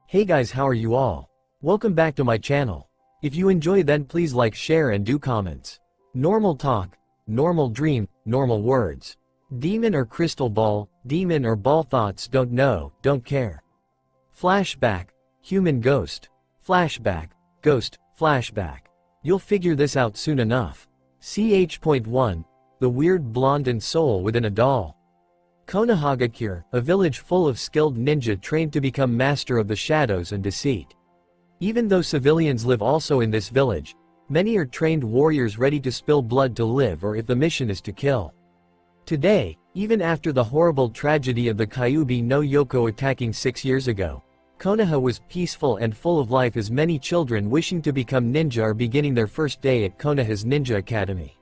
Hey guys, how are you all? Welcome back to my channel. If you enjoy, then please like, share and do comments. Normal talk, normal dream, normal words. Demon or crystal ball, demon or ball thoughts, don't know, don't care. Flashback, human ghost. Flashback, ghost, flashback. You'll figure this out soon enough. Ch.1, the weird blonde and soul within a doll. Konohagakure, a village full of skilled ninja trained to become master of the shadows and deceit. Even though civilians live also in this village, many are trained warriors ready to spill blood to live, or if the mission is to kill. Today, even after the horrible tragedy of the Kyuubi no Yoko attacking 6 years ago, Konoha was peaceful and full of life as many children wishing to become ninja are beginning their first day at Konoha's Ninja Academy.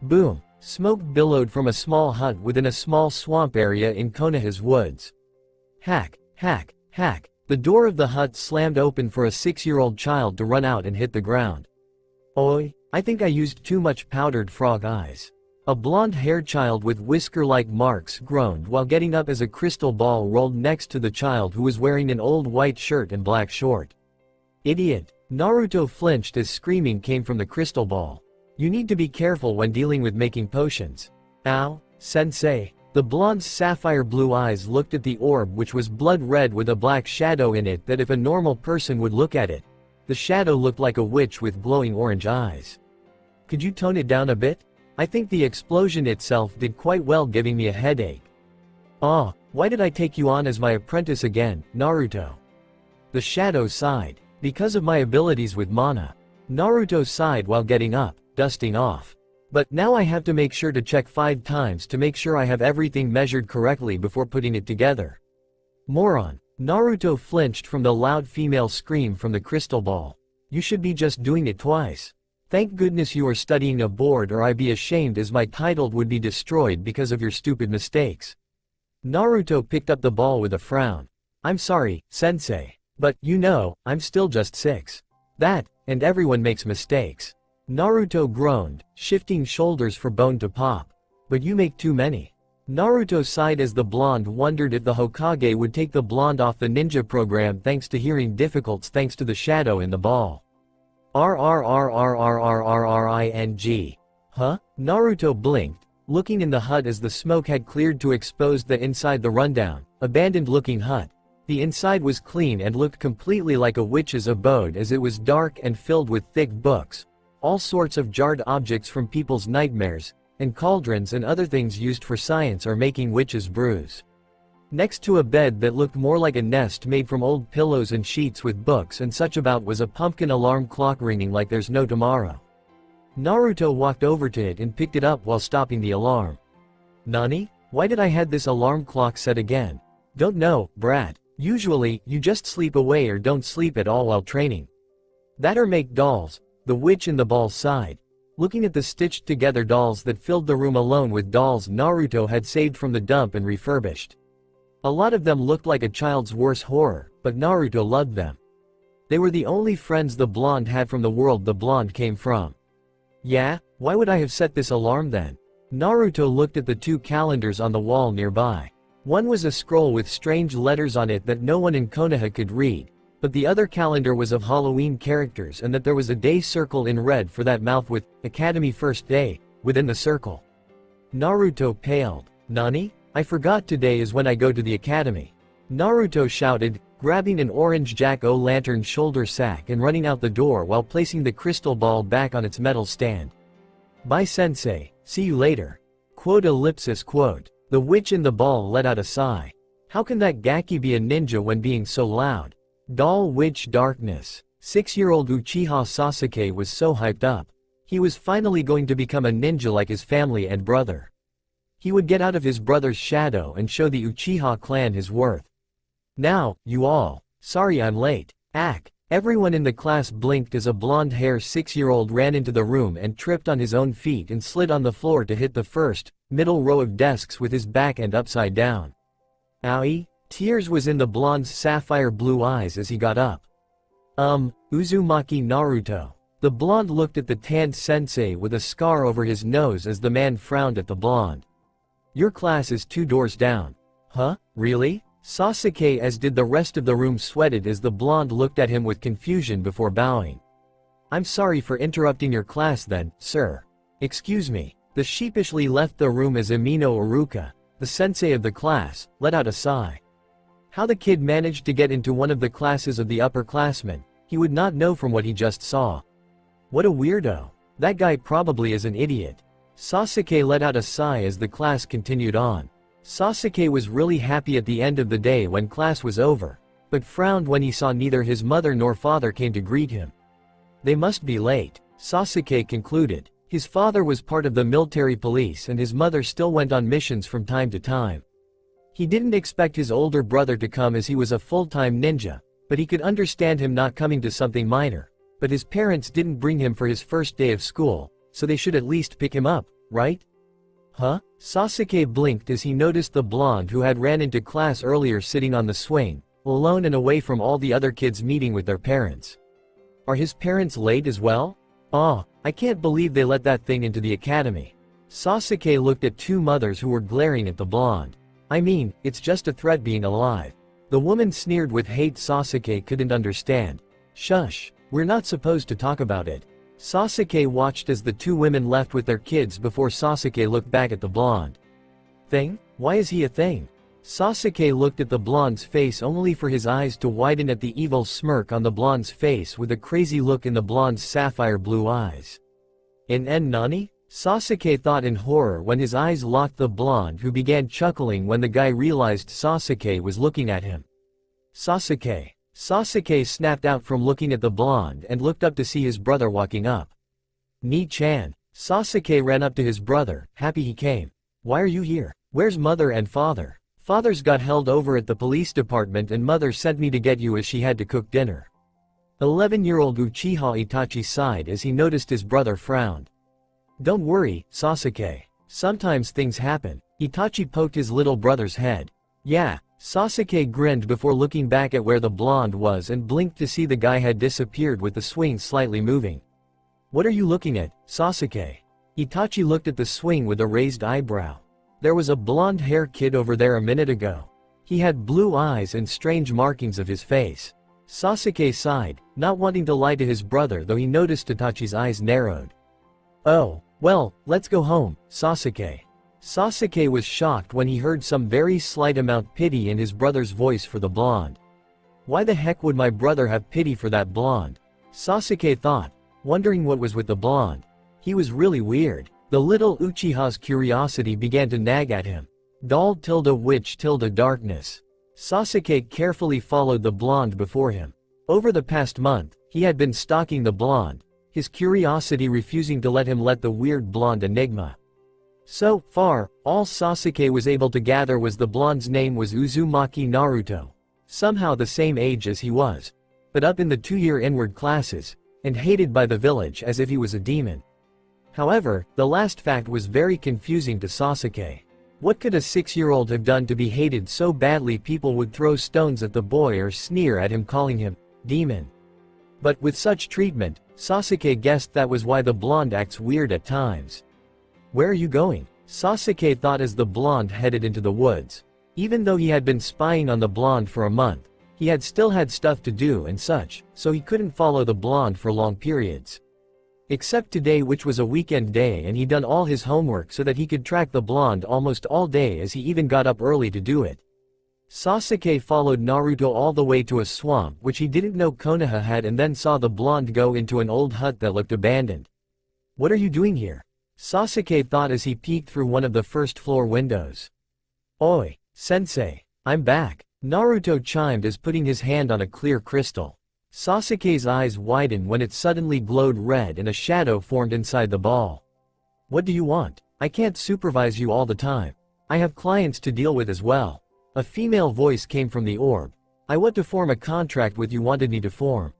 Boom! Smoke billowed from a small hut within a small swamp area in Konoha's woods. Hack, hack, hack. The door of the hut slammed open for a 6-year-old child to run out and hit the ground. Oi, I think I used too much powdered frog eyes. A blonde-haired child with whisker-like marks groaned while getting up as a crystal ball rolled next to the child, who was wearing an old white shirt and black short. Idiot! Naruto flinched as screaming came from the crystal ball. You need to be careful when dealing with making potions. Ow, sensei. The blonde's sapphire blue eyes looked at the orb, which was blood red with a black shadow in it that if a normal person would look at it, the shadow looked like a witch with glowing orange eyes. Could you tone it down a bit? I think the explosion itself did quite well, giving me a headache. Ah, why did I take you on as my apprentice again, Naruto? The shadow sighed. Because of my abilities with mana. Naruto sighed while getting up, dusting off. But now I have to make sure to check 5 times to make sure I have everything measured correctly before putting it together. Moron. Naruto flinched from the loud female scream from the crystal ball. You should be just doing it twice. Thank goodness you are studying aboard, or I'd be ashamed as my title would be destroyed because of your stupid mistakes. Naruto picked up the ball with a frown. I'm sorry, sensei. But, you know, I'm still just 6. That, and everyone makes mistakes. Naruto groaned, shifting shoulders for bone to pop. But you make too many. Naruto sighed as the blonde wondered if the Hokage would take the blonde off the ninja program thanks to hearing difficulties thanks to the shadow in the ball. RRRRRRRRRING. Huh? Naruto blinked, looking in the hut as the smoke had cleared to expose the inside. The rundown, abandoned-looking hut. The inside was clean and looked completely like a witch's abode, as it was dark and filled with thick books. All sorts of jarred objects from people's nightmares, and cauldrons and other things used for science or making witches' brews. Next to a bed that looked more like a nest made from old pillows and sheets with books and such about was a pumpkin alarm clock ringing like there's no tomorrow. Naruto walked over to it and picked it up while stopping the alarm. Nani? Why did I had this alarm clock set again? Don't know, brat. Usually, you just sleep away or don't sleep at all while training. That or make dolls. The witch in the ball sighed. Looking at the stitched together dolls that filled the room alone with dolls Naruto had saved from the dump and refurbished. A lot of them looked like a child's worst horror, but Naruto loved them. They were the only friends the blonde had from the world the blonde came from. Yeah, why would I have set this alarm then? Naruto looked at the 2 calendars on the wall nearby. One was a scroll with strange letters on it that no one in Konoha could read. But the other calendar was of Halloween characters, and that there was a day circle in red for that mouth with Academy First Day within the circle. Naruto paled. Nani? I forgot today is when I go to the academy. Naruto shouted, grabbing an orange jack-o'-lantern shoulder sack and running out the door while placing the crystal ball back on its metal stand. Bye sensei, see you later. Quote. The witch in the ball let out a sigh. How can that Gaki be a ninja when being so loud? Doll witch darkness. 6-year-old Uchiha Sasuke was so hyped up. He was finally going to become a ninja like his family and brother. He would get out of his brother's shadow and show the Uchiha clan his worth. Now, you all. Sorry I'm late. Everyone in the class blinked as a blonde-haired 6-year-old ran into the room and tripped on his own feet and slid on the floor to hit the first, middle row of desks with his back end upside down. Owie? Tears was in the blonde's sapphire blue eyes as he got up. Uzumaki Naruto. The blonde looked at the tanned sensei with a scar over his nose as the man frowned at the blonde. Your class is 2 doors down. Huh? Really? Sasuke, as did the rest of the room, sweated as the blonde looked at him with confusion before bowing. I'm sorry for interrupting your class then, sir. Excuse me. The sheepishly left the room as Amino Iruka, the sensei of the class, let out a sigh. How the kid managed to get into one of the classes of the upperclassmen, he would not know from what he just saw. What a weirdo. That guy probably is an idiot. Sasuke let out a sigh as the class continued on. Sasuke was really happy at the end of the day when class was over, but frowned when he saw neither his mother nor father came to greet him. They must be late, Sasuke concluded. His father was part of the military police and his mother still went on missions from time to time. He didn't expect his older brother to come as he was a full-time ninja, but he could understand him not coming to something minor. But his parents didn't bring him for his first day of school, so they should at least pick him up, right? Huh? Sasuke blinked as he noticed the blonde who had ran into class earlier sitting on the swing, alone and away from all the other kids meeting with their parents. Are his parents late as well? Ah, I can't believe they let that thing into the academy. Sasuke looked at two mothers who were glaring at the blonde. I mean, it's just a threat being alive. The woman sneered with hate. Sasuke couldn't understand. Shush, we're not supposed to talk about it. Sasuke watched as the two women left with their kids before Sasuke looked back at the blonde. Thing? Why is he a thing? Sasuke looked at the blonde's face only for his eyes to widen at the evil smirk on the blonde's face with a crazy look in the blonde's sapphire blue eyes. Nani? Sasuke thought in horror when his eyes locked the blonde, who began chuckling when the guy realized Sasuke was looking at him. Sasuke. Sasuke snapped out from looking at the blonde and looked up to see his brother walking up. Ni-chan. Sasuke ran up to his brother, happy he came. Why are you here? Where's mother and father? Father's got held over at the police department and mother sent me to get you as she had to cook dinner. 11-year-old Uchiha Itachi sighed as he noticed his brother frowned. Don't worry, Sasuke. Sometimes things happen. Itachi poked his little brother's head. Yeah. Sasuke grinned before looking back at where the blonde was and blinked to see the guy had disappeared with the swing slightly moving. What are you looking at, Sasuke? Itachi looked at the swing with a raised eyebrow. There was a blonde-hair kid over there a minute ago. He had blue eyes and strange markings of his face. Sasuke sighed, not wanting to lie to his brother, though he noticed Itachi's eyes narrowed. Oh, well, let's go home, Sasuke. Sasuke was shocked when he heard some very slight amount pity in his brother's voice for the blonde. Why the heck would my brother have pity for that blonde? Sasuke thought, wondering what was with the blonde. He was really weird. The little Uchiha's curiosity began to nag at him. Witch-darkness. Sasuke carefully followed the blonde before him. Over the past month, he had been stalking the blonde, his curiosity refusing to let him let the weird blonde enigma. So far, all Sasuke was able to gather was the blonde's name was Uzumaki Naruto, somehow the same age as he was, but up in the 2-year inward classes, and hated by the village as if he was a demon. However, the last fact was very confusing to Sasuke. What could a 6-year-old have done to be hated so badly people would throw stones at the boy or sneer at him calling him demon? But with such treatment, Sasuke guessed that was why the blonde acts weird at times. Where are you going? Sasuke thought as the blonde headed into the woods. Even though he had been spying on the blonde for a month, he had still had stuff to do and such, so he couldn't follow the blonde for long periods. Except today, which was a weekend day, and he'd done all his homework so that he could track the blonde almost all day, as he even got up early to do it. Sasuke followed Naruto all the way to a swamp which he didn't know Konoha had, and then saw the blonde go into an old hut that looked abandoned. What are you doing here? Sasuke thought as he peeked through one of the first-floor windows. Oi, sensei, I'm back, Naruto chimed as putting his hand on a clear crystal. Sasuke's eyes widened when it suddenly glowed red and a shadow formed inside the ball. What do you want? I can't supervise you all the time. I have clients to deal with as well. A female voice came from the orb. I want to form a contract with you. Wanted me to form.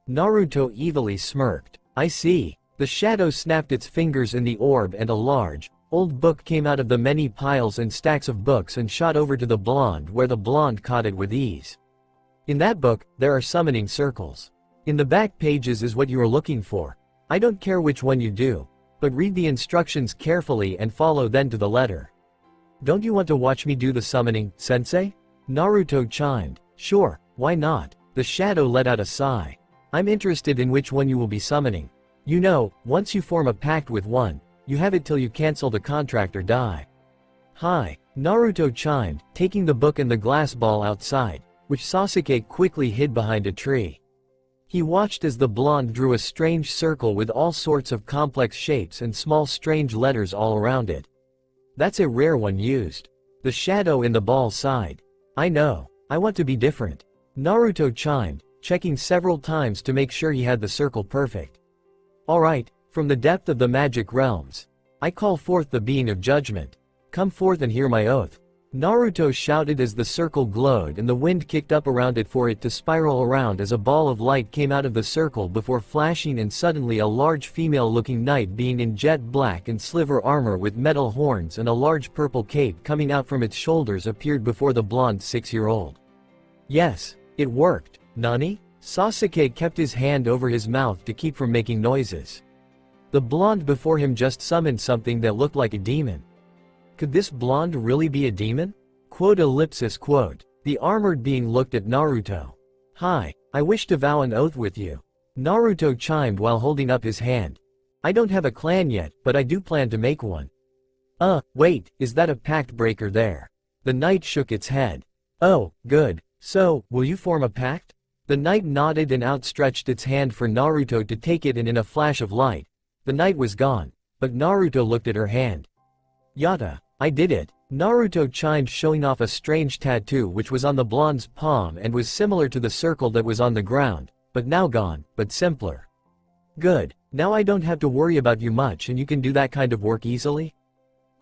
Naruto evilly smirked. I see. The shadow snapped its fingers in the orb and a large, old book came out of the many piles and stacks of books and shot over to the blonde, where the blonde caught it with ease. In that book, there are summoning circles. In the back pages is what you are looking for. I don't care which one you do, but read the instructions carefully and follow then to the letter. Don't you want to watch me do the summoning, sensei? Naruto chimed. Sure, why not? The shadow let out a sigh. I'm interested in which one you will be summoning. You know, once you form a pact with one, you have it till you cancel the contract or die. Hi, Naruto chimed, taking the book and the glass ball outside, which Sasuke quickly hid behind a tree. He watched as the blonde drew a strange circle with all sorts of complex shapes and small strange letters all around it. That's a rare one used. The shadow in the ball sighed. I know, I want to be different. Naruto chimed, checking several times to make sure he had the circle perfect. Alright, from the depth of the magic realms, I call forth the being of judgment. Come forth and hear my oath. Naruto shouted as the circle glowed and the wind kicked up around it for it to spiral around as a ball of light came out of the circle before flashing, and suddenly a large female-looking knight being in jet black and silver armor with metal horns and a large purple cape coming out from its shoulders appeared before the blonde 6-year-old. Yes, it worked. Nani? Sasuke kept his hand over his mouth to keep from making noises. The blonde before him just summoned something that looked like a demon. Could this blonde really be a demon? Quote ellipsis quote. The armored being looked at Naruto. Hi, I wish to vow an oath with you. Naruto chimed while holding up his hand. I don't have a clan yet, but I do plan to make one. Wait, is that a pact breaker there? The knight shook its head. Oh, good. So, will you form a pact? The knight nodded and outstretched its hand for Naruto to take it, and in a flash of light, the knight was gone, but Naruto looked at her hand. Yata, I did it. Naruto chimed, showing off a strange tattoo which was on the blonde's palm and was similar to the circle that was on the ground, but now gone, but simpler. Good, now I don't have to worry about you much and you can do that kind of work easily?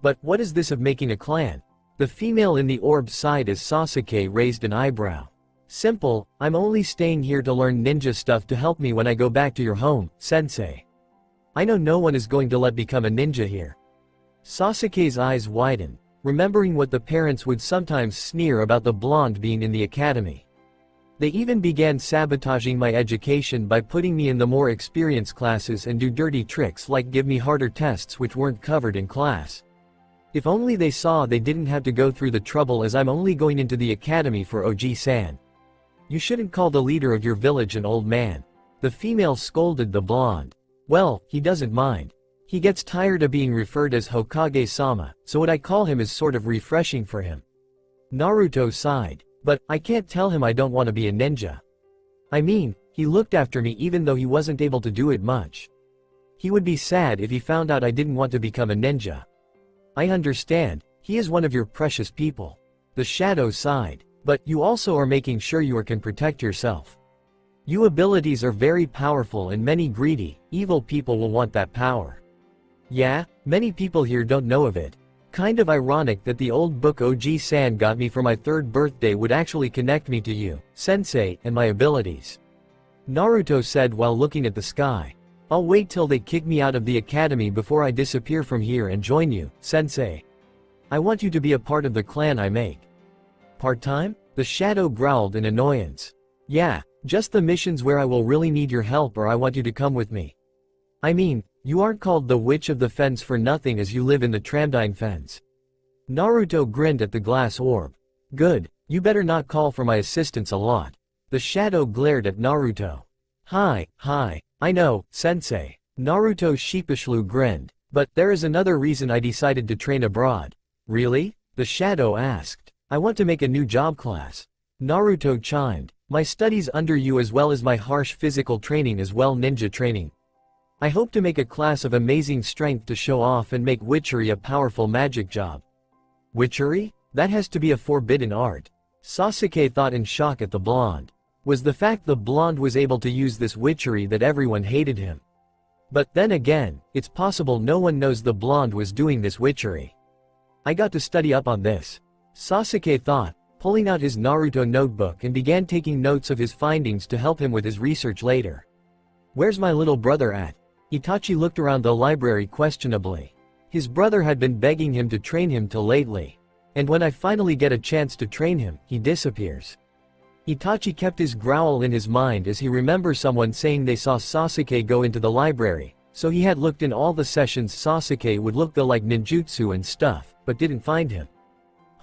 But what is this of making a clan? The female in the orb sighed as Sasuke raised an eyebrow. Simple, I'm only staying here to learn ninja stuff to help me when I go back to your home, sensei. I know no one is going to let me become a ninja here. Sasuke's eyes widened, remembering what the parents would sometimes sneer about the blonde being in the academy. They even began sabotaging my education by putting me in the more experienced classes and do dirty tricks like give me harder tests which weren't covered in class. If only they saw they didn't have to go through the trouble, as I'm only going into the academy for Oji-san. You shouldn't call the leader of your village an old man. The female scolded the blonde. Well, he doesn't mind. He gets tired of being referred as Hokage-sama, so what I call him is sort of refreshing for him. Naruto sighed. But, I can't tell him I don't want to be a ninja. I mean, he looked after me even though he wasn't able to do it much. He would be sad if he found out I didn't want to become a ninja. I understand, he is one of your precious people. The shadow sighed. But, you also are making sure you can protect yourself. You abilities are very powerful and many greedy, evil people will want that power. Yeah, many people here don't know of it. Kind of ironic that the old book Oji-san got me for my 3rd birthday would actually connect me to you, sensei, and my abilities. Naruto said while looking at the sky. I'll wait till they kick me out of the academy before I disappear from here and join you, sensei. I want you to be a part of the clan I make. Part-time? The shadow growled in annoyance. Yeah, just the missions where I will really need your help, or I want you to come with me. I mean, you aren't called the Witch of the Fens for nothing, as you live in the Tramdine Fens. Naruto grinned at the glass orb. Good, you better not call for my assistance a lot. The shadow glared at Naruto. Hi, I know, sensei. Naruto sheepishly grinned. But, there is another reason I decided to train abroad. Really? The shadow asked. I want to make a new job class. Naruto chimed. My studies under you as well as my harsh physical training as well ninja training. I hope to make a class of amazing strength to show off and make witchery a powerful magic job. Witchery? That has to be a forbidden art. Sasuke thought in shock at the blonde. Was the fact the blonde was able to use this witchery that everyone hated him? But then again, it's possible no one knows the blonde was doing this witchery. I got to study up on this. Sasuke thought, pulling out his Naruto notebook and began taking notes of his findings to help him with his research later. Where's my little brother at? Itachi looked around the library questionably. His brother had been begging him to train him till lately. And when I finally get a chance to train him, he disappears. Itachi kept his growl in his mind as he remembers someone saying they saw Sasuke go into the library, so he had looked in all the sessions Sasuke would look the like ninjutsu and stuff, but didn't find him.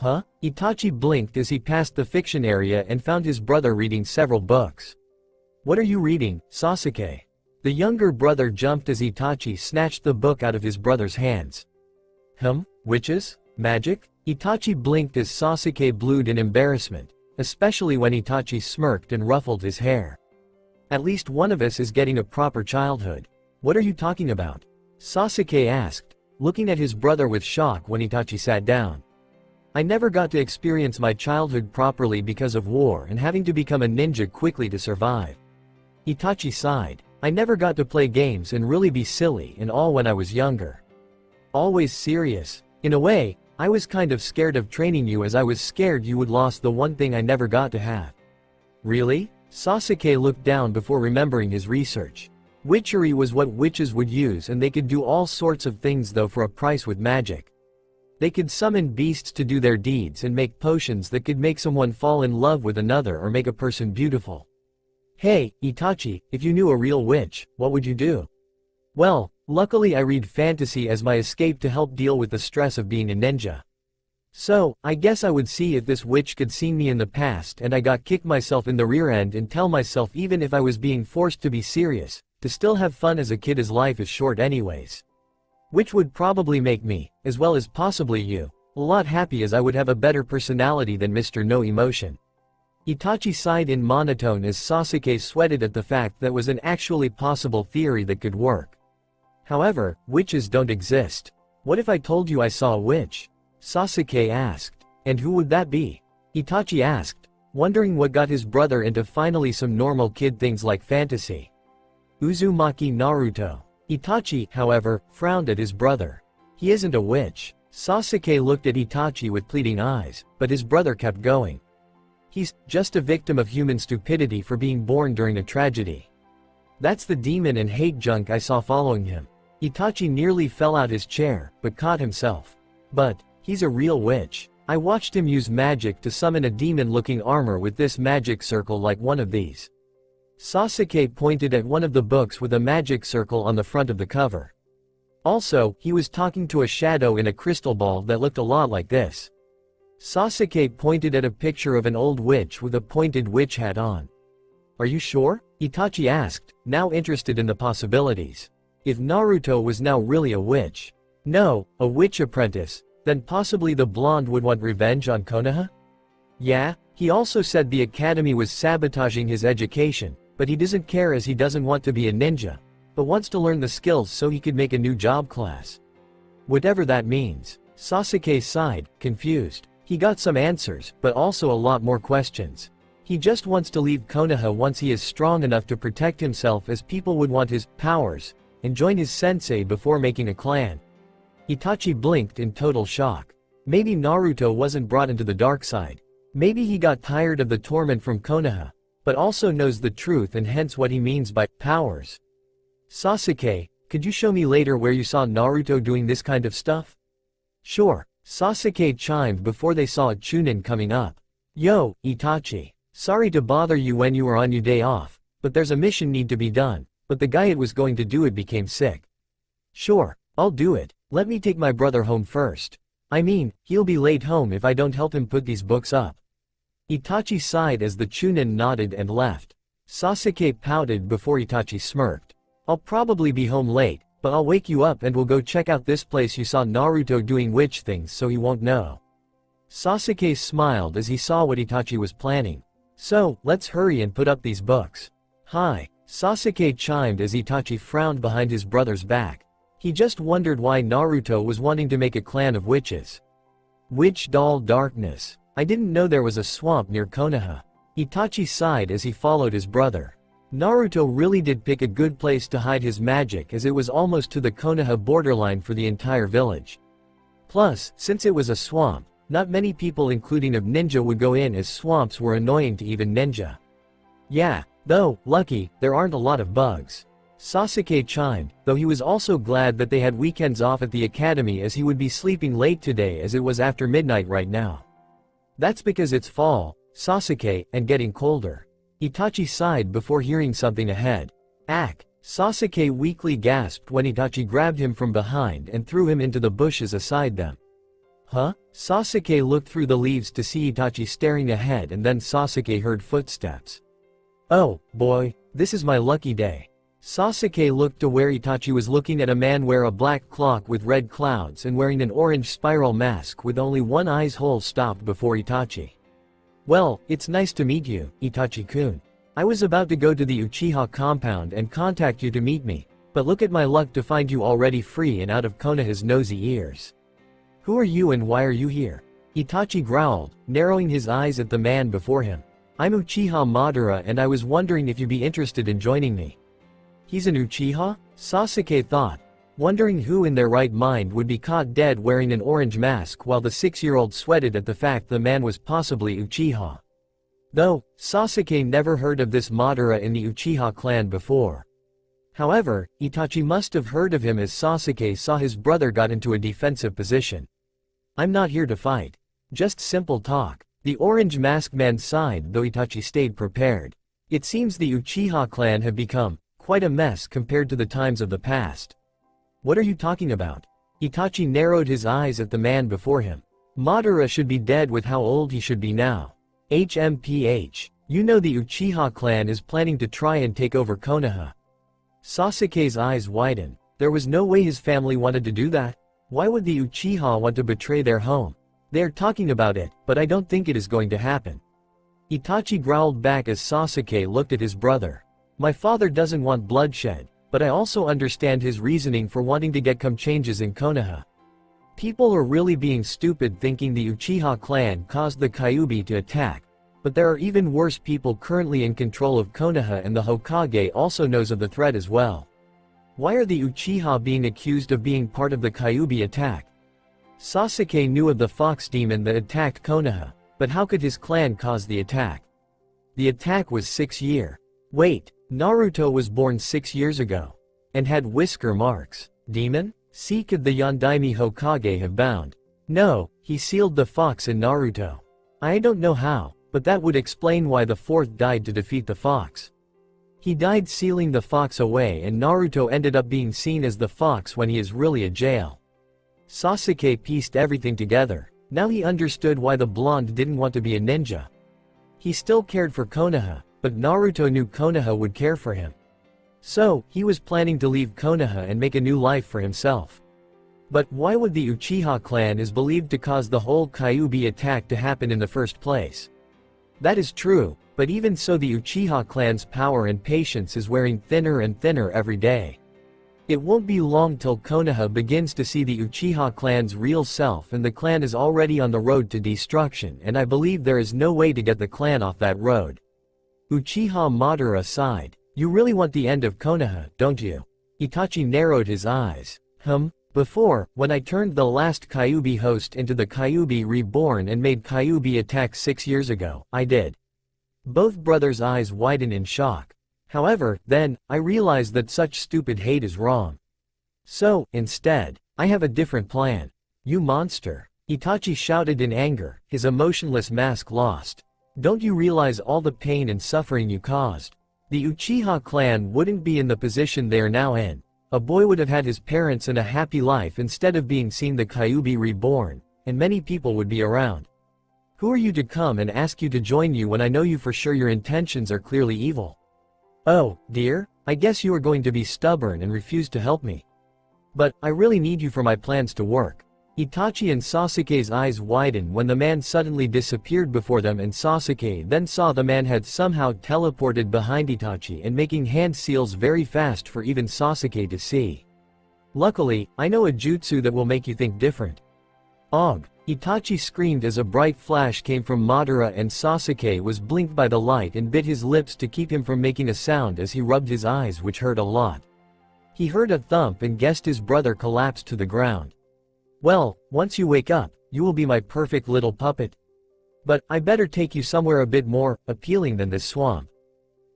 Huh? Itachi blinked as he passed the fiction area and found his brother reading several books. What are you reading, Sasuke? The younger brother jumped as Itachi snatched the book out of his brother's hands. Witches? Magic? Itachi blinked as Sasuke blued in embarrassment, especially when Itachi smirked and ruffled his hair. At least one of us is getting a proper childhood. What are you talking about? Sasuke asked, looking at his brother with shock when Itachi sat down. I never got to experience my childhood properly because of war and having to become a ninja quickly to survive. Itachi sighed. I never got to play games and really be silly and all when I was younger. Always serious. In a way, I was kind of scared of training you as I was scared you would lose the one thing I never got to have. Really? Sasuke looked down before remembering his research. Witchery was what witches would use, and they could do all sorts of things though for a price with magic. They could summon beasts to do their deeds and make potions that could make someone fall in love with another or make a person beautiful. Hey, Itachi, if you knew a real witch, what would you do? Well, luckily I read fantasy as my escape to help deal with the stress of being a ninja. So, I guess I would see if this witch could see me in the past and I got kicked myself in the rear end and tell myself even if I was being forced to be serious, to still have fun as a kid as life is short anyways. Which would probably make me, as well as possibly you, a lot happy as I would have a better personality than Mr. No Emotion. Itachi sighed in monotone as Sasuke sweated at the fact that was an actually possible theory that could work. However, witches don't exist. What if I told you I saw a witch? Sasuke asked. And who would that be? Itachi asked, wondering what got his brother into finally some normal kid things like fantasy. Uzumaki Naruto. Itachi, however, frowned at his brother. He isn't a witch. Sasuke looked at Itachi with pleading eyes, but his brother kept going. He's just a victim of human stupidity for being born during a tragedy. That's the demon and hate junk I saw following him. Itachi nearly fell out his chair, but caught himself. But he's a real witch. I watched him use magic to summon a demon-looking armor with this magic circle like one of these. Sasuke pointed at one of the books with a magic circle on the front of the cover. Also, he was talking to a shadow in a crystal ball that looked a lot like this. Sasuke pointed at a picture of an old witch with a pointed witch hat on. Are you sure? Itachi asked, now interested in the possibilities. If Naruto was now really a witch, no, a witch apprentice, then possibly the blonde would want revenge on Konoha? Yeah, he also said the academy was sabotaging his education, but he doesn't care as he doesn't want to be a ninja, but wants to learn the skills so he could make a new job class. Whatever that means. Sasuke sighed, confused. He got some answers, but also a lot more questions. He just wants to leave Konoha once he is strong enough to protect himself as people would want his powers, and join his sensei before making a clan. Itachi blinked in total shock. Maybe Naruto wasn't brought into the dark side. Maybe he got tired of the torment from Konoha, but also knows the truth and hence what he means by powers. Sasuke, could you show me later where you saw Naruto doing this kind of stuff? Sure, Sasuke chimed before they saw a Chunin coming up. Yo, Itachi. Sorry to bother you when you were on your day off, but there's a mission need to be done, but the guy it was going to do it became sick. Sure, I'll do it. Let me take my brother home first. I mean, he'll be late home if I don't help him put these books up. Itachi sighed as the Chunin nodded and left. Sasuke pouted before Itachi smirked. I'll probably be home late, but I'll wake you up and we'll go check out this place you saw Naruto doing witch things so he won't know. Sasuke smiled as he saw what Itachi was planning. So, let's hurry and put up these books. Hi, Sasuke chimed as Itachi frowned behind his brother's back. He just wondered why Naruto was wanting to make a clan of witches. Witch doll darkness. I didn't know there was a swamp near Konoha. Itachi sighed as he followed his brother. Naruto really did pick a good place to hide his magic as it was almost to the Konoha borderline for the entire village. Plus, since it was a swamp, not many people including a ninja would go in as swamps were annoying to even ninja. Yeah, though, lucky, there aren't a lot of bugs. Sasuke chimed, though he was also glad that they had weekends off at the academy as he would be sleeping late today as it was after midnight right now. That's because it's fall, Sasuke, and getting colder. Itachi sighed before hearing something ahead. Ack! Sasuke weakly gasped when Itachi grabbed him from behind and threw him into the bushes aside them. Huh? Sasuke looked through the leaves to see Itachi staring ahead, and then Sasuke heard footsteps. Oh, boy, this is my lucky day. Sasuke looked to where Itachi was looking at a man wear a black cloak with red clouds and wearing an orange spiral mask with only one eye's hole stopped before Itachi. Well, it's nice to meet you, Itachi-kun. I was about to go to the Uchiha compound and contact you to meet me, but look at my luck to find you already free and out of Konoha's nosy ears. Who are you and why are you here? Itachi growled, narrowing his eyes at the man before him. I'm Uchiha Madara and I was wondering if you'd be interested in joining me. He's an Uchiha? Sasuke thought, wondering who in their right mind would be caught dead wearing an orange mask, while the 6-year-old sweated at the fact the man was possibly Uchiha. Though, Sasuke never heard of this Madara in the Uchiha clan before. However, Itachi must have heard of him as Sasuke saw his brother got into a defensive position. I'm not here to fight. Just simple talk. The orange masked man sighed, though Itachi stayed prepared. It seems the Uchiha clan have become quite a mess compared to the times of the past. What are you talking about? Itachi narrowed his eyes at the man before him. Madara should be dead with how old he should be now. HMPH. You know the Uchiha clan is planning to try and take over Konoha. Sasuke's eyes widened. There was no way his family wanted to do that. Why would the Uchiha want to betray their home? They are talking about it, but I don't think it is going to happen. Itachi growled back as Sasuke looked at his brother. My father doesn't want bloodshed, but I also understand his reasoning for wanting to get some changes in Konoha. People are really being stupid thinking the Uchiha clan caused the Kyuubi to attack, but there are even worse people currently in control of Konoha, and the Hokage also knows of the threat as well. Why are the Uchiha being accused of being part of the Kyuubi attack? Sasuke knew of the fox demon that attacked Konoha, but how could his clan cause the attack? The attack was 6 years. Wait, Naruto was born 6 years ago. And had whisker marks. Demon? See, could the Yondaime Hokage have bound? No, he sealed the fox in Naruto. I don't know how, but that would explain why the fourth died to defeat the fox. He died sealing the fox away, and Naruto ended up being seen as the fox when he is really a jail. Sasuke pieced everything together. Now he understood why the blonde didn't want to be a ninja. He still cared for Konoha, but Naruto knew Konoha would care for him. So, he was planning to leave Konoha and make a new life for himself. But why would the Uchiha clan is believed to cause the whole Kyuubi attack to happen in the first place? That is true, but even so the Uchiha clan's power and patience is wearing thinner and thinner every day. It won't be long till Konoha begins to see the Uchiha clan's real self, and the clan is already on the road to destruction, and I believe there is no way to get the clan off that road. Uchiha Madara sighed. You really want the end of Konoha, don't you? Itachi narrowed his eyes. Before, when I turned the last Kyuubi host into the Kyuubi reborn and made Kyuubi attack 6 years ago, I did. Both brothers' eyes widened in shock. However, then, I realized that such stupid hate is wrong. So, instead, I have a different plan. You monster! Itachi shouted in anger, his emotionless mask lost. Don't you realize all the pain and suffering you caused? The Uchiha clan wouldn't be in the position they are now in. A boy would have had his parents and a happy life instead of being seen the Kyuubi reborn, and many people would be around. Who are you to come and ask you to join you when I know you for sure your intentions are clearly evil? Oh, dear, I guess you are going to be stubborn and refuse to help me. But, I really need you for my plans to work. Itachi and Sasuke's eyes widened when the man suddenly disappeared before them, and Sasuke then saw the man had somehow teleported behind Itachi and making hand seals very fast for even Sasuke to see. Luckily, I know a jutsu that will make you think different. Og! Itachi screamed as a bright flash came from Madara, and Sasuke was blinked by the light and bit his lips to keep him from making a sound as he rubbed his eyes, which hurt a lot. He heard a thump and guessed his brother collapsed to the ground. Well, once you wake up, you will be my perfect little puppet. But, I better take you somewhere a bit more appealing than this swamp.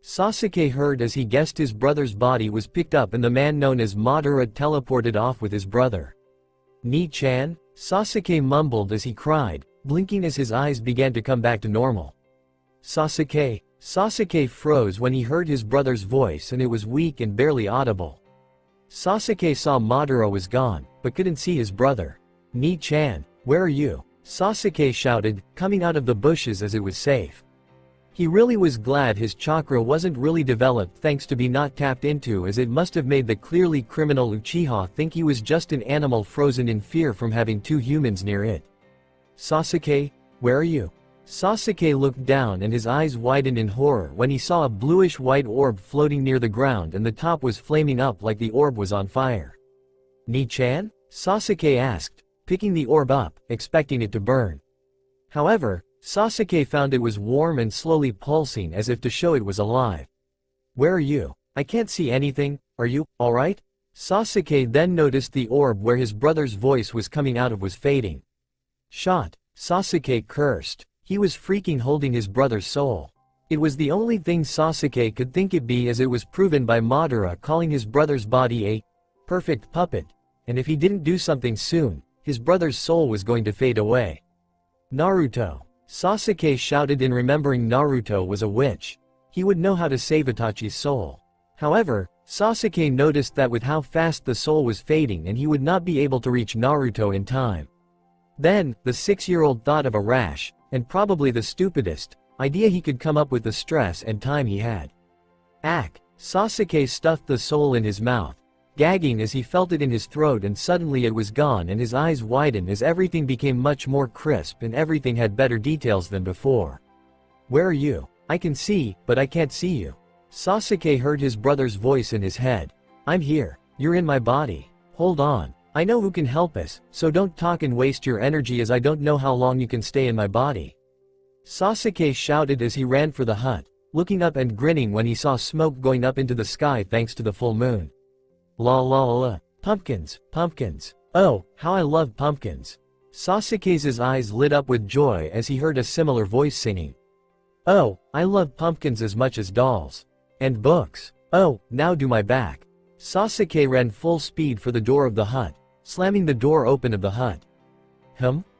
Sasuke heard as he guessed his brother's body was picked up and the man known as Madara teleported off with his brother. Ni-chan? Sasuke mumbled as he cried, blinking as his eyes began to come back to normal. Sasuke? Sasuke froze when he heard his brother's voice, and it was weak and barely audible. Sasuke saw Madara was gone, but couldn't see his brother. Ni-chan. Where are you? Sasuke shouted, coming out of the bushes as it was safe. He really was glad his chakra wasn't really developed thanks to be not tapped into, as it must have made the clearly criminal Uchiha think he was just an animal frozen in fear from having two humans near it. Sasuke, where are you? Sasuke looked down and his eyes widened in horror when he saw a bluish-white orb floating near the ground and the top was flaming up like the orb was on fire. Ni-chan? Sasuke asked, picking the orb up, expecting it to burn. However, Sasuke found it was warm and slowly pulsing as if to show it was alive. Where are you? I can't see anything, are you, alright? Sasuke then noticed the orb where his brother's voice was coming out of was fading. Shot, Sasuke cursed. He was freaking holding his brother's soul. It was the only thing Sasuke could think it be, as it was proven by Madara calling his brother's body a perfect puppet, and if he didn't do something soon, his brother's soul was going to fade away. Naruto. Sasuke shouted in, remembering Naruto was a witch. He would know how to save Itachi's soul. However, Sasuke noticed that with how fast the soul was fading and he would not be able to reach Naruto in time. Then, the 6-year-old thought of a rash, and probably the stupidest, idea he could come up with the stress and time he had. Sasuke stuffed the soul in his mouth, gagging as he felt it in his throat, and suddenly it was gone and his eyes widened as everything became much more crisp and everything had better details than before. Where are you? I can see, but I can't see you. Sasuke heard his brother's voice in his head. I'm here. You're in my body. Hold on. I know who can help us, so don't talk and waste your energy, as I don't know how long you can stay in my body. Sasuke shouted as he ran for the hut, looking up and grinning when he saw smoke going up into the sky thanks to the full moon. La la la, pumpkins, pumpkins. Oh, how I love pumpkins. Sasuke's eyes lit up with joy as he heard a similar voice singing. Oh, I love pumpkins as much as dolls. And books. Oh, now do my back. Sasuke ran full speed for the door of the hut, slamming the door open of the hut.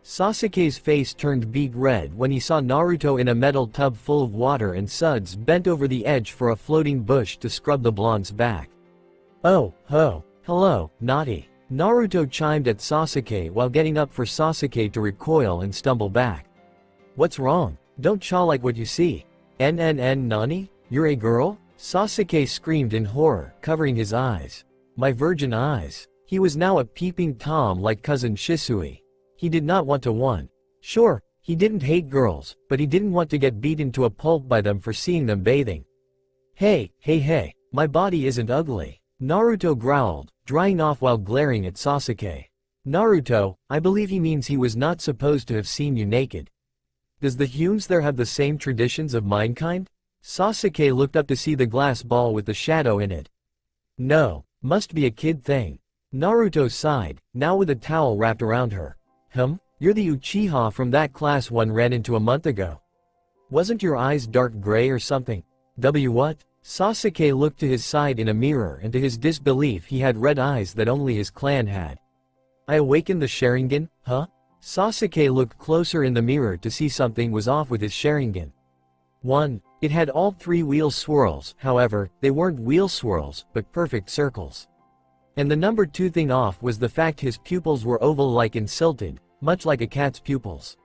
Sasuke's face turned beet red when he saw Naruto in a metal tub full of water and suds bent over the edge for a floating bush to scrub the blonde's back. Oh, ho, hello, naughty. Naruto chimed at Sasuke while getting up for Sasuke to recoil and stumble back. What's wrong? Don't chaw like what you see. Nani? You're a girl? Sasuke screamed in horror, covering his eyes. My virgin eyes. He was now a peeping Tom like cousin Shisui. He did not want to one. Sure, he didn't hate girls, but he didn't want to get beaten to a pulp by them for seeing them bathing. Hey, my body isn't ugly. Naruto growled, drying off while glaring at Sasuke. Naruto, I believe he means he was not supposed to have seen you naked. Does the Humes there have the same traditions of mankind? Sasuke looked up to see the glass ball with the shadow in it. No, must be a kid thing. Naruto sighed, now with a towel wrapped around her. You're the Uchiha from that class one ran into a month ago. Wasn't your eyes dark gray or something? What? Sasuke looked to his side in a mirror, and to his disbelief he had red eyes that only his clan had. I awakened the Sharingan, huh? Sasuke looked closer in the mirror to see something was off with his Sharingan. 1. It had all 3 wheel swirls, however, they weren't wheel swirls, but perfect circles. And the number 2 thing off was the fact his pupils were oval-like and silted, much like a cat's pupils.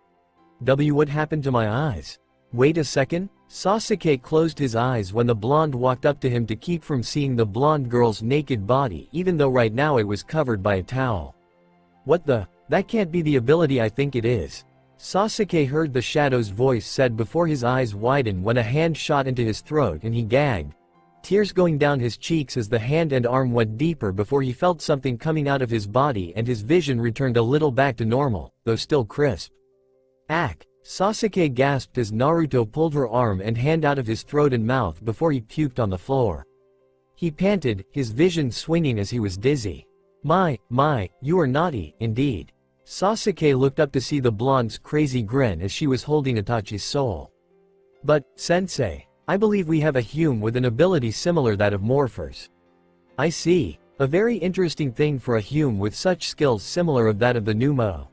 What happened to my eyes? Wait a second? Sasuke closed his eyes when the blonde walked up to him to keep from seeing the blonde girl's naked body, even though right now it was covered by a towel. What the? That can't be the ability I think it is. Sasuke heard the shadow's voice said before his eyes widened when a hand shot into his throat and he gagged, tears going down his cheeks as the hand and arm went deeper before he felt something coming out of his body and his vision returned a little back to normal, though still crisp. Sasuke gasped as Naruto pulled her arm and hand out of his throat and mouth before he puked on the floor. He panted, his vision swinging as he was dizzy. My, you are naughty, indeed. Sasuke looked up to see the blonde's crazy grin as she was holding Itachi's soul. But, sensei, I believe we have a Hume with an ability similar that of morphers. I see. A very interesting thing for a Hume with such skills similar of that of the Numo.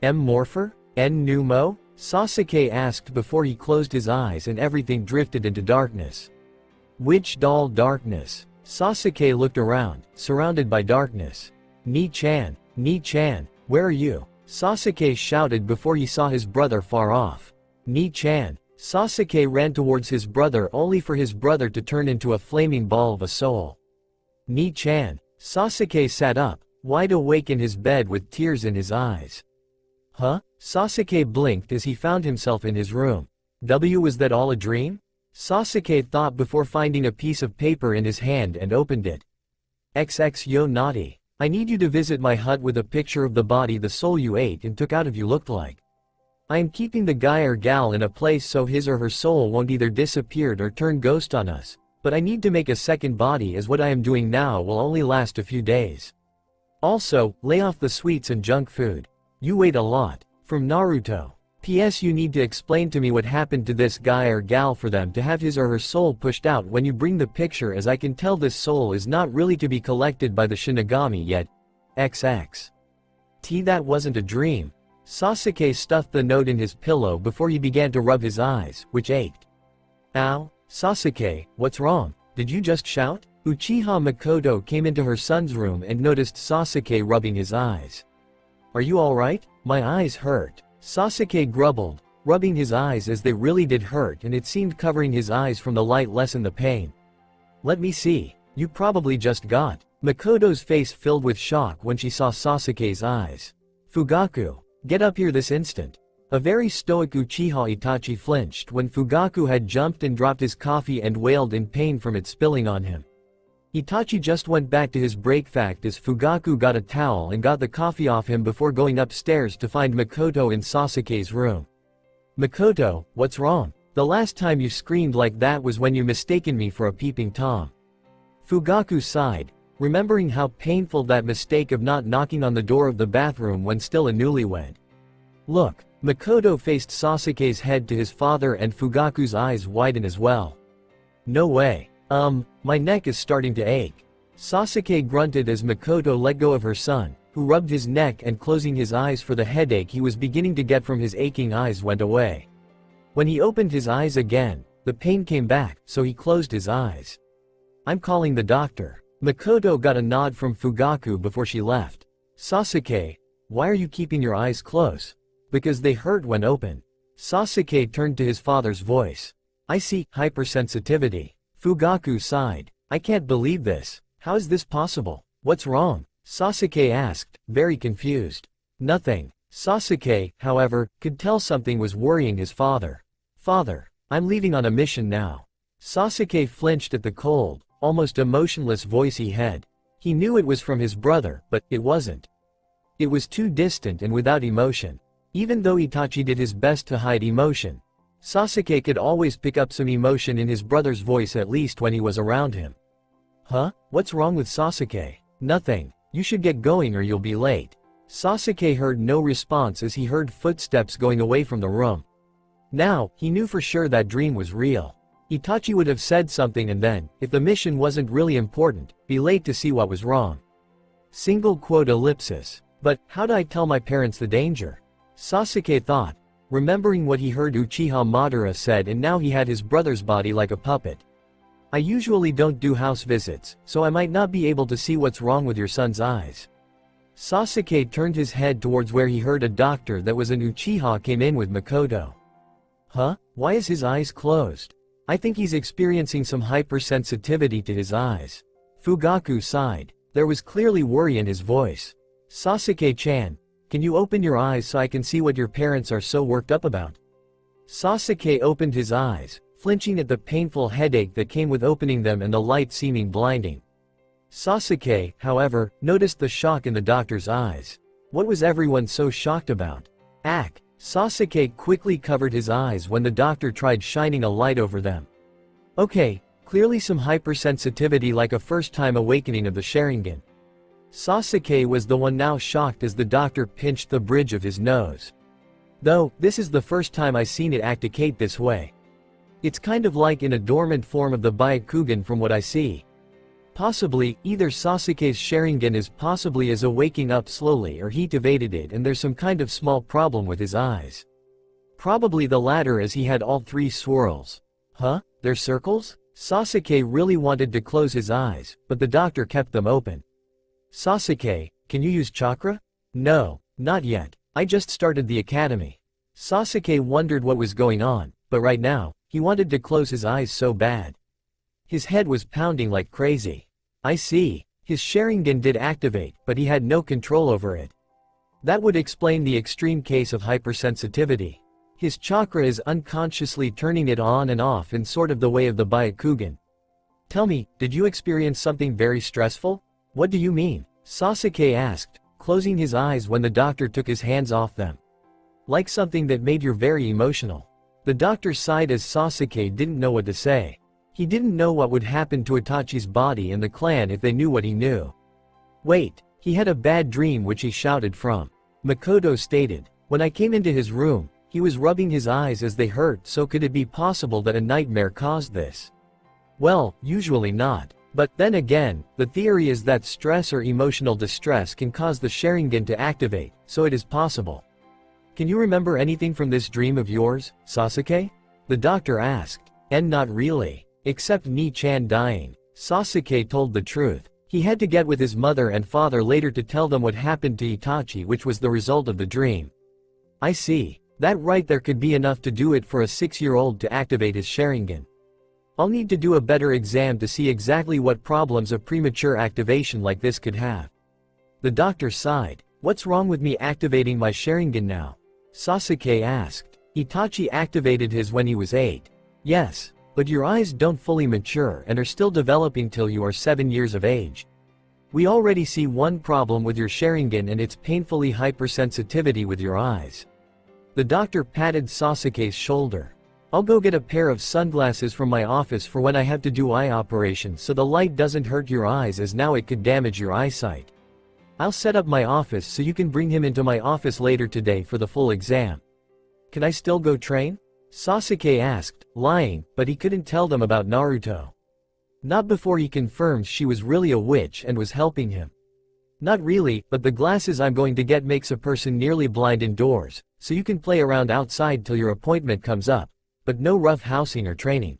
Morpher? Numo? Sasuke asked before he closed his eyes and everything drifted into darkness. Which dull darkness? Sasuke looked around, surrounded by darkness. Ni-chan, where are you? Sasuke shouted before he saw his brother far off. Ni-chan. Sasuke ran towards his brother only for his brother to turn into a flaming ball of a soul. Ni-chan. Sasuke sat up, wide awake in his bed with tears in his eyes. Huh? Sasuke blinked as he found himself in his room. Was that all a dream? Sasuke thought before finding a piece of paper in his hand and opened it. XX yo naughty. I need you to visit my hut with a picture of the body the soul you ate and took out of you looked like. I am keeping the guy or gal in a place so his or her soul won't either disappear or turn ghost on us, but I need to make a second body as what I am doing now will only last a few days. Also, lay off the sweets and junk food. You ate a lot. From Naruto. P.S. You need to explain to me what happened to this guy or gal for them to have his or her soul pushed out when you bring the picture, as I can tell this soul is not really to be collected by the Shinigami yet. XX. That wasn't a dream. Sasuke stuffed the note in his pillow before he began to rub his eyes, which ached. Ow? Sasuke, what's wrong? Did you just shout? Uchiha Makoto came into her son's room and noticed Sasuke rubbing his eyes. Are you alright? My eyes hurt. Sasuke grumbled, rubbing his eyes as they really did hurt and it seemed covering his eyes from the light lessened the pain. Let me see. You probably just got. Makoto's face filled with shock when she saw Sasuke's eyes. Fugaku, get up here this instant. A very stoic Uchiha Itachi flinched when Fugaku had jumped and dropped his coffee and wailed in pain from it spilling on him. Itachi just went back to his breakfast as Fugaku got a towel and got the coffee off him before going upstairs to find Makoto in Sasuke's room. Makoto, what's wrong? The last time you screamed like that was when you mistaken me for a peeping Tom. Fugaku sighed, remembering how painful that mistake of not knocking on the door of the bathroom when still a newlywed. Look, Makoto faced Sasuke's head to his father and Fugaku's eyes widened as well. No way. My neck is starting to ache. Sasuke grunted as Makoto let go of her son, who rubbed his neck and closing his eyes for the headache he was beginning to get from his aching eyes went away. When he opened his eyes again, the pain came back, so he closed his eyes. I'm calling the doctor. Makoto got a nod from Fugaku before she left. Sasuke, why are you keeping your eyes closed? Because they hurt when open. Sasuke turned to his father's voice. I see, hypersensitivity. Fugaku sighed. I can't believe this. How is this possible? What's wrong? Sasuke asked, very confused. Nothing. Sasuke, however, could tell something was worrying his father. Father, I'm leaving on a mission now. Sasuke flinched at the cold, almost emotionless voice he had. He knew it was from his brother, but it wasn't. It was too distant and without emotion. Even though Itachi did his best to hide emotion, Sasuke could always pick up some emotion in his brother's voice at least when he was around him. Huh? What's wrong with Sasuke? Nothing. You should get going or you'll be late. Sasuke heard no response as he heard footsteps going away from the room. Now, he knew for sure that dream was real. Itachi would have said something and then, if the mission wasn't really important, be late to see what was wrong. ellipsis. But, how'd I tell my parents the danger? Sasuke thought, remembering what he heard Uchiha Madara said, and now he had his brother's body like a puppet. I usually don't do house visits, so I might not be able to see what's wrong with your son's eyes. Sasuke turned his head towards where he heard a doctor that was an Uchiha came in with Makoto. Huh? Why is his eyes closed? I think he's experiencing some hypersensitivity to his eyes. Fugaku sighed. There was clearly worry in his voice. Sasuke-chan, can you open your eyes so I can see what your parents are so worked up about? Sasuke opened his eyes, flinching at the painful headache that came with opening them and the light seeming blinding. Sasuke, however, noticed the shock in the doctor's eyes. What was everyone so shocked about? Sasuke quickly covered his eyes when the doctor tried shining a light over them. Okay, clearly some hypersensitivity like a first-time awakening of the Sharingan. Sasuke was the one now shocked as the doctor pinched the bridge of his nose. Though, this is the first time I've seen it activate this way. It's kind of like in a dormant form of the Byakugan from what I see. Possibly, either Sasuke's Sharingan is possibly as a waking up slowly or he evaded it and there's some kind of small problem with his eyes. Probably the latter as he had all three swirls. Huh? They're circles? Sasuke really wanted to close his eyes, but the doctor kept them open. Sasuke, can you use chakra? No, not yet. I just started the academy. Sasuke wondered what was going on, but right now, he wanted to close his eyes so bad. His head was pounding like crazy. I see. His Sharingan did activate, but he had no control over it. That would explain the extreme case of hypersensitivity. His chakra is unconsciously turning it on and off in sort of the way of the Byakugan. Tell me, did you experience something very stressful? What do you mean? Sasuke asked, closing his eyes when the doctor took his hands off them. Like something that made you very emotional. The doctor sighed as Sasuke didn't know what to say. He didn't know what would happen to Itachi's body and the clan if they knew what he knew. Wait, he had a bad dream which he shouted from. Makoto stated, when I came into his room, he was rubbing his eyes as they hurt, so could it be possible that a nightmare caused this? Well, usually not. But then again, the theory is that stress or emotional distress can cause the Sharingan to activate, so it is possible. Can you remember anything from this dream of yours, Sasuke? The doctor asked. And not really. Except Ni-chan dying. Sasuke told the truth. He had to get with his mother and father later to tell them what happened to Itachi, which was the result of the dream. I see. That right there could be enough to do it for a 6-year-old to activate his Sharingan. I'll need to do a better exam to see exactly what problems a premature activation like this could have. The doctor sighed. What's wrong with me activating my Sharingan now? Sasuke asked. Itachi activated his when he was 8. Yes. But your eyes don't fully mature and are still developing till you are 7 years of age. We already see one problem with your Sharingan, and it's painfully hypersensitivity with your eyes. The doctor patted Sasuke's shoulder. I'll go get a pair of sunglasses from my office for when I have to do eye operations so the light doesn't hurt your eyes, as now it could damage your eyesight. I'll set up my office so you can bring him into my office later today for the full exam. Can I still go train? Sasuke asked, lying, but he couldn't tell them about Naruto. Not before he confirmed she was really a witch and was helping him. Not really, but the glasses I'm going to get makes a person nearly blind indoors, so you can play around outside till your appointment comes up, but no rough housing or training.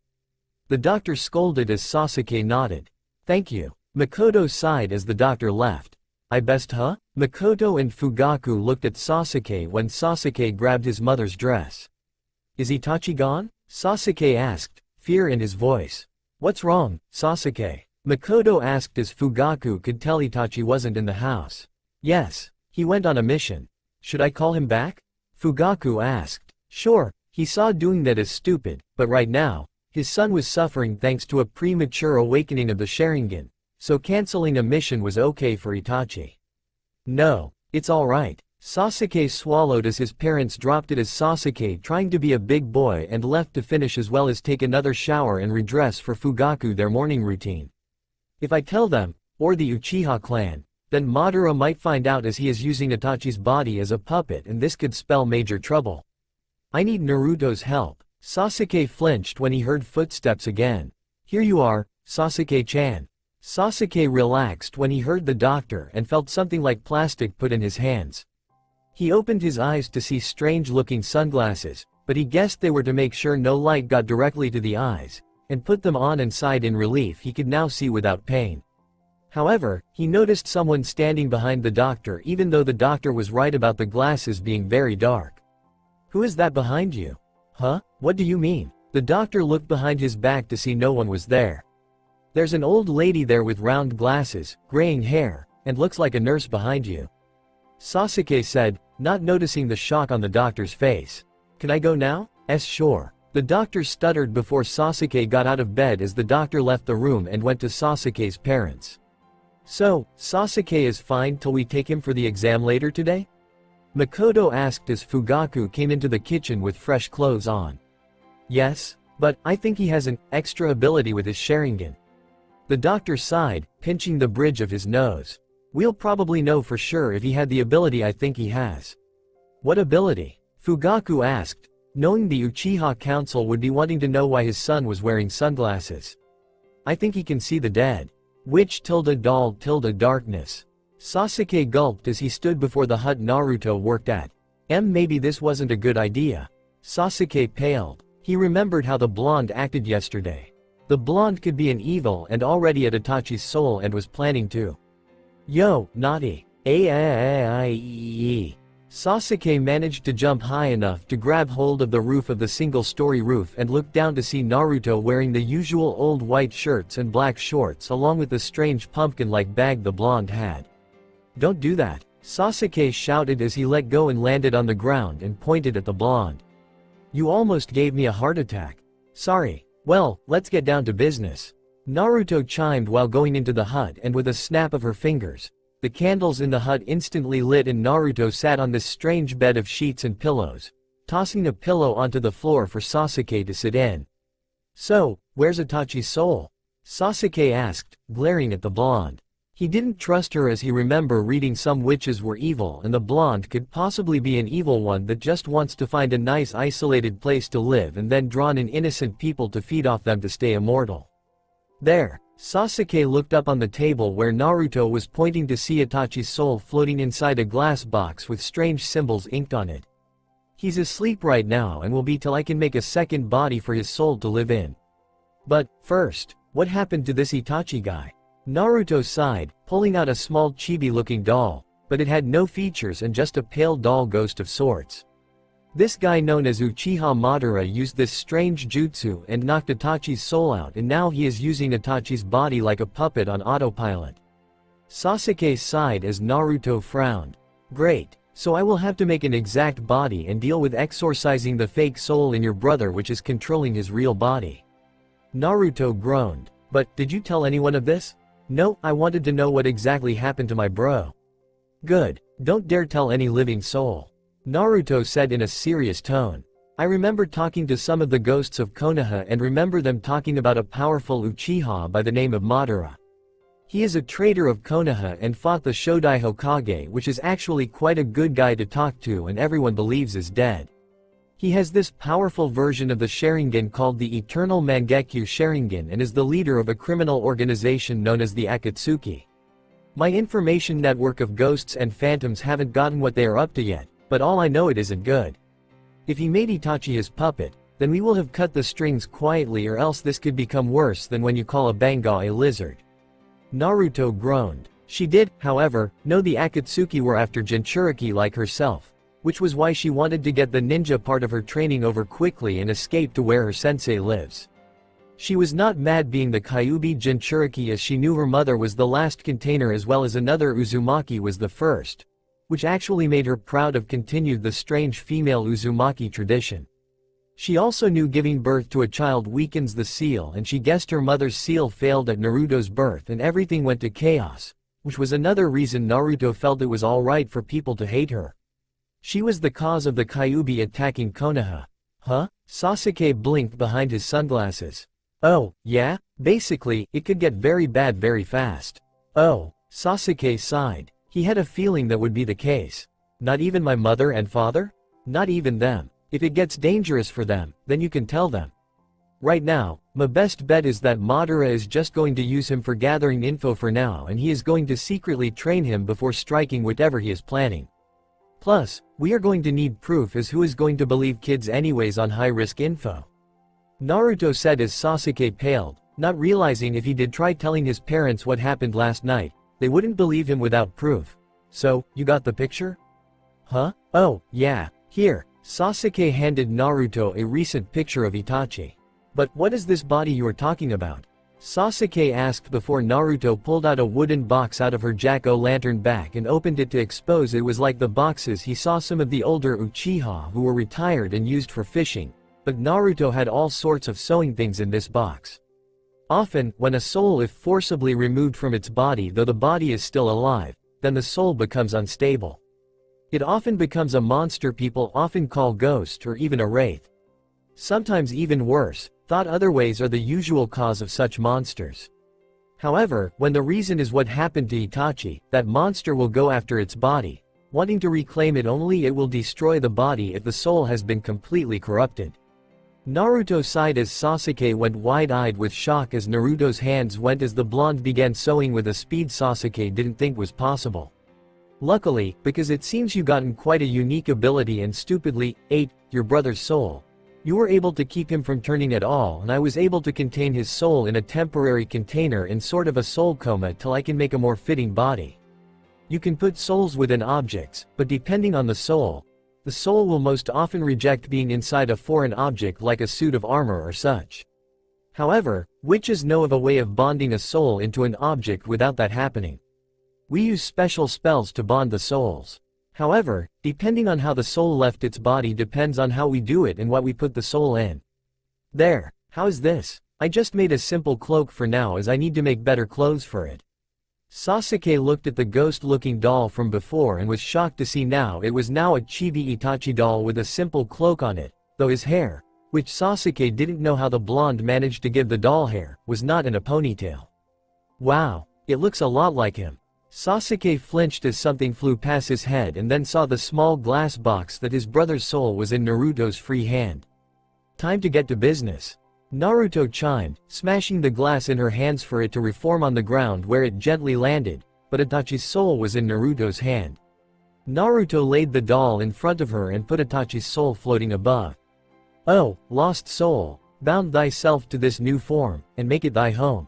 The doctor scolded as Sasuke nodded. Thank you. Makoto sighed as the doctor left. I best huh? Makoto and Fugaku looked at Sasuke when Sasuke grabbed his mother's dress. Is Itachi gone? Sasuke asked, fear in his voice. What's wrong, Sasuke? Makoto asked as Fugaku could tell Itachi wasn't in the house. Yes, he went on a mission. Should I call him back? Fugaku asked. Sure, he saw doing that as stupid, but right now, his son was suffering thanks to a premature awakening of the Sharingan, so canceling a mission was okay for Itachi. No, it's alright. Sasuke swallowed as his parents dropped it as Sasuke trying to be a big boy and left to finish as well as take another shower and redress for Fugaku their morning routine. If I tell them, or the Uchiha clan, then Madara might find out as he is using Itachi's body as a puppet, and this could spell major trouble. I need Naruto's help. Sasuke flinched when he heard footsteps again. Here you are, Sasuke-chan. Sasuke relaxed when he heard the doctor and felt something like plastic put in his hands. He opened his eyes to see strange-looking sunglasses, but he guessed they were to make sure no light got directly to the eyes, and put them on and sighed in relief he could now see without pain. However, he noticed someone standing behind the doctor, even though the doctor was right about the glasses being very dark. Who is that behind you? Huh? What do you mean? The doctor looked behind his back to see no one was there. There's an old lady there with round glasses, graying hair, and looks like a nurse behind you. Sasuke said, not noticing the shock on the doctor's face. Can I go now? Sure. The doctor stuttered before Sasuke got out of bed as the doctor left the room and went to Sasuke's parents. So, Sasuke is fine till we take him for the exam later today? Makoto asked as Fugaku came into the kitchen with fresh clothes on. Yes, but I think he has an extra ability with his Sharingan. The doctor sighed, pinching the bridge of his nose. We'll probably know for sure if he had the ability I think he has. What ability? Fugaku asked, knowing the Uchiha Council would be wanting to know why his son was wearing sunglasses. I think he can see the dead. Which darkness. Sasuke gulped as he stood before the hut Naruto worked at. Maybe this wasn't a good idea. Sasuke paled. He remembered how the blonde acted yesterday. The blonde could be an evil and already at Itachi's soul and was planning to. Yo, naughty. Sasuke managed to jump high enough to grab hold of the roof of the single-story roof and looked down to see Naruto wearing the usual old white shirts and black shorts along with the strange pumpkin-like bag the blonde had. "Don't do that," Sasuke shouted as he let go and landed on the ground and pointed at the blonde. "You almost gave me a heart attack." "Sorry. Well, let's get down to business." Naruto chimed while going into the hut, and with a snap of her fingers, the candles in the hut instantly lit and Naruto sat on this strange bed of sheets and pillows, tossing a pillow onto the floor for Sasuke to sit in. "So, where's Itachi's soul?" Sasuke asked, glaring at the blonde. He didn't trust her as he remembered reading some witches were evil and the blonde could possibly be an evil one that just wants to find a nice isolated place to live and then drawn in innocent people to feed off them to stay immortal. There, Sasuke looked up on the table where Naruto was pointing to see Itachi's soul floating inside a glass box with strange symbols inked on it. "He's asleep right now and will be till I can make a second body for his soul to live in. But, first, what happened to this Itachi guy?" Naruto sighed, pulling out a small chibi-looking doll, but it had no features and just a pale doll ghost of sorts. This guy known as Uchiha Madara used this strange jutsu and knocked Itachi's soul out, and now he is using Itachi's body like a puppet on autopilot. Sasuke sighed as Naruto frowned. "Great, so I will have to make an exact body and deal with exorcising the fake soul in your brother which is controlling his real body." Naruto groaned. "But, did you tell anyone of this?" "No, I wanted to know what exactly happened to my bro." "Good, don't dare tell any living soul," Naruto said in a serious tone. "I remember talking to some of the ghosts of Konoha and remember them talking about a powerful Uchiha by the name of Madara. He is a traitor of Konoha and fought the Shodai Hokage, which is actually quite a good guy to talk to and everyone believes is dead. He has this powerful version of the Sharingan called the Eternal Mangekyo Sharingan and is the leader of a criminal organization known as the Akatsuki. My information network of ghosts and phantoms haven't gotten what they are up to yet, but all I know it isn't good. If he made Itachi his puppet, then we will have cut the strings quietly, or else this could become worse than when you call a banga a lizard." Naruto groaned. She did, however, know the Akatsuki were after Jinchuriki like herself, which was why she wanted to get the ninja part of her training over quickly and escape to where her sensei lives. She was not mad being the Kyuubi Jinchuriki as she knew her mother was the last container as well as another Uzumaki was the first, which actually made her proud of continued the strange female Uzumaki tradition. She also knew giving birth to a child weakens the seal, and she guessed her mother's seal failed at Naruto's birth and everything went to chaos, which was another reason Naruto felt it was alright for people to hate her. She was the cause of the Kyuubi attacking Konoha. Huh? Sasuke blinked behind his sunglasses. Oh, yeah? Basically, it could get very bad very fast. Oh, Sasuke sighed. He had a feeling that would be the case. Not even my mother and father? Not even them. If it gets dangerous for them, then you can tell them. Right now, my best bet is that Madara is just going to use him for gathering info for now, and he is going to secretly train him before striking whatever he is planning. Plus, we are going to need proof, as who is going to believe kids anyways on high-risk info? Naruto said as Sasuke paled, not realizing if he did try telling his parents what happened last night, they wouldn't believe him without proof. So, you got the picture? Huh? Oh, yeah. Here. Sasuke handed Naruto a recent picture of Itachi. But what is this body you are talking about? Sasuke asked before Naruto pulled out a wooden box out of her jack-o'-lantern bag and opened it to expose it was like the boxes he saw some of the older Uchiha who were retired and used for fishing, but Naruto had all sorts of sewing things in this box. Often, when a soul is forcibly removed from its body though the body is still alive, then the soul becomes unstable. It often becomes a monster people often call ghost or even a wraith. Sometimes even worse, thought other ways are the usual cause of such monsters. However, when the reason is what happened to Itachi, that monster will go after its body, wanting to reclaim it only it will destroy the body if the soul has been completely corrupted. Naruto sighed as Sasuke went wide-eyed with shock as Naruto's hands went as the blonde began sewing with a speed Sasuke didn't think was possible. Luckily, because it seems you gotten quite a unique ability and stupidly ate your brother's soul, you were able to keep him from turning at all, and I was able to contain his soul in a temporary container in sort of a soul coma till I can make a more fitting body. You can put souls within objects, but depending on the soul will most often reject being inside a foreign object like a suit of armor or such. However, witches know of a way of bonding a soul into an object without that happening. We use special spells to bond the souls. However, depending on how the soul left its body depends on how we do it and what we put the soul in. There, how is this? I just made a simple cloak for now as I need to make better clothes for it. Sasuke looked at the ghost-looking doll from before and was shocked to see now it was now a chibi Itachi doll with a simple cloak on it, though his hair, which Sasuke didn't know how the blonde managed to give the doll hair, was not in a ponytail. Wow, it looks a lot like him. Sasuke flinched as something flew past his head and then saw the small glass box that his brother's soul was in Naruto's free hand. Time to get to business. Naruto chimed, smashing the glass in her hands for it to reform on the ground where it gently landed, but Itachi's soul was in Naruto's hand. Naruto laid the doll in front of her and put Itachi's soul floating above. Oh, lost soul, bound thyself to this new form, and make it thy home.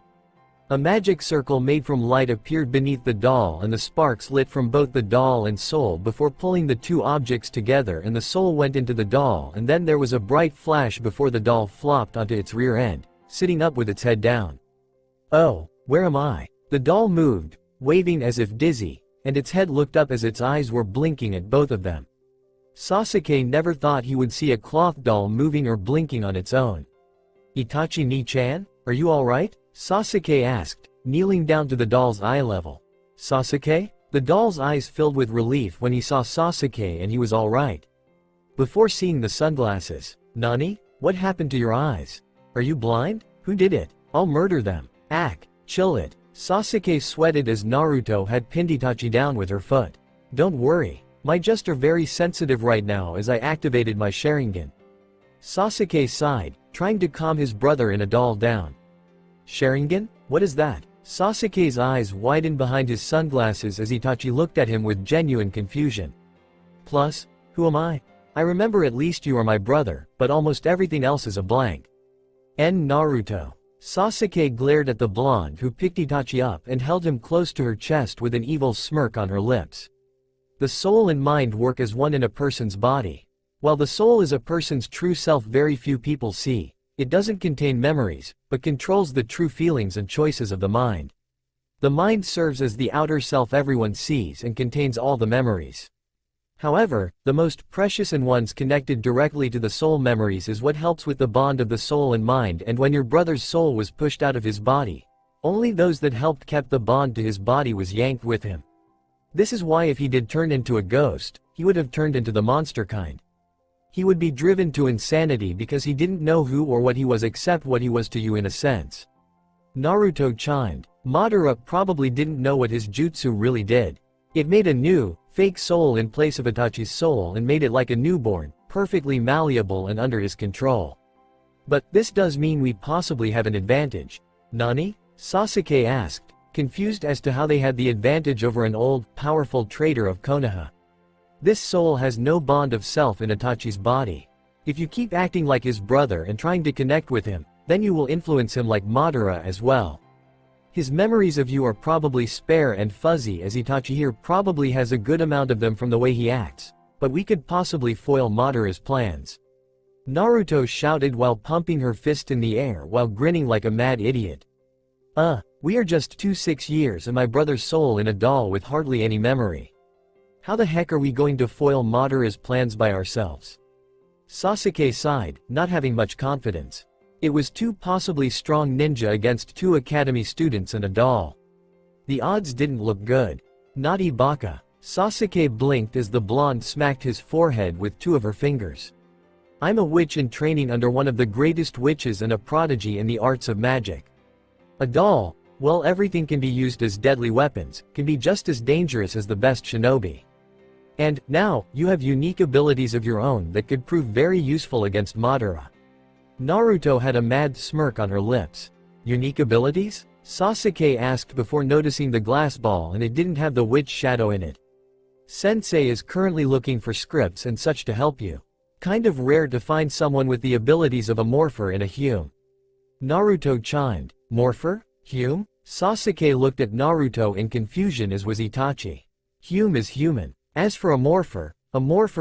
A magic circle made from light appeared beneath the doll and the sparks lit from both the doll and soul before pulling the two objects together and the soul went into the doll and then there was a bright flash before the doll flopped onto its rear end, sitting up with its head down. Oh, where am I? The doll moved, waving as if dizzy, and its head looked up as its eyes were blinking at both of them. Sasuke never thought he would see a cloth doll moving or blinking on its own. Itachi Ni-chan, are you alright? Sasuke asked, kneeling down to the doll's eye level. Sasuke? The doll's eyes filled with relief when he saw Sasuke and he was alright. Before seeing the sunglasses, Nani? What happened to your eyes? Are you blind? Who did it? I'll murder them. Chill it. Sasuke sweated as Naruto had pinned Itachi down with her foot. Don't worry. My just are very sensitive right now as I activated my Sharingan. Sasuke sighed, trying to calm his brother in a doll down. Sharingan? What is that? Sasuke's eyes widened behind his sunglasses as Itachi looked at him with genuine confusion. Plus, who am I? I remember at least you are my brother, but almost everything else is a blank. Naruto. Sasuke glared at the blonde who picked Itachi up and held him close to her chest with an evil smirk on her lips. The soul and mind work as one in a person's body. While the soul is a person's true self very few people see. It doesn't contain memories, but controls the true feelings and choices of the mind. The mind serves as the outer self everyone sees and contains all the memories. However, the most precious and ones connected directly to the soul memories is what helps with the bond of the soul and mind, and when your brother's soul was pushed out of his body, only those that helped kept the bond to his body was yanked with him. This is why if he did turn into a ghost, he would have turned into the monster kind. He would be driven to insanity because he didn't know who or what he was except what he was to you in a sense. Naruto chimed. Madara probably didn't know what his jutsu really did. It made a new, fake soul in place of Itachi's soul and made it like a newborn, perfectly malleable and under his control. But this does mean we possibly have an advantage. Nani? Sasuke asked, confused as to how they had the advantage over an old, powerful traitor of Konoha. This soul has no bond of self in Itachi's body. If you keep acting like his brother and trying to connect with him, then you will influence him like Madara as well. His memories of you are probably spare and fuzzy as Itachi here probably has a good amount of them from the way he acts, but we could possibly foil Madara's plans. Naruto shouted while pumping her fist in the air while grinning like a mad idiot. We are just 6 years and my brother's soul in a doll with hardly any memory. How the heck are we going to foil Madara's plans by ourselves? Sasuke sighed, not having much confidence. It was 2 possibly strong ninja against 2 academy students and a doll. The odds didn't look good. Naughty baka. Sasuke blinked as the blonde smacked his forehead with 2 of her fingers. I'm a witch in training under one of the greatest witches and a prodigy in the arts of magic. A doll, well, everything can be used as deadly weapons, can be just as dangerous as the best shinobi. And, now, you have unique abilities of your own that could prove very useful against Madara. Naruto had a mad smirk on her lips. Unique abilities? Sasuke asked before noticing the glass ball and it didn't have the witch shadow in it. Sensei is currently looking for scripts and such to help you. Kind of rare to find someone with the abilities of a morpher and a Hume. Naruto chimed. Morpher? Hume? Sasuke looked at Naruto in confusion as was Itachi. Hume is human. As for a morpher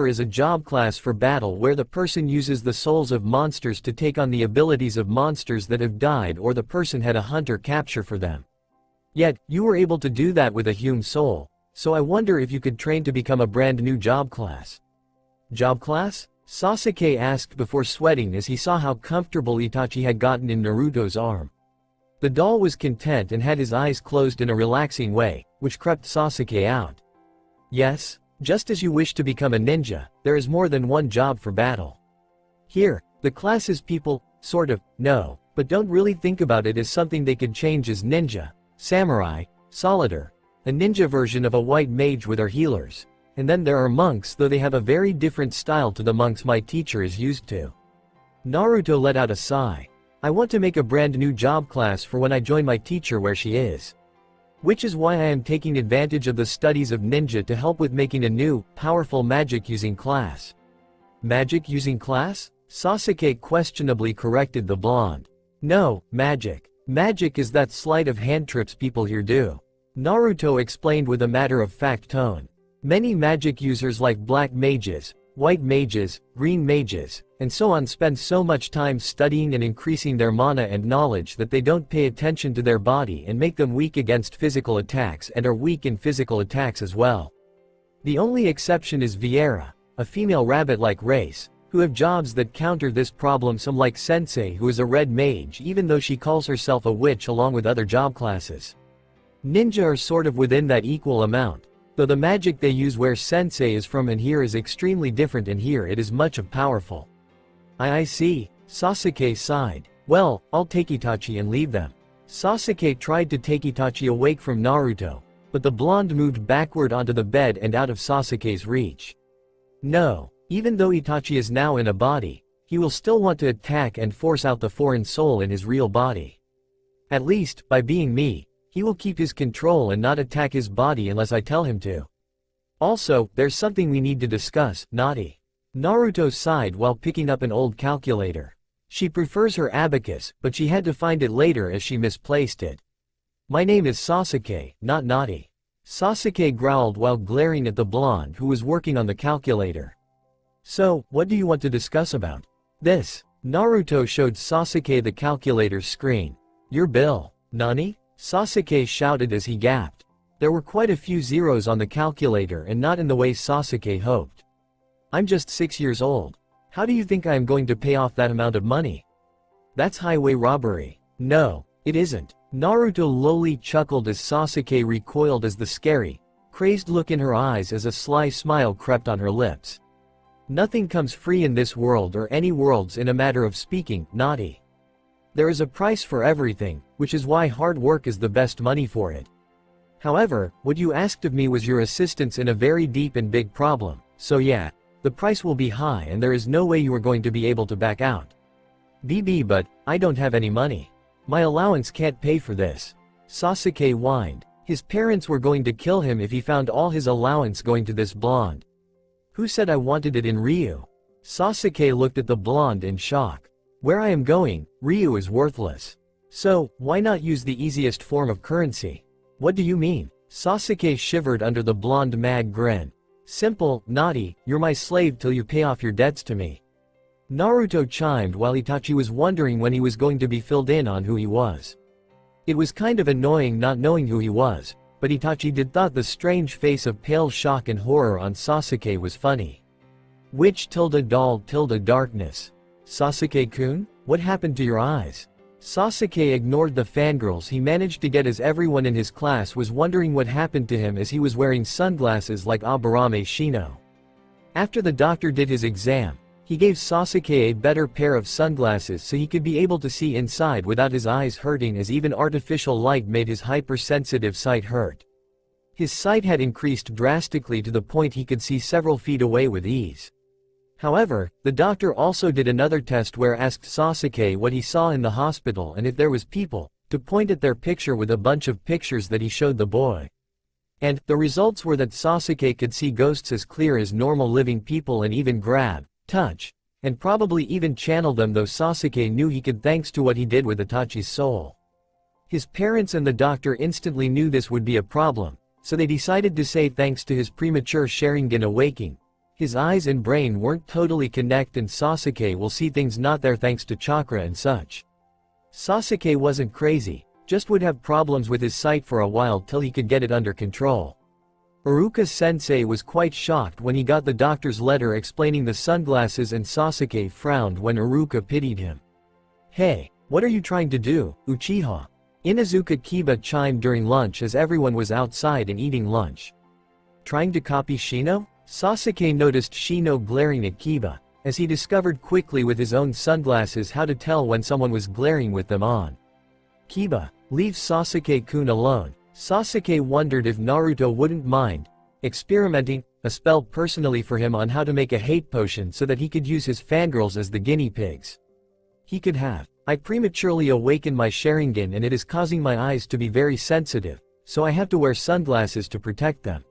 is a job class for battle where the person uses the souls of monsters to take on the abilities of monsters that have died or the person had a hunter capture for them. Yet, you were able to do that with a Hume soul, so I wonder if you could train to become a brand new job class. Job class? Sasuke asked before sweating as he saw how comfortable Itachi had gotten in Naruto's arm. The doll was content and had his eyes closed in a relaxing way, which crept Sasuke out. Yes, just as you wish to become a ninja, there is more than one job for battle. Here, the classes people, sort of, know, but don't really think about it as something they could change as ninja, samurai, solitaire, a ninja version of a white mage with our healers. And then there are monks, though they have a very different style to the monks my teacher is used to. Naruto let out a sigh. I want to make a brand new job class for when I join my teacher where she is. Which is why I am taking advantage of the studies of ninja to help with making a new, powerful magic-using class. Magic-using class? Sasuke questionably corrected the blonde. No, magic. Magic is that sleight of hand trips people here do. Naruto explained with a matter-of-fact tone. Many magic users like black mages, white mages, green mages, and so on spend so much time studying and increasing their mana and knowledge that they don't pay attention to their body and make them weak against physical attacks and are weak in physical attacks as well. The only exception is Viera, a female rabbit-like race, who have jobs that counter this problem, some like Sensei who is a red mage even though she calls herself a witch along with other job classes. Ninja are sort of within that equal amount, though the magic they use where Sensei is from and here is extremely different and here it is much of powerful. I see, Sasuke sighed. Well, I'll take Itachi and leave them. Sasuke tried to take Itachi awake from Naruto, but the blonde moved backward onto the bed and out of Sasuke's reach. No, even though Itachi is now in a body, he will still want to attack and force out the foreign soul in his real body. At least, by being me, he will keep his control and not attack his body unless I tell him to. Also, there's something we need to discuss, Naughty. Naruto sighed while picking up an old calculator. She prefers her abacus, but she had to find it later as she misplaced it. My name is Sasuke, not Naughty. Sasuke growled while glaring at the blonde who was working on the calculator. So, what do you want to discuss about this? Naruto showed Sasuke the calculator's screen. Your bill. Nani? Sasuke shouted as he gasped. There were quite a few zeros on the calculator and not in the way Sasuke hoped. I'm just 6 years old. How do you think I am going to pay off that amount of money? That's highway robbery. No, it isn't. Naruto lowly chuckled as Sasuke recoiled as the scary, crazed look in her eyes as a sly smile crept on her lips. Nothing comes free in this world or any worlds in a matter of speaking, Naughty. There is a price for everything, which is why hard work is the best money for it. However, what you asked of me was your assistance in a very deep and big problem, so yeah. The price will be high and there is no way you are going to be able to back out. But, I don't have any money. My allowance can't pay for this. Sasuke whined. His parents were going to kill him if he found all his allowance going to this blonde. Who said I wanted it in Ryu? Sasuke looked at the blonde in shock. Where I am going, Ryu is worthless. So, why not use the easiest form of currency? What do you mean? Sasuke shivered under the blonde mad grin. Simple, Naughty, you're my slave till you pay off your debts to me. Naruto chimed while Itachi was wondering when he was going to be filled in on who he was. It was kind of annoying not knowing who he was, but Itachi did thought the strange face of pale shock and horror on Sasuke was funny. Witch ~doll ~darkness. Sasuke-kun, what happened to your eyes? Sasuke ignored the fangirls he managed to get as everyone in his class was wondering what happened to him as he was wearing sunglasses like Aburame Shino. After the doctor did his exam, he gave Sasuke a better pair of sunglasses so he could be able to see inside without his eyes hurting as even artificial light made his hypersensitive sight hurt. His sight had increased drastically to the point he could see several feet away with ease. However, the doctor also did another test where asked Sasuke what he saw in the hospital and if there was people, to point at their picture with a bunch of pictures that he showed the boy. And, the results were that Sasuke could see ghosts as clear as normal living people and even grab, touch, and probably even channel them, though Sasuke knew he could thanks to what he did with Itachi's soul. His parents and the doctor instantly knew this would be a problem, so they decided to say thanks to his premature Sharingan awakening. His eyes and brain weren't totally connect and Sasuke will see things not there thanks to chakra and such. Sasuke wasn't crazy, just would have problems with his sight for a while till he could get it under control. Iruka-sensei was quite shocked when he got the doctor's letter explaining the sunglasses and Sasuke frowned when Iruka pitied him. "Hey, what are you trying to do, Uchiha?" Inuzuka Kiba chimed during lunch as everyone was outside and eating lunch. "Trying to copy Shino?" Sasuke noticed Shino glaring at Kiba, as he discovered quickly with his own sunglasses how to tell when someone was glaring with them on. "Kiba, leave Sasuke-kun alone." Sasuke wondered if Naruto wouldn't mind experimenting a spell personally for him on how to make a hate potion so that he could use his fangirls as the guinea pigs. He could have. "I prematurely awakened my Sharingan and it is causing my eyes to be very sensitive, so I have to wear sunglasses to protect them."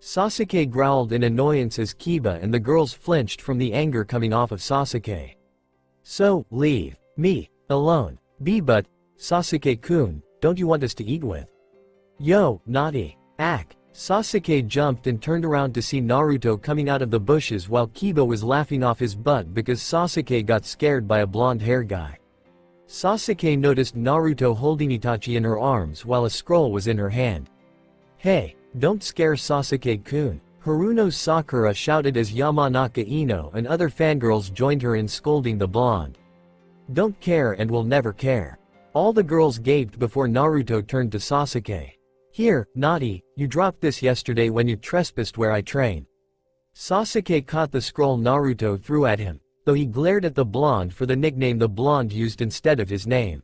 Sasuke growled in annoyance as Kiba and the girls flinched from the anger coming off of Sasuke. "So, leave me alone. But, Sasuke-kun, don't you want us to eat with?" "Yo, naughty. Ack." Sasuke jumped and turned around to see Naruto coming out of the bushes while Kiba was laughing off his butt because Sasuke got scared by a blonde-haired guy. Sasuke noticed Naruto holding Itachi in her arms while a scroll was in her hand. "Hey, don't scare Sasuke-kun." Haruno Sakura shouted as Yamanaka Ino and other fangirls joined her in scolding the blonde. "Don't care and will never care." All the girls gaped before Naruto turned to Sasuke. "Here, naughty, you dropped this yesterday when you trespassed where I train." Sasuke caught the scroll Naruto threw at him, though he glared at the blonde for the nickname the blonde used instead of his name.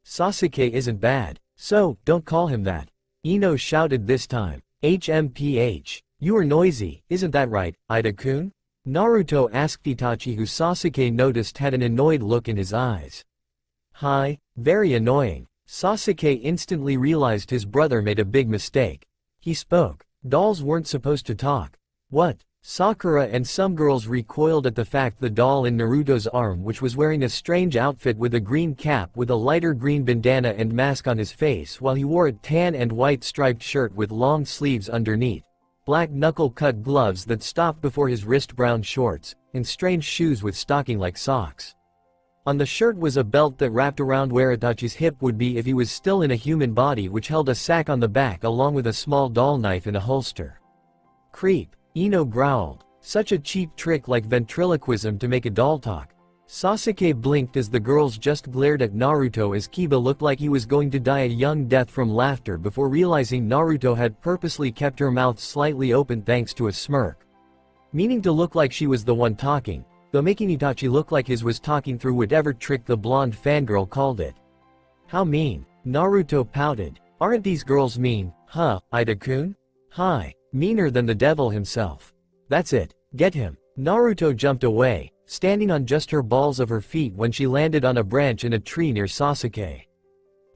"Sasuke isn't bad, so don't call him that." Ino shouted this time. "HMPH. You are noisy, isn't that right, Ida-kun?" Naruto asked Itachi who Sasuke noticed had an annoyed look in his eyes. "Hi, very annoying." Sasuke instantly realized his brother made a big mistake. He spoke. Dolls weren't supposed to talk. "What?" Sakura and some girls recoiled at the fact the doll in Naruto's arm which was wearing a strange outfit with a green cap with a lighter green bandana and mask on his face while he wore a tan and white striped shirt with long sleeves underneath, black knuckle-cut gloves that stopped before his wrist brown shorts, and strange shoes with stocking-like socks. On the shirt was a belt that wrapped around where Itachi's hip would be if he was still in a human body which held a sack on the back along with a small doll knife in a holster. "Creep," Ino growled. "Such a cheap trick like ventriloquism to make a doll talk." Sasuke blinked as the girls just glared at Naruto as Kiba looked like he was going to die a young death from laughter before realizing Naruto had purposely kept her mouth slightly open thanks to a smirk. Meaning to look like she was the one talking, though making Itachi look like his was talking through whatever trick the blonde fangirl called it. "How mean." Naruto pouted. "Aren't these girls mean, huh, Ida-kun?" "Hi, meaner than the devil himself." "That's it, get him." Naruto jumped away, standing on just her balls of her feet when she landed on a branch in a tree near Sasuke.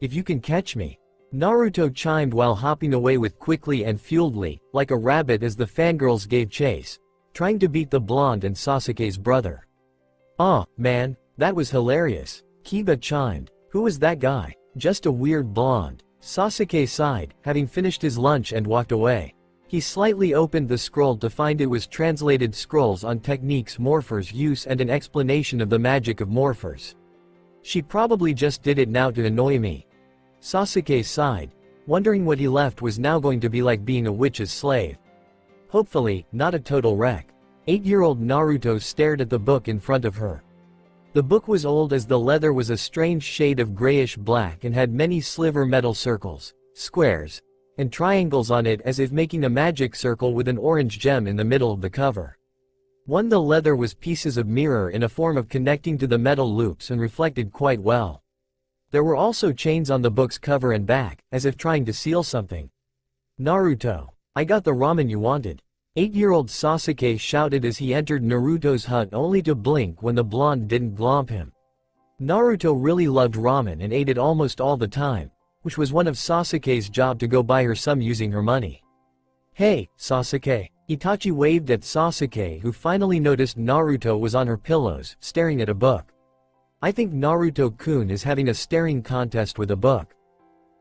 "If you can catch me." Naruto chimed while hopping away with quickly and fueledly, like a rabbit as the fangirls gave chase, trying to beat the blonde and Sasuke's brother. "Aw, man, that was hilarious." Kiba chimed. "Who was that guy?" "Just a weird blonde." Sasuke sighed, having finished his lunch and walked away. He slightly opened the scroll to find it was translated scrolls on techniques morphers use and an explanation of the magic of morphers. "She probably just did it now to annoy me." Sasuke sighed, wondering what he left was now going to be like being a witch's slave. Hopefully, not a total wreck. 8-year-old Naruto stared at the book in front of her. The book was old as the leather was a strange shade of grayish black and had many sliver metal circles, squares, and triangles on it as if making a magic circle with an orange gem in the middle of the cover. The leather was pieces of mirror in a form of connecting to the metal loops and reflected quite well. There were also chains on the book's cover and back, as if trying to seal something. "Naruto, I got the ramen you wanted." 8-year-old Sasuke shouted as he entered Naruto's hut only to blink when the blonde didn't glomp him. Naruto really loved ramen and ate it almost all the time, which was one of Sasuke's job to go buy her some using her money. "Hey, Sasuke." Itachi waved at Sasuke who finally noticed Naruto was on her pillows, staring at a book. "I think Naruto-kun is having a staring contest with a book."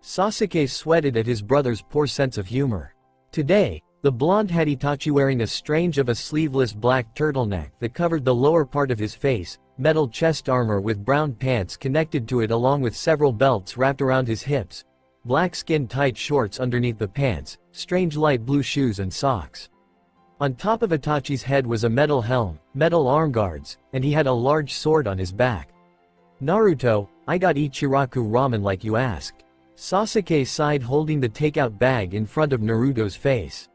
Sasuke sweated at his brother's poor sense of humor. Today, the blonde had Itachi wearing a strange of a sleeveless black turtleneck that covered the lower part of his face, metal chest armor with brown pants connected to it along with several belts wrapped around his hips, black skin tight shorts underneath the pants, strange light blue shoes and socks. On top of Itachi's head was a metal helm, metal arm guards, and he had a large sword on his back. Naruto, I got Ichiraku ramen like you asked. Sasuke sighed holding the takeout bag in front of Naruto's face.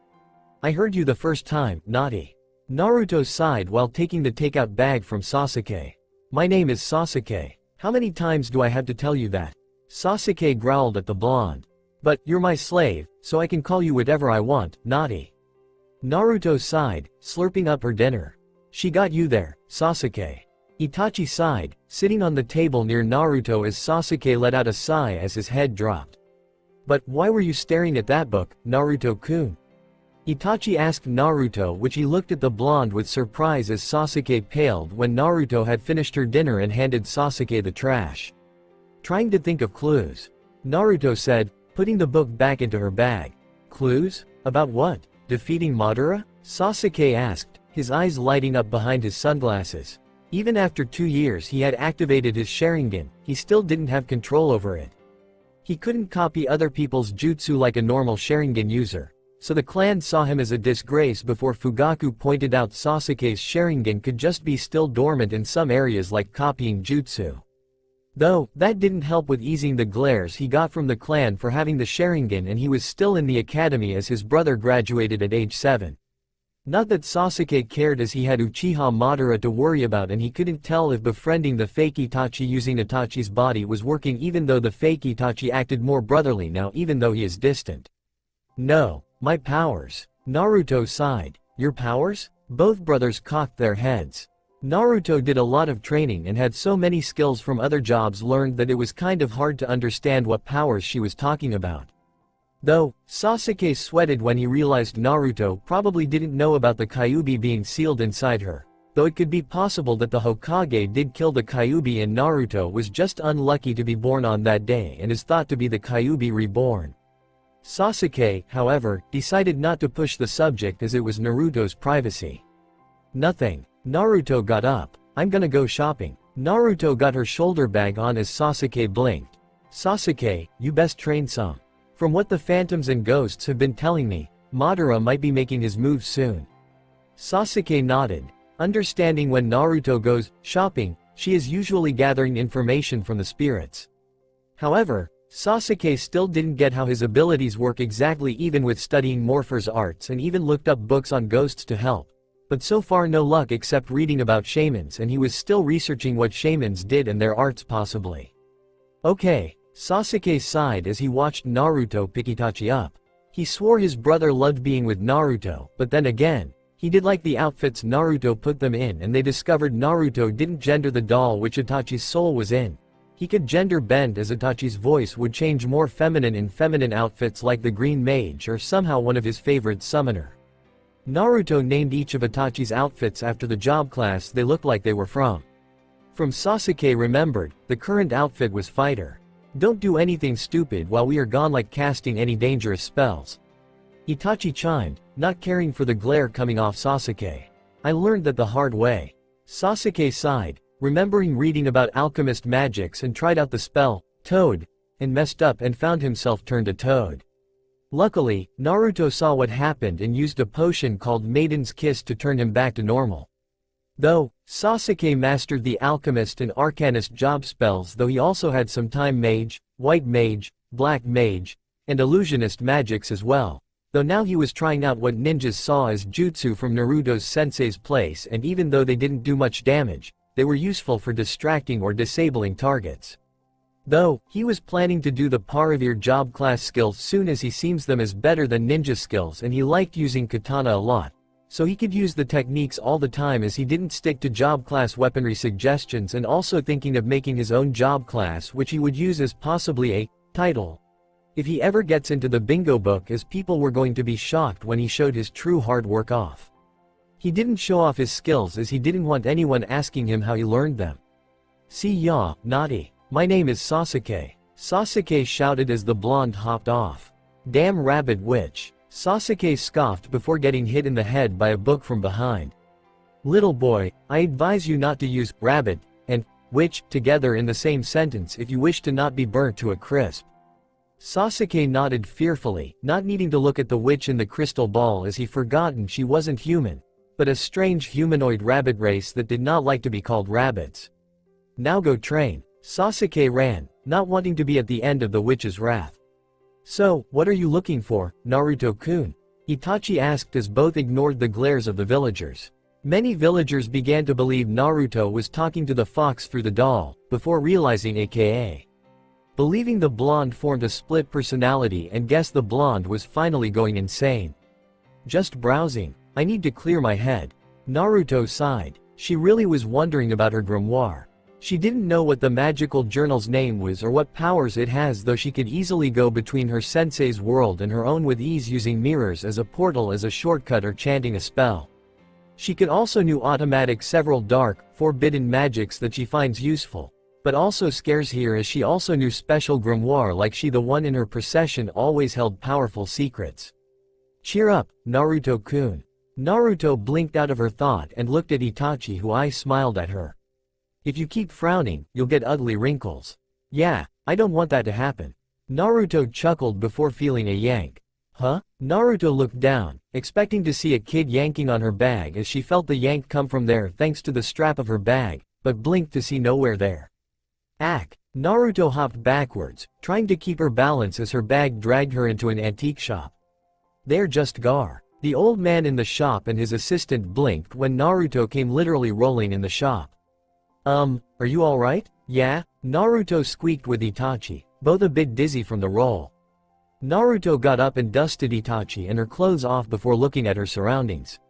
I heard you the first time, naughty. Naruto sighed while taking the takeout bag from Sasuke. My name is Sasuke. How many times do I have to tell you that? Sasuke growled at the blonde. But, you're my slave, so I can call you whatever I want, naughty. Naruto sighed, slurping up her dinner. She got you there, Sasuke. Itachi sighed, sitting on the table near Naruto as Sasuke let out a sigh as his head dropped. But why were you staring at that book, Naruto-kun? Itachi asked Naruto, which he looked at the blonde with surprise as Sasuke paled when Naruto had finished her dinner and handed Sasuke the trash. Trying to think of clues. Naruto said, putting the book back into her bag. Clues? About what? Defeating Madara? Sasuke asked, his eyes lighting up behind his sunglasses. Even after 2 years he had activated his Sharingan, he still didn't have control over it. He couldn't copy other people's jutsu like a normal Sharingan user, so the clan saw him as a disgrace before Fugaku pointed out Sasuke's Sharingan could just be still dormant in some areas like copying jutsu. Though, that didn't help with easing the glares he got from the clan for having the Sharingan, and he was still in the academy as his brother graduated at age 7. Not that Sasuke cared as he had Uchiha Madara to worry about, and he couldn't tell if befriending the fake Itachi using Itachi's body was working, even though the fake Itachi acted more brotherly now even though he is distant. No, my powers. Naruto sighed. Your powers? Both brothers cocked their heads. Naruto did a lot of training and had so many skills from other jobs learned that it was kind of hard to understand what powers she was talking about. Though, Sasuke sweated when he realized Naruto probably didn't know about the Kyuubi being sealed inside her, though it could be possible that the Hokage did kill the Kyuubi and Naruto was just unlucky to be born on that day and is thought to be the Kyuubi reborn. Sasuke, however, decided not to push the subject as it was Naruto's privacy. Nothing. Naruto got up. I'm gonna go shopping. Naruto got her shoulder bag on as Sasuke blinked. Sasuke, you best train some. From what the phantoms and ghosts have been telling me, Madara might be making his move soon. Sasuke nodded. Understanding when Naruto goes shopping, she is usually gathering information from the spirits. However, Sasuke still didn't get how his abilities work exactly, even with studying Morpher's arts and even looked up books on ghosts to help. But so far no luck except reading about shamans, and he was still researching what shamans did and their arts possibly. Okay. Sasuke sighed as he watched Naruto pick Itachi up. He swore his brother loved being with Naruto, but then again, he did like the outfits Naruto put them in, and they discovered Naruto didn't gender the doll which Itachi's soul was in. He could gender bend as Itachi's voice would change more feminine in feminine outfits like the Green Mage or somehow one of his favorite summoner. Naruto named each of Itachi's outfits after the job class they looked like they were from. From Sasuke remembered, the current outfit was fighter. Don't do anything stupid while we are gone, like casting any dangerous spells. Itachi chimed, not caring for the glare coming off Sasuke. I learned that the hard way. Sasuke sighed, remembering reading about alchemist magics, and tried out the spell, Toad, and messed up and found himself turned to Toad. Luckily, Naruto saw what happened and used a potion called Maiden's Kiss to turn him back to normal. Though, Sasuke mastered the alchemist and arcanist job spells, though he also had some time mage, white mage, black mage, and illusionist magics as well. Though now he was trying out what ninjas saw as jutsu from Naruto's sensei's place, and even though they didn't do much damage, they were useful for distracting or disabling targets. Though, he was planning to do the Paravir job class skills soon as he seems them as better than ninja skills, and he liked using katana a lot. So he could use the techniques all the time as he didn't stick to job class weaponry suggestions, and also thinking of making his own job class which he would use as possibly a title if he ever gets into the bingo book, as people were going to be shocked when he showed his true hard work off. He didn't show off his skills as he didn't want anyone asking him how he learned them. See ya, naughty. My name is Sasuke. Sasuke shouted as the blonde hopped off. Damn rabbit witch. Sasuke scoffed before getting hit in the head by a book from behind. Little boy, I advise you not to use rabbit and witch together in the same sentence if you wish to not be burnt to a crisp. Sasuke nodded fearfully, not needing to look at the witch in the crystal ball as he forgotten she wasn't human, but a strange humanoid rabbit race that did not like to be called rabbits. Now go train. Sasuke ran, not wanting to be at the end of the witch's wrath. So, what are you looking for, Naruto-kun? Itachi asked as both ignored the glares of the villagers. Many villagers began to believe Naruto was talking to the fox through the doll, before realizing aka. Believing the blonde formed a split personality and guessed the blonde was finally going insane. Just browsing. I need to clear my head. Naruto sighed. She really was wondering about her grimoire. She didn't know what the magical journal's name was or what powers it has, though she could easily go between her sensei's world and her own with ease using mirrors as a portal, as a shortcut, or chanting a spell. She could also knew automatic several dark, forbidden magics that she finds useful, but also scares here, as she also knew special grimoire like she the one in her procession always held powerful secrets. Cheer up, Naruto-kun. Naruto blinked out of her thought and looked at Itachi, who I smiled at her. If you keep frowning, you'll get ugly wrinkles. Yeah, I don't want that to happen. Naruto chuckled before feeling a yank. Huh? Naruto looked down, expecting to see a kid yanking on her bag as she felt the yank come from there thanks to the strap of her bag, but blinked to see nowhere there. Ack! Naruto hopped backwards, trying to keep her balance as her bag dragged her into an antique shop. There just Gar. The old man in the shop and his assistant blinked when Naruto came literally rolling in the shop. Are you alright? Yeah? Naruto squeaked with Itachi, both a bit dizzy from the roll. Naruto got up and dusted Itachi and her clothes off before looking at her surroundings.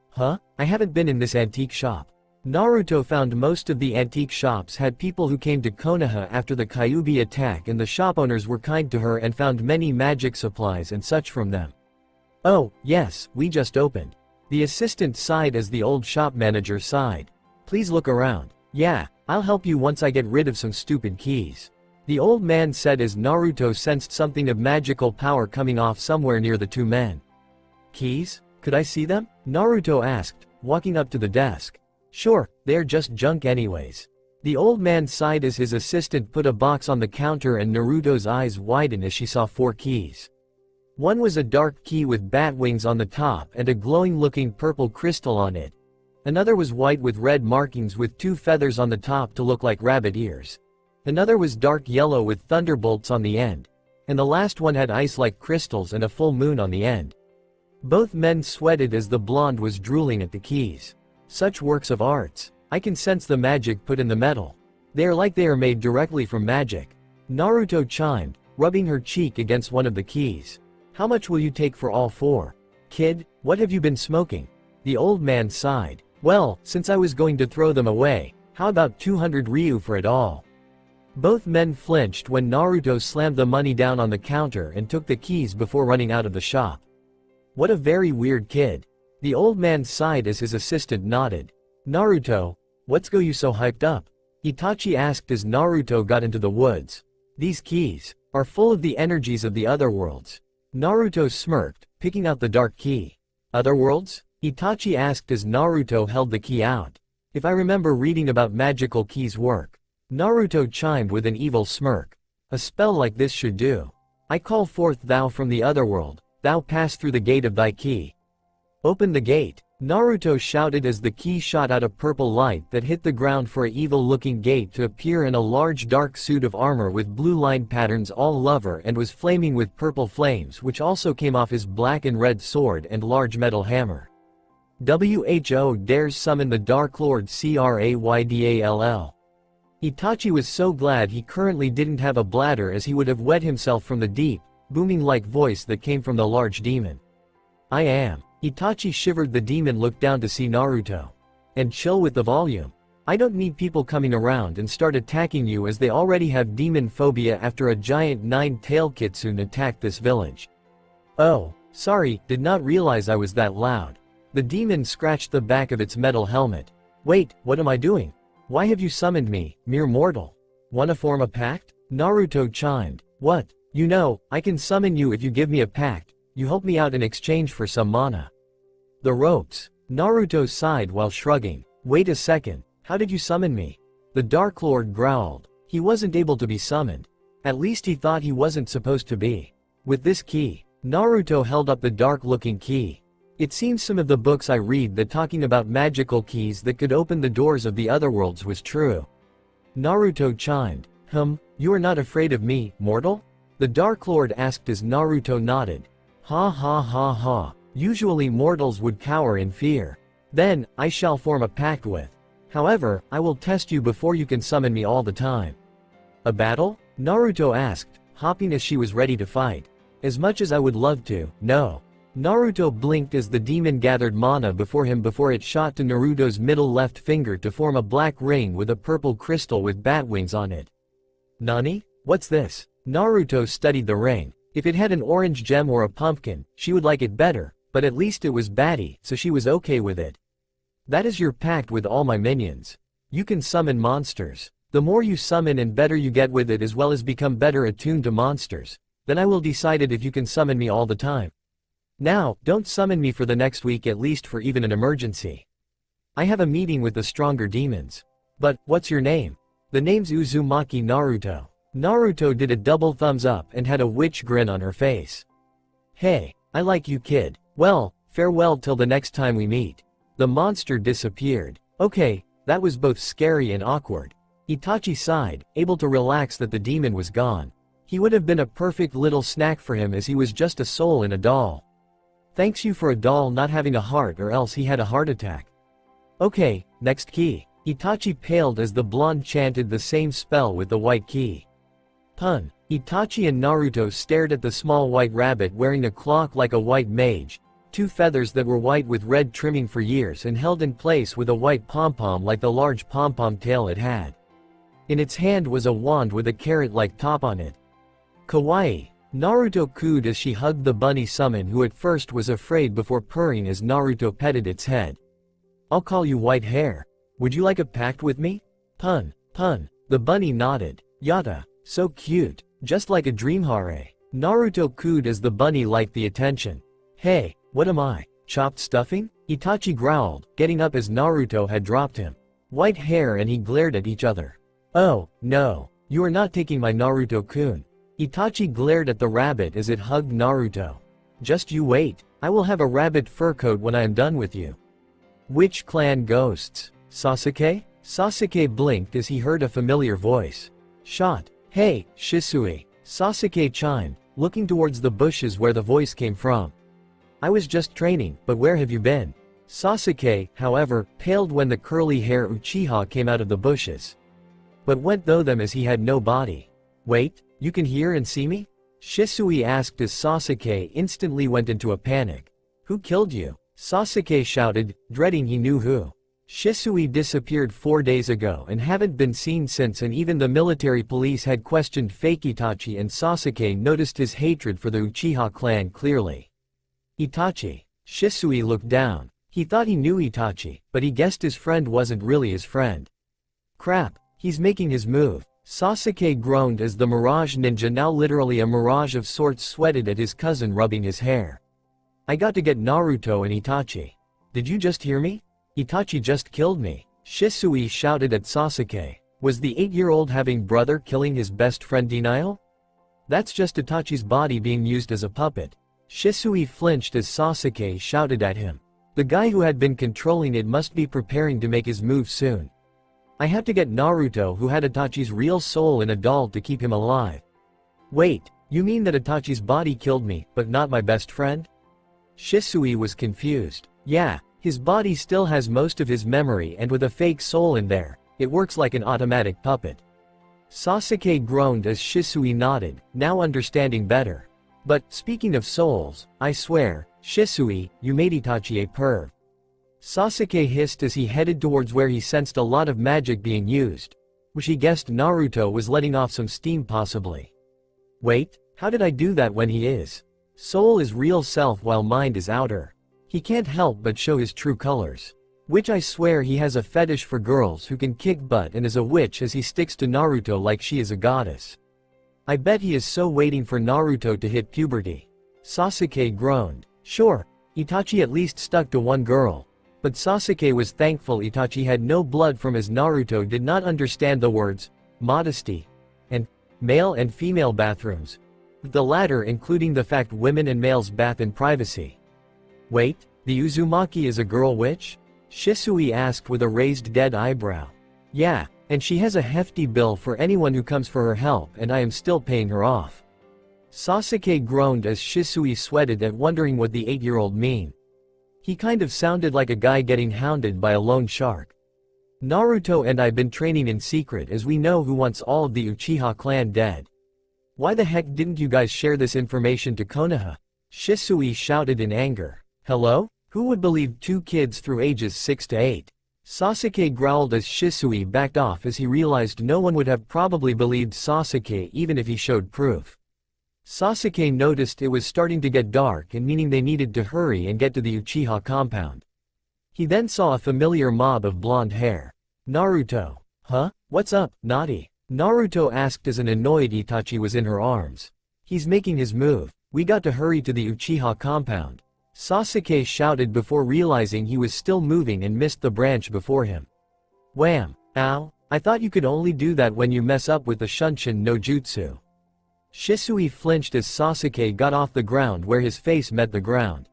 Huh? I haven't been in this antique shop. Naruto found most of the antique shops had people who came to Konoha after the Kyuubi attack, and the shop owners were kind to her and found many magic supplies and such from them. Oh, yes, we just opened. The assistant sighed as the old shop manager sighed. Please look around. Yeah, I'll help you once I get rid of some stupid keys. The old man said as Naruto sensed something of magical power coming off somewhere near the two men. Keys? Could I see them? Naruto asked, walking up to the desk. Sure, they're just junk anyways. The old man sighed as his assistant put a box on the counter, and Naruto's eyes widened as she saw 4 keys. One was a dark key with bat wings on the top and a glowing-looking purple crystal on it. Another was white with red markings with 2 feathers on the top to look like rabbit ears. Another was dark yellow with thunderbolts on the end. And the last one had ice-like crystals and a full moon on the end. Both men sweated as the blonde was drooling at the keys. Such works of arts. I can sense the magic put in the metal. They are like they are made directly from magic. Naruto chimed, rubbing her cheek against one of the keys. How much will you take for all 4? Kid, what have you been smoking? The old man sighed. Well, since I was going to throw them away, how about 200 ryu for it all? Both men flinched when Naruto slammed the money down on the counter and took the keys before running out of the shop. What a very weird kid. The old man sighed as his assistant nodded. Naruto, what's got you so hyped up? Itachi asked as Naruto got into the woods. These keys are full of the energies of the other worlds. Naruto smirked, picking out the dark key. Other worlds? Itachi asked as Naruto held the key out. If I remember reading about magical keys work. Naruto chimed with an evil smirk. A spell like this should do. I call forth thou from the other world, thou pass through the gate of thy key. Open the gate, Naruto shouted as the key shot out a purple light that hit the ground for an evil-looking gate to appear in a large dark suit of armor with blue line patterns all over and was flaming with purple flames, which also came off his black and red sword and large metal hammer. Who dares summon the Dark Lord Craydall? Itachi was so glad he currently didn't have a bladder, as he would have wet himself from the deep, booming-like voice that came from the large demon. I am. Itachi shivered. The demon looked down to see Naruto. And chill with the volume. I don't need people coming around and start attacking you, as they already have demon phobia after a giant 9-tailed kitsune attacked this village. Oh, sorry, did not realize I was that loud. The demon scratched the back of its metal helmet. Wait, what am I doing? Why have you summoned me, mere mortal? Wanna form a pact? Naruto chimed. What? You know, I can summon you if you give me a pact. You help me out in exchange for some mana. The ropes. Naruto sighed while shrugging. Wait a second, how did you summon me? The Dark Lord growled. He wasn't able to be summoned. At least he thought he wasn't supposed to be. With this key. Naruto held up the dark-looking key. It seems some of the books I read that talking about magical keys that could open the doors of the otherworlds was true. Naruto chimed. You are not afraid of me, mortal? The Dark Lord asked as Naruto nodded. Ha ha ha ha. Usually mortals would cower in fear. Then, I shall form a pact with. However, I will test you before you can summon me all the time. A battle? Naruto asked, hopping as she was ready to fight. As much as I would love to, no. Naruto blinked as the demon gathered mana before him before it shot to Naruto's middle left finger to form a black ring with a purple crystal with bat wings on it. Nani? What's this? Naruto studied the ring. If it had an orange gem or a pumpkin, she would like it better, but at least it was batty, so she was okay with it. That is your pact with all my minions. You can summon monsters. The more you summon and better you get with it as well as become better attuned to monsters, then I will decide it if you can summon me all the time. Now, don't summon me for the next week at least for even an emergency. I have a meeting with the stronger demons. But, what's your name? The name's Uzumaki Naruto. Naruto did a double thumbs up and had a witch grin on her face. Hey, I like you kid. Well, farewell till the next time we meet. The monster disappeared. Okay, that was both scary and awkward. Itachi sighed, able to relax that the demon was gone. He would have been a perfect little snack for him as he was just a soul in a doll. Thanks you for a doll not having a heart or else he had a heart attack. Okay, next key. Itachi paled as the blonde chanted the same spell with the white key. Pun. Itachi and Naruto stared at the small white rabbit wearing a cloak like a white mage, two feathers that were white with red trimming for years and held in place with a white pom-pom like the large pom-pom tail it had. In its hand was a wand with a carrot-like top on it. Kawaii. Naruto cooed as she hugged the bunny summon who at first was afraid before purring as Naruto petted its head. I'll call you White Hair. Would you like a pact with me? Pun. The bunny nodded. Yada. So cute. Just like a dream hare. Naruto cooed as the bunny liked the attention. Hey, what am I? Chopped stuffing? Itachi growled, getting up as Naruto had dropped him. White Hair and he glared at each other. Oh, no. You are not taking my Naruto-kun. Itachi glared at the rabbit as it hugged Naruto. Just you wait. I will have a rabbit fur coat when I am done with you. Which clan ghosts? Sasuke? Sasuke blinked as he heard a familiar voice. Shot. Hey, Shisui. Sasuke chimed, looking towards the bushes where the voice came from. I was just training, but where have you been? Sasuke, however, paled when the curly hair Uchiha came out of the bushes. But went through them as he had no body. Wait, you can hear and see me? Shisui asked as Sasuke instantly went into a panic. Who killed you? Sasuke shouted, dreading he knew who. Shisui disappeared 4 days ago and haven't been seen since, and even the military police had questioned fake Itachi, and Sasuke noticed his hatred for the Uchiha clan clearly. Itachi. Shisui looked down. He thought he knew Itachi, but he guessed his friend wasn't really his friend. Crap, he's making his move. Sasuke groaned as the Mirage Ninja, now literally a mirage of sorts, sweated at his cousin rubbing his hair. I got to get Naruto and Itachi. Did you just hear me? Itachi just killed me. Shisui shouted at Sasuke. Was the 8-year-old having brother killing his best friend denial? That's just Itachi's body being used as a puppet. Shisui flinched as Sasuke shouted at him. The guy who had been controlling it must be preparing to make his move soon. I have to get Naruto, who had Itachi's real soul in a doll, to keep him alive. Wait, you mean that Itachi's body killed me, but not my best friend? Shisui was confused. Yeah, his body still has most of his memory, and with a fake soul in there, it works like an automatic puppet. Sasuke groaned as Shisui nodded, now understanding better. But, speaking of souls, I swear, Shisui, you made Itachi a perv. Sasuke hissed as he headed towards where he sensed a lot of magic being used, which he guessed Naruto was letting off some steam possibly. Wait, how did I do that when he is? Soul is real self while mind is outer. He can't help but show his true colors. Which I swear he has a fetish for girls who can kick butt and is a witch as he sticks to Naruto like she is a goddess. I bet he is so waiting for Naruto to hit puberty. Sasuke groaned. Sure, Itachi at least stuck to one girl. But Sasuke was thankful Itachi had no blood from, as Naruto did not understand the words modesty and male and female bathrooms. The latter including the fact women and males bath in privacy. Wait, the Uzumaki is a girl witch? Shisui asked with a raised dead eyebrow. Yeah, and she has a hefty bill for anyone who comes for her help, and I am still paying her off. Sasuke groaned as Shisui sweated at wondering what the 8-year-old mean. He kind of sounded like a guy getting hounded by a lone shark. Naruto and I been training in secret as we know who wants all of the Uchiha clan dead. Why the heck didn't you guys share this information to Konoha? Shisui shouted in anger. Hello? Who would believe 2 kids through ages 6 to 8? Sasuke growled as Shisui backed off as he realized no one would have probably believed Sasuke even if he showed proof. Sasuke noticed it was starting to get dark and meaning they needed to hurry and get to the Uchiha compound. He then saw a familiar mob of blonde hair. Naruto. Huh? What's up, naughty? Naruto asked as an annoyed Itachi was in her arms. He's making his move. We got to hurry to the Uchiha compound. Sasuke shouted before realizing he was still moving and missed the branch before him. Wham! Ow! I thought you could only do that when you mess up with the Shunshin no Jutsu. Shisui flinched as Sasuke got off the ground where his face met the ground.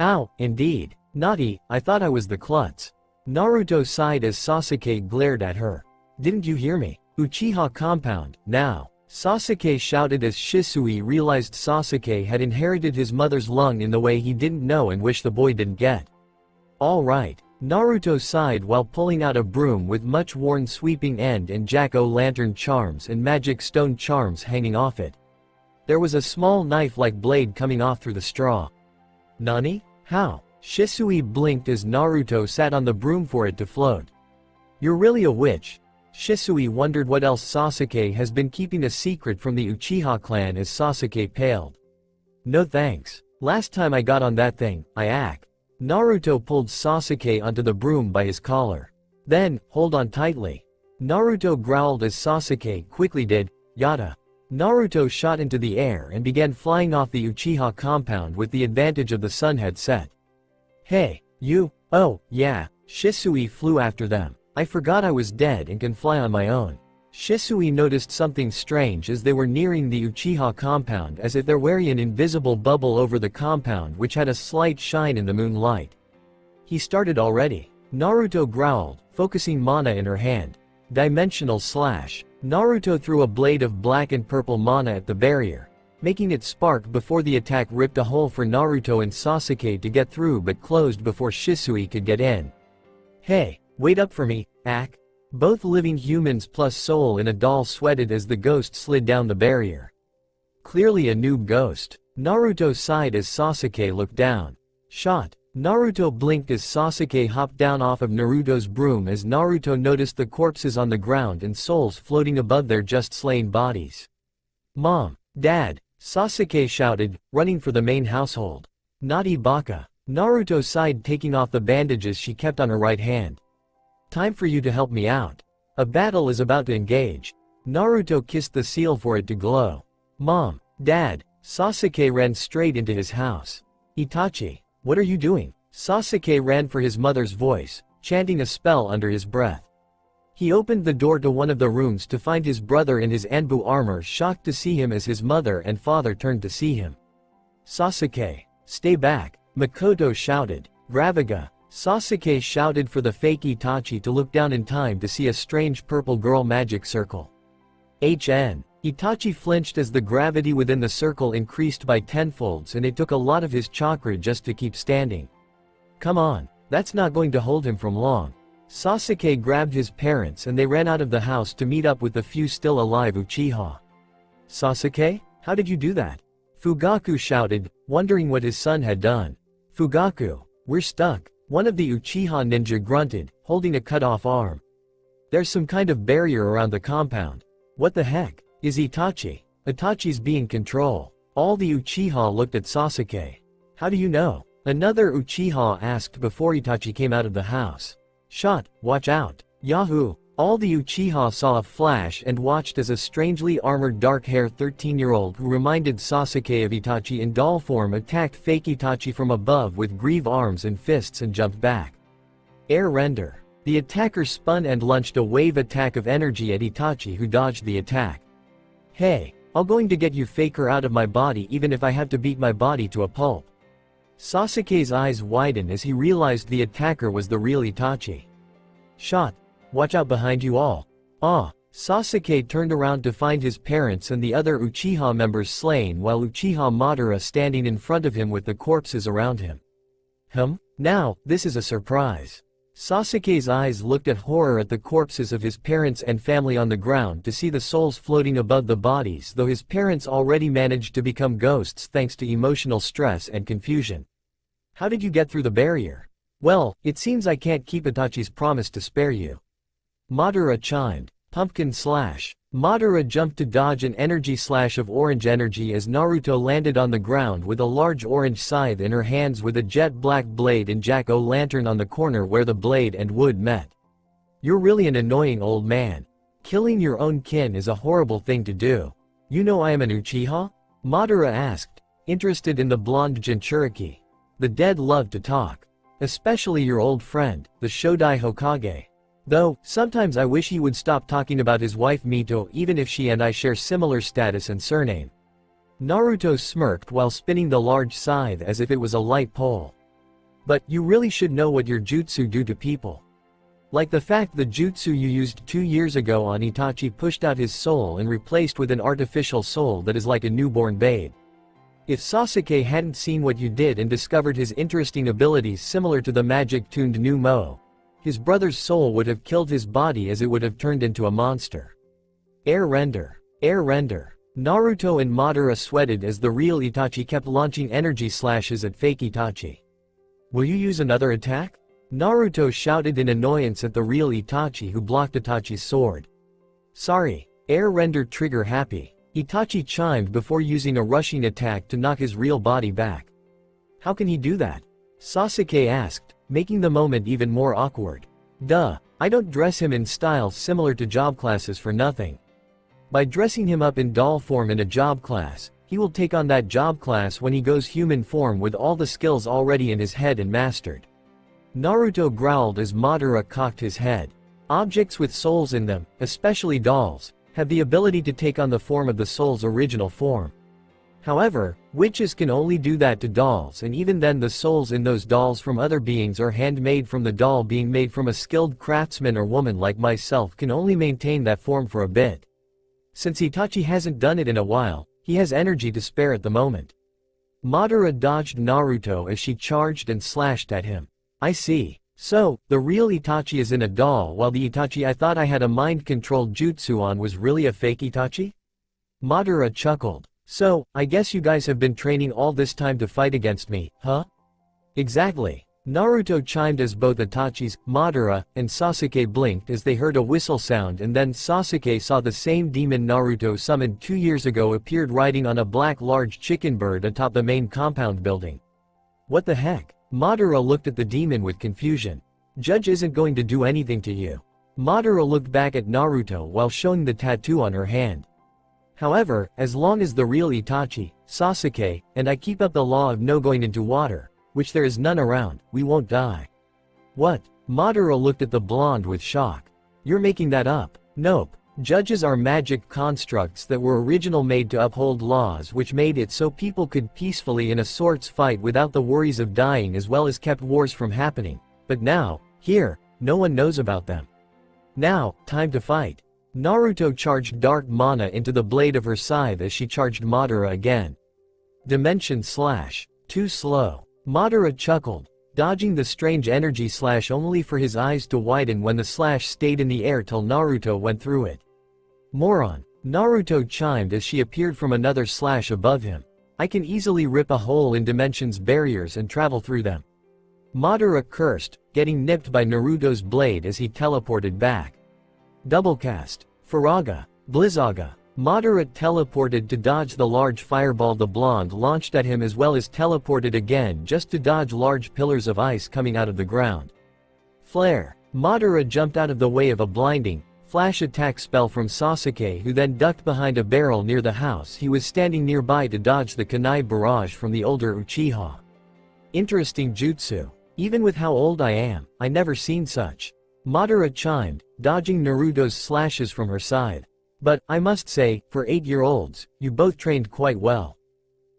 Ow, indeed. Naughty, I thought I was the klutz. Naruto sighed as Sasuke glared at her. Didn't you hear me? Uchiha compound, now. Sasuke shouted as Shisui realized Sasuke had inherited his mother's lung in the way he didn't know and wished the boy didn't get. Alright. Naruto sighed while pulling out a broom with much worn sweeping end and jack-o'-lantern charms and magic stone charms hanging off it. There was a small knife-like blade coming off through the straw. Nani? How? Shisui blinked as Naruto sat on the broom for it to float. You're really a witch. Shisui wondered what else Sasuke has been keeping a secret from the Uchiha clan as Sasuke paled. No thanks. Last time I got on that thing, I act. Naruto pulled Sasuke onto the broom by his collar. Then, hold on tightly. Naruto growled as Sasuke quickly did, yada. Naruto shot into the air and began flying off the Uchiha compound with the advantage of the sun had set. Hey, you, oh, yeah, Shisui flew after them. I forgot I was dead and can fly on my own. Shisui noticed something strange as they were nearing the Uchiha compound, as if they're wearing an invisible bubble over the compound which had a slight shine in the moonlight. He started already. Naruto growled, focusing mana in her hand. Dimensional slash. Naruto threw a blade of black and purple mana at the barrier, making it spark before the attack ripped a hole for Naruto and Sasuke to get through but closed before Shisui could get in. Hey, wait up for me, Ack. Both living humans plus soul in a doll sweated as the ghost slid down the barrier. Clearly a noob ghost. Naruto sighed as Sasuke looked down. Shot. Naruto blinked as Sasuke hopped down off of Naruto's broom as Naruto noticed the corpses on the ground and souls floating above their just slain bodies. Mom, Dad, Sasuke shouted, running for the main household. Naughty baka. Naruto sighed, taking off the bandages she kept on her right hand. Time for you to help me out. A battle is about to engage. Naruto kissed the seal for it to glow. Mom, Dad, Sasuke ran straight into his house. Itachi, what are you doing? Sasuke ran for his mother's voice, chanting a spell under his breath. He opened the door to one of the rooms to find his brother in his Anbu armor, shocked to see him as his mother and father turned to see him. Sasuke, stay back, Makoto shouted. Gravaga. Sasuke shouted for the fake Itachi to look down in time to see a strange purple girl magic circle. HN. Itachi flinched as the gravity within the circle increased by tenfolds and it took a lot of his chakra just to keep standing. Come on, that's not going to hold him from long. Sasuke grabbed his parents and they ran out of the house to meet up with the few still alive Uchiha. Sasuke, how did you do that? Fugaku shouted, wondering what his son had done. Fugaku, we're stuck. One of the Uchiha ninja grunted, holding a cut-off arm. There's some kind of barrier around the compound. What the heck? Is Itachi? Itachi's being control. All the Uchiha looked at Sasuke. How do you know? Another Uchiha asked before Itachi came out of the house. Shot, watch out. Yahoo! All the Uchiha saw a flash and watched as a strangely armored dark-haired 13-year-old who reminded Sasuke of Itachi in doll form attacked fake Itachi from above with greave arms and fists and jumped back. Air render. The attacker spun and launched a wave attack of energy at Itachi, who dodged the attack. Hey, I'm going to get you faker out of my body even if I have to beat my body to a pulp. Sasuke's eyes widened as he realized the attacker was the real Itachi. Shot. Watch out behind you all. Ah. Sasuke turned around to find his parents and the other Uchiha members slain while Uchiha Madara standing in front of him with the corpses around him. Now, this is a surprise. Sasuke's eyes looked at horror at the corpses of his parents and family on the ground to see the souls floating above the bodies, though his parents already managed to become ghosts thanks to emotional stress and confusion. How did you get through the barrier? Well, it seems I can't keep Itachi's promise to spare you. Madara chimed. Pumpkin slash. Madara jumped to dodge an energy slash of orange energy as Naruto landed on the ground with a large orange scythe in her hands with a jet black blade and jack-o'-lantern on the corner where the blade and wood met. You're really an annoying old man. Killing your own kin is a horrible thing to do. You know I am an Uchiha? Madara asked, interested in the blonde Jinchuriki. The dead love to talk. Especially your old friend, the Shodai Hokage. Though, sometimes I wish he would stop talking about his wife Mito even if she and I share similar status and surname. Naruto smirked while spinning the large scythe as if it was a light pole. But, you really should know what your jutsu do to people. Like the fact the jutsu you used 2 years ago on Itachi pushed out his soul and replaced with an artificial soul that is like a newborn babe. If Sasuke hadn't seen what you did and discovered his interesting abilities similar to the magic-tuned Numo, his brother's soul would have killed his body as it would have turned into a monster. Air render. Air render. Naruto and Madara sweated as the real Itachi kept launching energy slashes at fake Itachi. Will you use another attack? Naruto shouted in annoyance at the real Itachi, who blocked Itachi's sword. Sorry. Air render trigger happy. Itachi chimed before using a rushing attack to knock his real body back. How can he do that? Sasuke asked, making the moment even more awkward. Duh, I don't dress him in styles similar to job classes for nothing. By dressing him up in doll form in a job class, he will take on that job class when he goes human form with all the skills already in his head and mastered. Naruto growled as Madara cocked his head. Objects with souls in them, especially dolls, have the ability to take on the form of the soul's original form. However, witches can only do that to dolls, and even then the souls in those dolls from other beings are handmade from the doll being made from a skilled craftsman or woman like myself can only maintain that form for a bit. Since Itachi hasn't done it in a while, he has energy to spare at the moment. Madara dodged Naruto as she charged and slashed at him. I see. So, the real Itachi is in a doll while the Itachi I thought I had a mind-controlled jutsu on was really a fake Itachi? Madara chuckled. So, I guess you guys have been training all this time to fight against me, huh? Exactly. Naruto chimed as both Itachi's, Madara, and Sasuke blinked as they heard a whistle sound, and then Sasuke saw the same demon Naruto summoned 2 years ago appeared riding on a black large chicken bird atop the main compound building. What the heck? Madara looked at the demon with confusion. Judge isn't going to do anything to you. Madara looked back at Naruto while showing the tattoo on her hand. However, as long as the real Itachi, Sasuke, and I keep up the law of no going into water, which there is none around, we won't die. What? Madara looked at the blonde with shock. You're making that up. Nope. Judges are magic constructs that were original made to uphold laws which made it so people could peacefully in a sorts fight without the worries of dying, as well as kept wars from happening. But now, here, no one knows about them. Now, time to fight. Naruto charged dark mana into the blade of her scythe as she charged Madara again. Dimension slash. Too slow. Madara chuckled, dodging the strange energy slash only for his eyes to widen when the slash stayed in the air till Naruto went through it. Moron. Naruto chimed as she appeared from another slash above him. I can easily rip a hole in dimensions barriers and travel through them. Madara cursed, getting nipped by Naruto's blade as he teleported back. Doublecast. Faraga. Blizzaga. Madara teleported to dodge the large fireball the blonde launched at him, as well as teleported again just to dodge large pillars of ice coming out of the ground. Flare. Madara jumped out of the way of a blinding, flash attack spell from Sasuke, who then ducked behind a barrel near the house he was standing nearby to dodge the kunai barrage from the older Uchiha. Interesting jutsu. Even with how old I am, I never seen such. Madara chimed, dodging Naruto's slashes from her side. But, I must say, for 8-year-olds, you both trained quite well.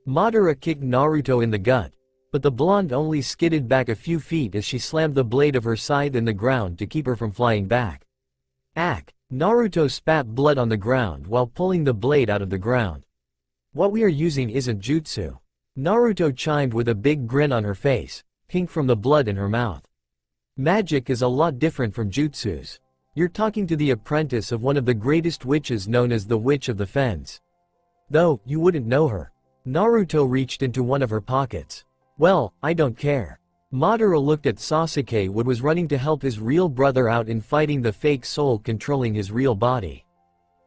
Madara kicked Naruto in the gut, but the blonde only skidded back a few feet as she slammed the blade of her scythe in the ground to keep her from flying back. Ack! Naruto spat blood on the ground while pulling the blade out of the ground. What we are using isn't jutsu. Naruto chimed with a big grin on her face, pink from the blood in her mouth. Magic is a lot different from jutsus. You're talking to the apprentice of one of the greatest witches known as the Witch of the Fens. Though, you wouldn't know her. Naruto reached into one of her pockets. Well, I don't care. Madara looked at Sasuke, who was running to help his real brother out in fighting the fake soul controlling his real body.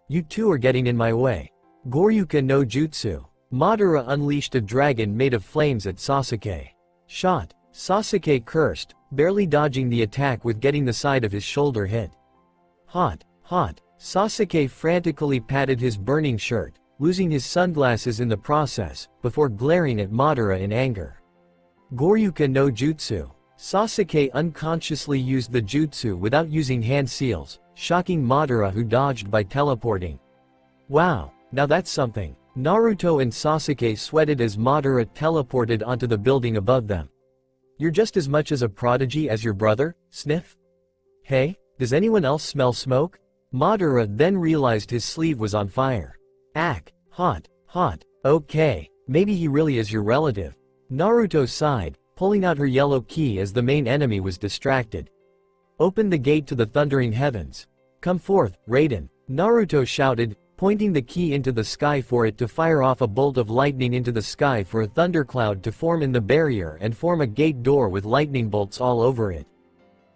You two are getting in my way. Goryuka no Jutsu. Madara unleashed a dragon made of flames at Sasuke. Shot. Sasuke cursed, barely dodging the attack with getting the side of his shoulder hit. Hot, hot. Sasuke frantically patted his burning shirt, losing his sunglasses in the process, before glaring at Madara in anger. Goryuka no Jutsu. Sasuke unconsciously used the jutsu without using hand seals, shocking Madara, who dodged by teleporting. Wow, now that's something. Naruto and Sasuke sweated as Madara teleported onto the building above them. You're just as much as a prodigy as your brother, sniff? Hey, does anyone else smell smoke? Madara then realized his sleeve was on fire. Ack, hot, hot, okay, maybe he really is your relative. Naruto sighed, pulling out her yellow key as the main enemy was distracted. Open the gate to the thundering heavens. Come forth, Raiden, Naruto shouted, pointing the key into the sky for it to fire off a bolt of lightning into the sky for a thundercloud to form in the barrier and form a gate door with lightning bolts all over it.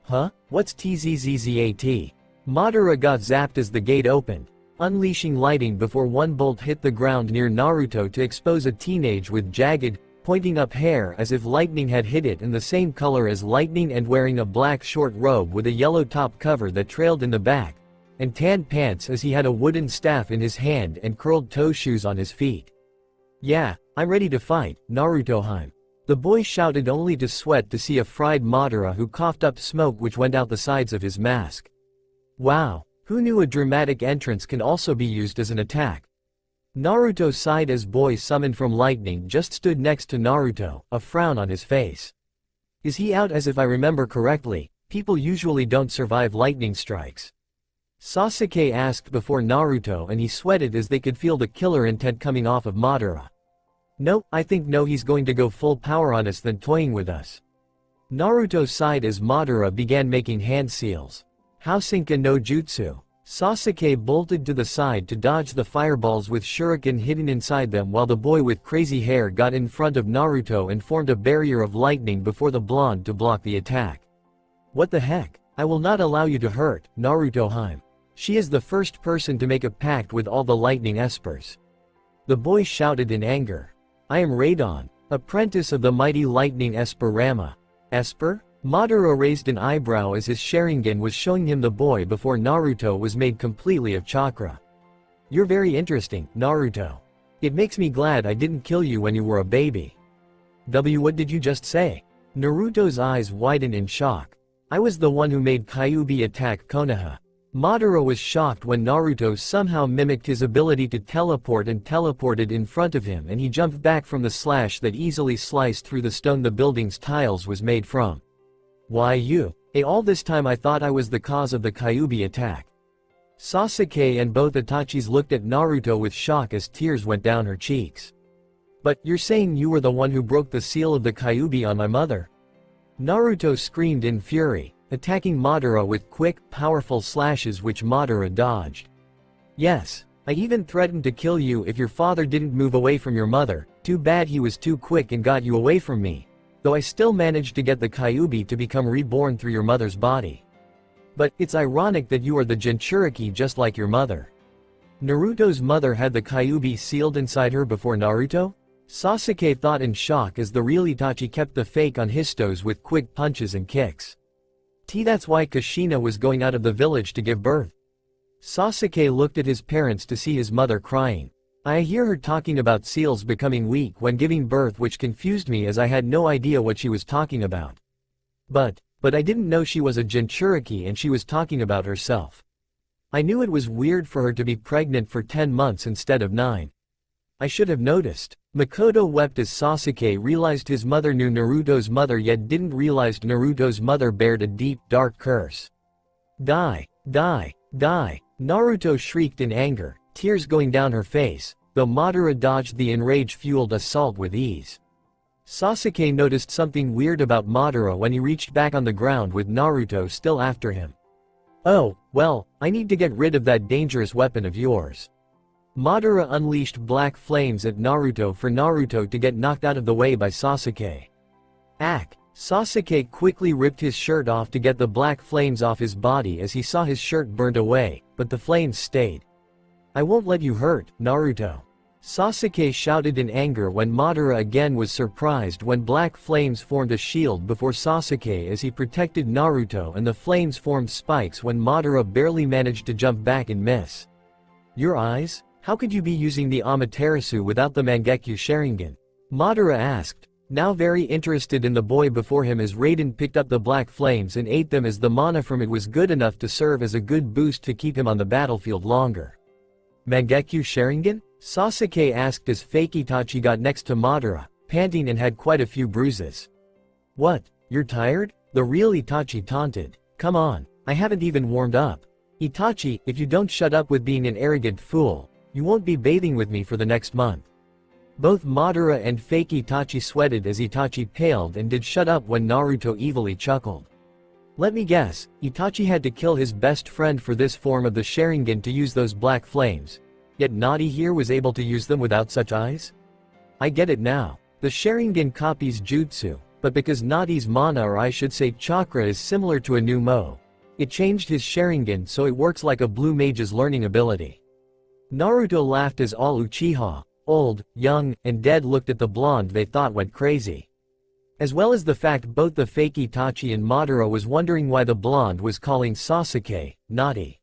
Huh? What's TZZZAT? Madara got zapped as the gate opened, unleashing lightning before one bolt hit the ground near Naruto to expose a teenage with jagged, pointing up hair as if lightning had hit it, and the same color as lightning, and wearing a black short robe with a yellow top cover that trailed in the back, and tan pants as he had a wooden staff in his hand and curled toe shoes on his feet. Yeah, I'm ready to fight, Naruto-heim. The boy shouted, only to sweat to see a fried Madara who coughed up smoke which went out the sides of his mask. Wow, who knew a dramatic entrance can also be used as an attack? Naruto sighed as boy summoned from lightning just stood next to Naruto, a frown on his face. Is he out? As if I remember correctly, people usually don't survive lightning strikes. Sasuke asked before Naruto, and he sweated as they could feel the killer intent coming off of Madara. No, I think no, he's going to go full power on us than toying with us. Naruto sighed as Madara began making hand seals. Housenka no Jutsu. Sasuke bolted to the side to dodge the fireballs with shuriken hidden inside them, while the boy with crazy hair got in front of Naruto and formed a barrier of lightning before the blonde to block the attack. What the heck? I will not allow you to hurt, Naruto-heim. She is the first person to make a pact with all the lightning espers. The boy shouted in anger. I am Radon, apprentice of the mighty lightning esper Rama. Esper? Madara raised an eyebrow as his Sharingan was showing him the boy before Naruto was made completely of chakra. You're very interesting, Naruto. It makes me glad I didn't kill you when you were a baby. What did you just say? Naruto's eyes widened in shock. I was the one who made Kyuubi attack Konoha. Madara was shocked when Naruto somehow mimicked his ability to teleport and teleported in front of him, and he jumped back from the slash that easily sliced through the stone the building's tiles was made from. Why you? All this time I thought I was the cause of the Kyuubi attack. Sasuke and both Itachis looked at Naruto with shock as tears went down her cheeks. But you're saying you were the one who broke the seal of the Kyuubi on my mother? Naruto screamed in fury, attacking Madara with quick, powerful slashes which Madara dodged. Yes, I even threatened to kill you if your father didn't move away from your mother. Too bad he was too quick and got you away from me. Though I still managed to get the Kyuubi to become reborn through your mother's body. But, it's ironic that you are the Jinchuriki just like your mother. Naruto's mother had the Kyuubi sealed inside her before Naruto? Sasuke thought in shock as the real Itachi kept the fake on his toes with quick punches and kicks. That's why Kushina was going out of the village to give birth. Sasuke looked at his parents to see his mother crying. I hear her talking about seals becoming weak when giving birth, which confused me as I had no idea what she was talking about. But I didn't know she was a Jinchuriki and she was talking about herself. I knew it was weird for her to be pregnant for 10 months instead of 9. I should have noticed. Makoto wept as Sasuke realized his mother knew Naruto's mother yet didn't realize Naruto's mother bared a deep, dark curse. Die, die, die. Naruto shrieked in anger, tears going down her face, though Madara dodged the enrage-fueled assault with ease. Sasuke noticed something weird about Madara when he reached back on the ground with Naruto still after him. Oh, well, I need to get rid of that dangerous weapon of yours. Madara unleashed black flames at Naruto for Naruto to get knocked out of the way by Sasuke. Sasuke quickly ripped his shirt off to get the black flames off his body as he saw his shirt burned away, but the flames stayed. I won't let you hurt, Naruto. Sasuke shouted in anger when Madara again was surprised when black flames formed a shield before Sasuke as he protected Naruto and the flames formed spikes when Madara barely managed to jump back and miss. Your eyes? How could you be using the Amaterasu without the Mangekyo Sharingan? Madara asked, now very interested in the boy before him as Raiden picked up the black flames and ate them as the mana from it was good enough to serve as a good boost to keep him on the battlefield longer. Mangekyo Sharingan? Sasuke asked as fake Itachi got next to Madara, panting and had quite a few bruises. What, you're tired? The real Itachi taunted. Come on, I haven't even warmed up. Itachi, if you don't shut up with being an arrogant fool, you won't be bathing with me for the next month. Both Madara and fake Itachi sweated as Itachi paled and did shut up when Naruto evilly chuckled. Let me guess, Itachi had to kill his best friend for this form of the Sharingan to use those black flames, yet Nadi here was able to use them without such eyes? I get it now. The Sharingan copies Jutsu, but because Nadi's mana, or I should say chakra, is similar to a new Mo, it changed his Sharingan so it works like a blue mage's learning ability. Naruto laughed as all Uchiha, old, young, and dead looked at the blonde they thought went crazy. As well as the fact both the fake Itachi and Madara was wondering why the blonde was calling Sasuke, Nadi.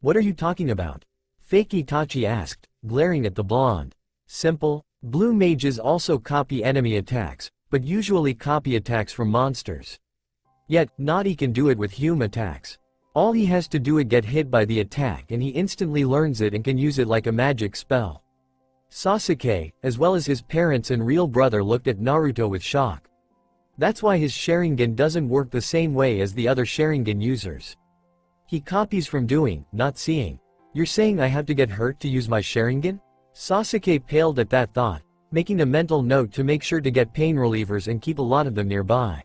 What are you talking about? Fake Itachi asked, glaring at the blonde. Simple, blue mages also copy enemy attacks, but usually copy attacks from monsters. Yet, Nadi can do it with human attacks. All he has to do is get hit by the attack and he instantly learns it and can use it like a magic spell. Sasuke, as well as his parents and real brother, looked at Naruto with shock. That's why his Sharingan doesn't work the same way as the other Sharingan users. He copies from doing, not seeing. You're saying I have to get hurt to use my Sharingan? Sasuke paled at that thought, making a mental note to make sure to get pain relievers and keep a lot of them nearby.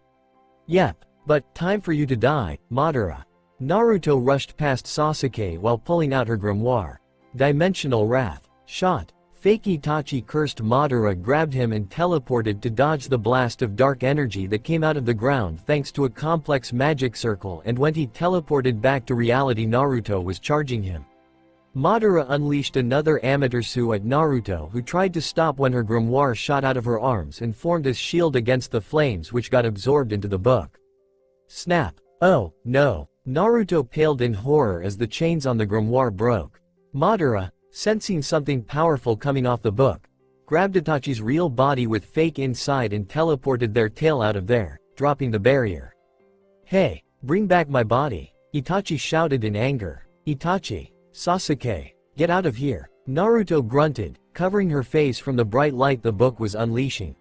Yep, but time for you to die, Madara. Naruto rushed past Sasuke while pulling out her grimoire. Dimensional Wrath. Shot. Fake Itachi cursed Madara, grabbed him and teleported to dodge the blast of dark energy that came out of the ground thanks to a complex magic circle, and when he teleported back to reality Naruto was charging him. Madara unleashed another Amaterasu at Naruto, who tried to stop when her grimoire shot out of her arms and formed a shield against the flames which got absorbed into the book. Snap. Oh, no. Naruto paled in horror as the chains on the grimoire broke. Madara, sensing something powerful coming off the book, grabbed Itachi's real body with fake inside and teleported their tail out of there, dropping the barrier. Hey, bring back my body, Itachi shouted in anger. Itachi, Sasuke, get out of here, Naruto grunted, covering her face from the bright light the book was unleashing.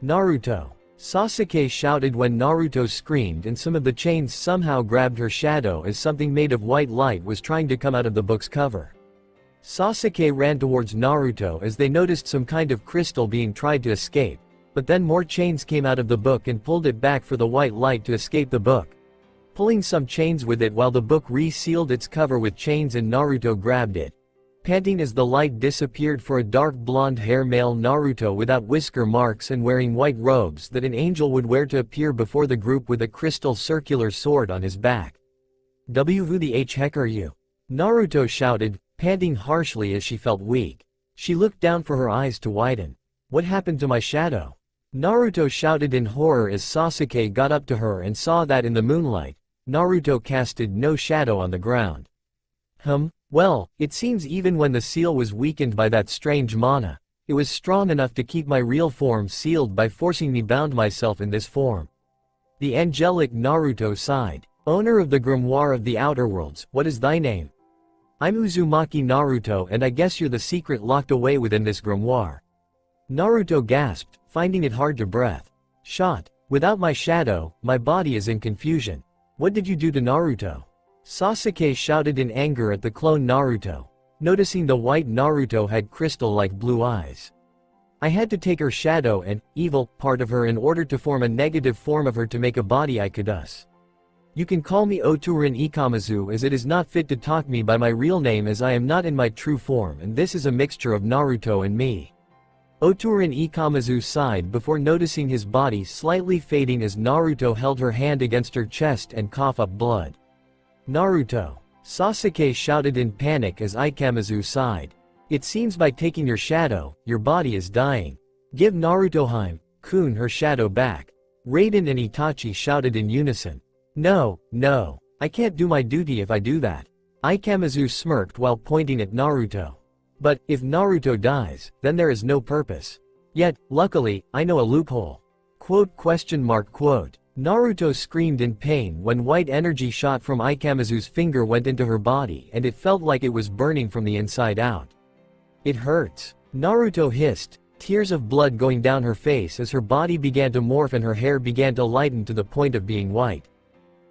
Naruto, Sasuke shouted when Naruto screamed and some of the chains somehow grabbed her shadow as something made of white light was trying to come out of the book's cover. Sasuke ran towards Naruto as they noticed some kind of crystal being tried to escape, but then more chains came out of the book and pulled it back for the white light to escape the book, pulling some chains with it while the book resealed its cover with chains and Naruto grabbed it, panting as the light disappeared for a dark blonde hair male Naruto without whisker marks and wearing white robes that an angel would wear to appear before the group with a crystal circular sword on his back. Who the heck are you? Naruto shouted, panting harshly as she felt weak. She looked down for her eyes to widen. What happened to my shadow? Naruto shouted in horror as Sasuke got up to her and saw that in the moonlight, Naruto casted no shadow on the ground. Well, it seems even when the seal was weakened by that strange mana, it was strong enough to keep my real form sealed by forcing me bound myself in this form. The angelic Naruto sighed. Owner of the Grimoire of the Outer Worlds, what is thy name? I'm Uzumaki Naruto, and I guess you're the secret locked away within this grimoire. Naruto gasped, finding it hard to breathe. Shot. Without my shadow, my body is in confusion. What did you do to Naruto? Sasuke shouted in anger at the clone Naruto, noticing the white Naruto had crystal-like blue eyes. I had to take her shadow and evil part of her in order to form a negative form of her to make a body I could us. You can call me Oturin Ikamazu, as it is not fit to talk me by my real name, as I am not in my true form, and this is a mixture of Naruto and me. Oturin Ikamazu sighed before noticing his body slightly fading as Naruto held her hand against her chest and coughed up blood. Naruto. Sasuke shouted in panic as Ikamazu sighed. It seems by taking your shadow, your body is dying. Give Naruto-kun her shadow back. Raiden and Itachi shouted in unison. No, I can't do my duty if I do that. Ikamazu smirked while pointing at Naruto. But, if Naruto dies, then there is no purpose. Yet, luckily, I know a loophole. Naruto screamed in pain when white energy shot from Ikamazu's finger went into her body, and it felt like it was burning from the inside out. It hurts. Naruto hissed, tears of blood going down her face as her body began to morph and her hair began to lighten to the point of being white.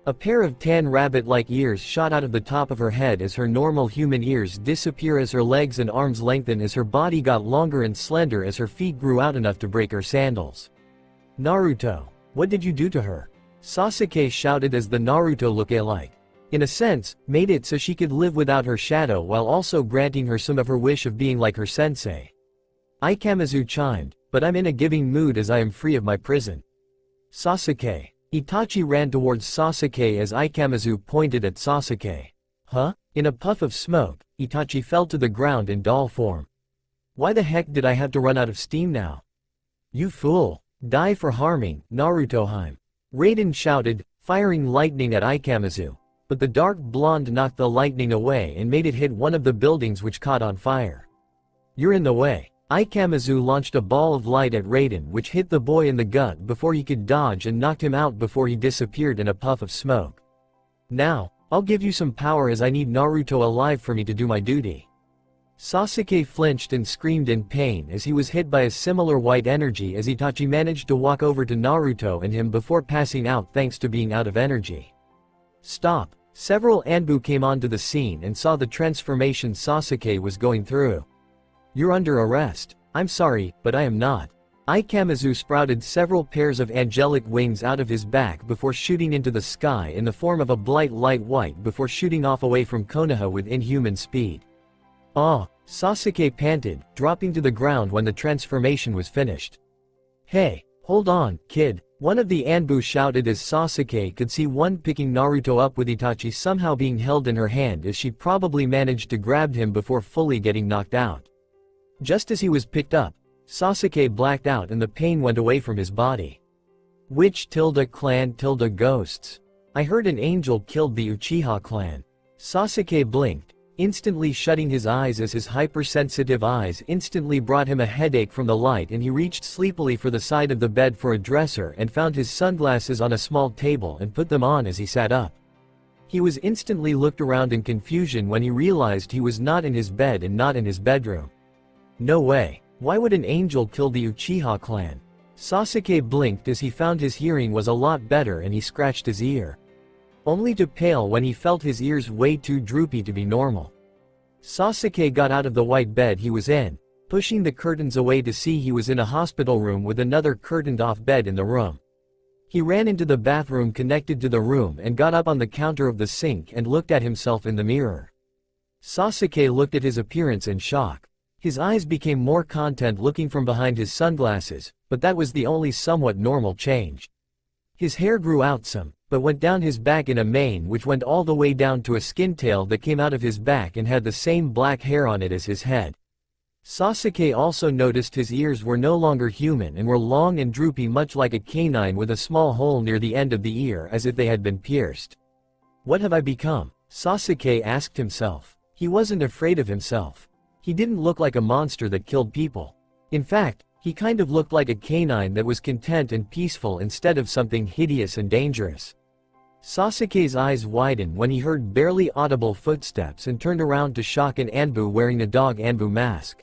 A pair of tan rabbit-like ears shot out of the top of her head as her normal human ears disappear as her legs and arms lengthen as her body got longer and slender as her feet grew out enough to break her sandals. Naruto. What did you do to her? Sasuke shouted as the Naruto look-alike, in a sense, made it so she could live without her shadow while also granting her some of her wish of being like her sensei. Ikamazu chimed, but I'm in a giving mood as I am free of my prison. Sasuke. Itachi ran towards Sasuke as Ikamazu pointed at Sasuke. In a puff of smoke, Itachi fell to the ground in doll form. Why the heck did I have to run out of steam now? You fool. Die for harming, Naruto-heim. Raiden shouted, firing lightning at Ikamazu. But the dark blonde knocked the lightning away and made it hit one of the buildings which caught on fire. You're in the way. Ikamazu launched a ball of light at Raiden which hit the boy in the gut before he could dodge and knocked him out before he disappeared in a puff of smoke. Now, I'll give you some power as I need Naruto alive for me to do my duty. Sasuke flinched and screamed in pain as he was hit by a similar white energy as Itachi managed to walk over to Naruto and him before passing out thanks to being out of energy. Stop. Several Anbu came onto the scene and saw the transformation Sasuke was going through. You're under arrest. I'm sorry, but I am not. Ikamazu sprouted several pairs of angelic wings out of his back before shooting into the sky in the form of a bright light white before shooting off away from Konoha with inhuman speed. Sasuke panted, dropping to the ground when the transformation was finished. Hey, hold on, kid, one of the Anbu shouted as Sasuke could see one picking Naruto up with Itachi somehow being held in her hand as she probably managed to grab him before fully getting knocked out. Just as he was picked up, Sasuke blacked out and the pain went away from his body. Which clan ghosts? I heard an angel killed the Uchiha clan. Sasuke blinked, instantly shutting his eyes as his hypersensitive eyes instantly brought him a headache from the light, and he reached sleepily for the side of the bed for a dresser and found his sunglasses on a small table and put them on as he sat up. He was instantly looked around in confusion when he realized he was not in his bed and not in his bedroom. No way. Why would an angel kill the Uchiha clan? Sasuke blinked as he found his hearing was a lot better and he scratched his ear. Only to pale when he felt his ears way too droopy to be normal. Sasuke got out of the white bed he was in, pushing the curtains away to see he was in a hospital room with another curtained-off bed in the room. He ran into the bathroom connected to the room and got up on the counter of the sink and looked at himself in the mirror. Sasuke looked at his appearance in shock. His eyes became more content looking from behind his sunglasses, but that was the only somewhat normal change. His hair grew out some, but went down his back in a mane which went all the way down to a skin tail that came out of his back and had the same black hair on it as his head. Sasuke also noticed his ears were no longer human and were long and droopy, much like a canine with a small hole near the end of the ear as if they had been pierced. What have I become? Sasuke asked himself. He wasn't afraid of himself. He didn't look like a monster that killed people. In fact, he kind of looked like a canine that was content and peaceful instead of something hideous and dangerous. Sasuke's eyes widened when he heard barely audible footsteps and turned around to shock an Anbu wearing a dog Anbu mask.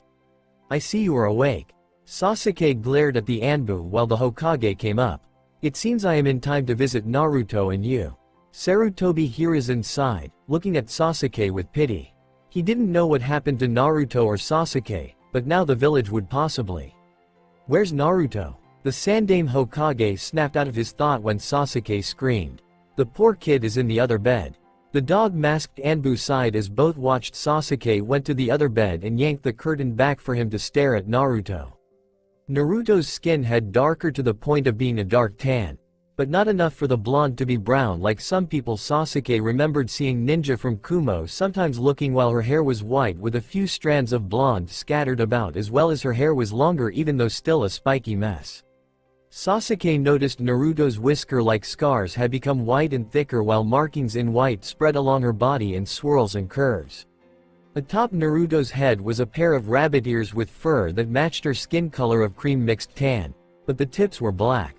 I see you are awake. Sasuke glared at the Anbu while the Hokage came up. It seems I am in time to visit Naruto and you. Sarutobi Hiruzen sighed, looking at Sasuke with pity. He didn't know what happened to Naruto or Sasuke, but now the village would possibly. Where's Naruto? The Sandaime Hokage snapped out of his thought when Sasuke screamed. The poor kid is in the other bed. The dog-masked Anbu sighed as both watched Sasuke went to the other bed and yanked the curtain back for him to stare at Naruto. Naruto's skin had darker to the point of being a dark tan, but not enough for the blonde to be brown like some people. Sasuke remembered seeing ninja from Kumo sometimes looking while her hair was white with a few strands of blonde scattered about, as well as her hair was longer even though still a spiky mess. Sasuke noticed Naruto's whisker-like scars had become white and thicker while markings in white spread along her body in swirls and curves. Atop Naruto's head was a pair of rabbit ears with fur that matched her skin color of cream mixed tan, but the tips were black.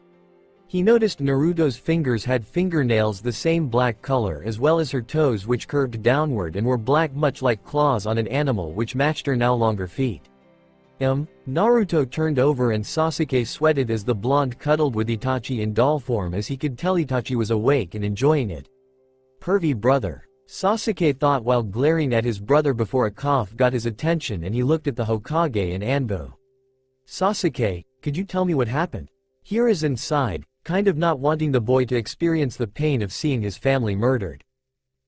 He noticed Naruto's fingers had fingernails the same black color as well as her toes, which curved downward and were black much like claws on an animal, which matched her now longer feet. Naruto turned over and Sasuke sweated as the blonde cuddled with Itachi in doll form, as he could tell Itachi was awake and enjoying it. Pervy brother, Sasuke thought while glaring at his brother before a cough got his attention and he looked at the Hokage and Anbu. Sasuke, could you tell me what happened? Hiruzen sighed, kind of not wanting the boy to experience the pain of seeing his family murdered.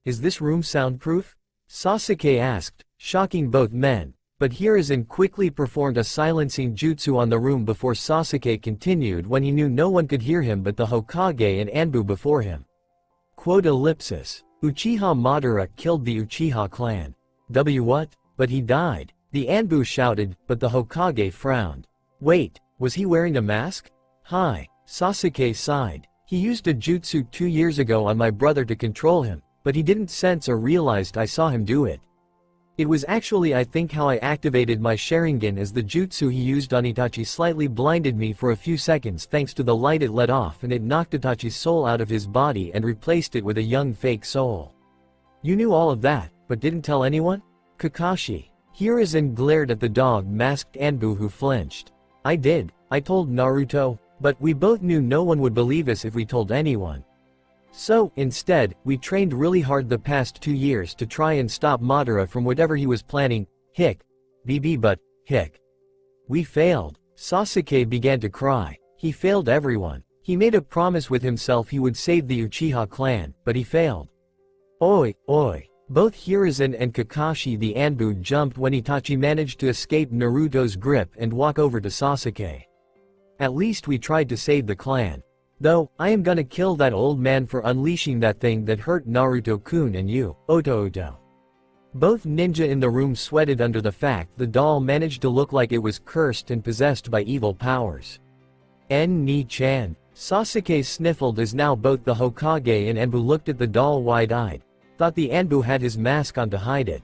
Is this room soundproof? Sasuke asked, shocking both men, but Hiruzen quickly performed a silencing jutsu on the room before Sasuke continued when he knew no one could hear him but the Hokage and Anbu before him. Quote ellipsis. Uchiha Madara killed the Uchiha clan. What? But he died. The Anbu shouted, but the Hokage frowned. Wait, was he wearing a mask? Hi. Sasuke sighed. He used a jutsu 2 years ago on my brother to control him, but he didn't sense or realized I saw him do it. It was actually I think how I activated my Sharingan, as the jutsu he used on Itachi slightly blinded me for a few seconds thanks to the light it let off, and it knocked Itachi's soul out of his body and replaced it with a young fake soul. You knew all of that, but didn't tell anyone? Kakashi. Hiruzen glared at the dog-masked Anbu who flinched. I did. I told Naruto, but we both knew no one would believe us if we told anyone. So, instead, we trained really hard the past 2 years to try and stop Madara from whatever he was planning. But we failed. Sasuke began to cry. He failed everyone. He made a promise with himself he would save the Uchiha clan, but he failed. Oi. Both Hiruzen and Kakashi the Anbu jumped when Itachi managed to escape Naruto's grip and walk over to Sasuke. At least we tried to save the clan. Though, I am gonna kill that old man for unleashing that thing that hurt Naruto-kun and you, Oto. Both ninja in the room sweated under the fact the doll managed to look like it was cursed and possessed by evil powers. Ni-chan. Sasuke sniffled as now both the Hokage and Anbu looked at the doll wide-eyed. Thought the Anbu had his mask on to hide it.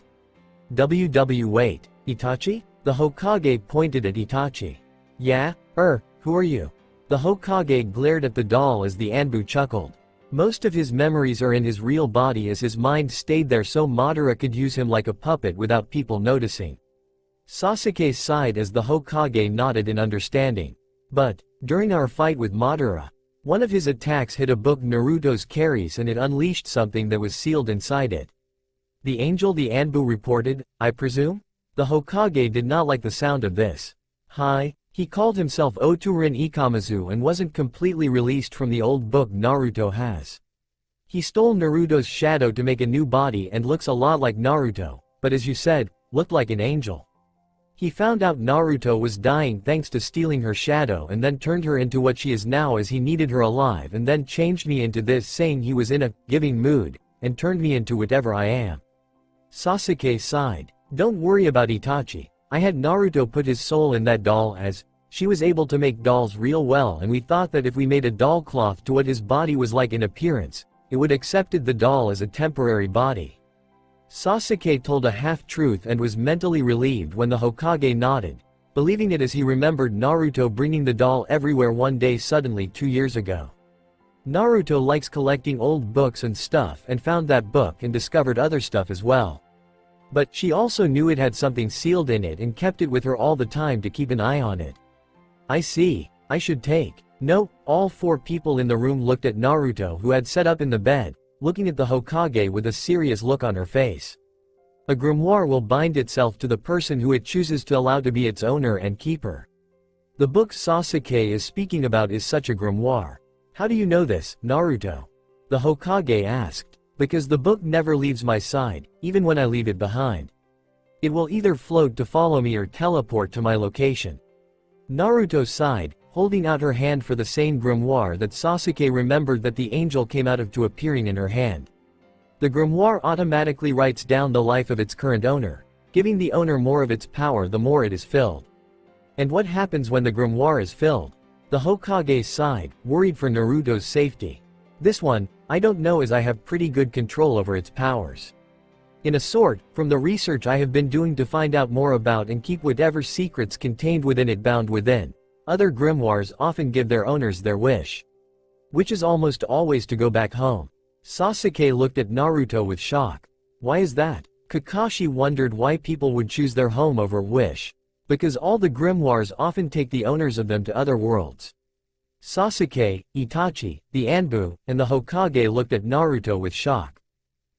Wait, Itachi? The Hokage pointed at Itachi. Yeah? Who are you? The Hokage glared at the doll as the Anbu chuckled. Most of his memories are in his real body, as his mind stayed there so Madara could use him like a puppet without people noticing. Sasuke sighed as the Hokage nodded in understanding. But, during our fight with Madara, one of his attacks hit a book Naruto's carries and it unleashed something that was sealed inside it. The angel, the Anbu reported, I presume? The Hokage did not like the sound of this. Hi. He called himself Oturin Ikamazu and wasn't completely released from the old book Naruto has. He stole Naruto's shadow to make a new body and looks a lot like Naruto, but as you said, looked like an angel. He found out Naruto was dying thanks to stealing her shadow and then turned her into what she is now, as he needed her alive, and then changed me into this, saying he was in a giving mood, and turned me into whatever I am. Sasuke sighed. Don't worry about Itachi. I had Naruto put his soul in that doll, as she was able to make dolls real well, and we thought that if we made a doll cloth to what his body was like in appearance, it would accepted the doll as a temporary body. Sasuke told a half-truth and was mentally relieved when the Hokage nodded, believing it as he remembered Naruto bringing the doll everywhere one day suddenly 2 years ago. Naruto likes collecting old books and stuff and found that book and discovered other stuff as well. But she also knew it had something sealed in it and kept it with her all the time to keep an eye on it. I see, I should take. No, all 4 people in the room looked at Naruto, who had sat up in the bed, looking at the Hokage with a serious look on her face. A grimoire will bind itself to the person who it chooses to allow to be its owner and keeper. The book Sasuke is speaking about is such a grimoire. How do you know this, Naruto? The Hokage asked. Because the book never leaves my side, even when I leave it behind. It will either float to follow me or teleport to my location. Naruto sighed, holding out her hand for the same grimoire that Sasuke remembered that the angel came out of to appearing in her hand. The grimoire automatically writes down the life of its current owner, giving the owner more of its power the more it is filled. And what happens when the grimoire is filled? The Hokage sighed, worried for Naruto's safety. This one, I don't know, as I have pretty good control over its powers. In a sort, from the research I have been doing to find out more about and keep whatever secrets contained within it bound within. Other grimoires often give their owners their wish, which is almost always to go back home. Sasuke looked at Naruto with shock. Why is that? Kakashi wondered why people would choose their home over wish. Because all the grimoires often take the owners of them to other worlds. Sasuke, Itachi, the Anbu, and the Hokage looked at Naruto with shock.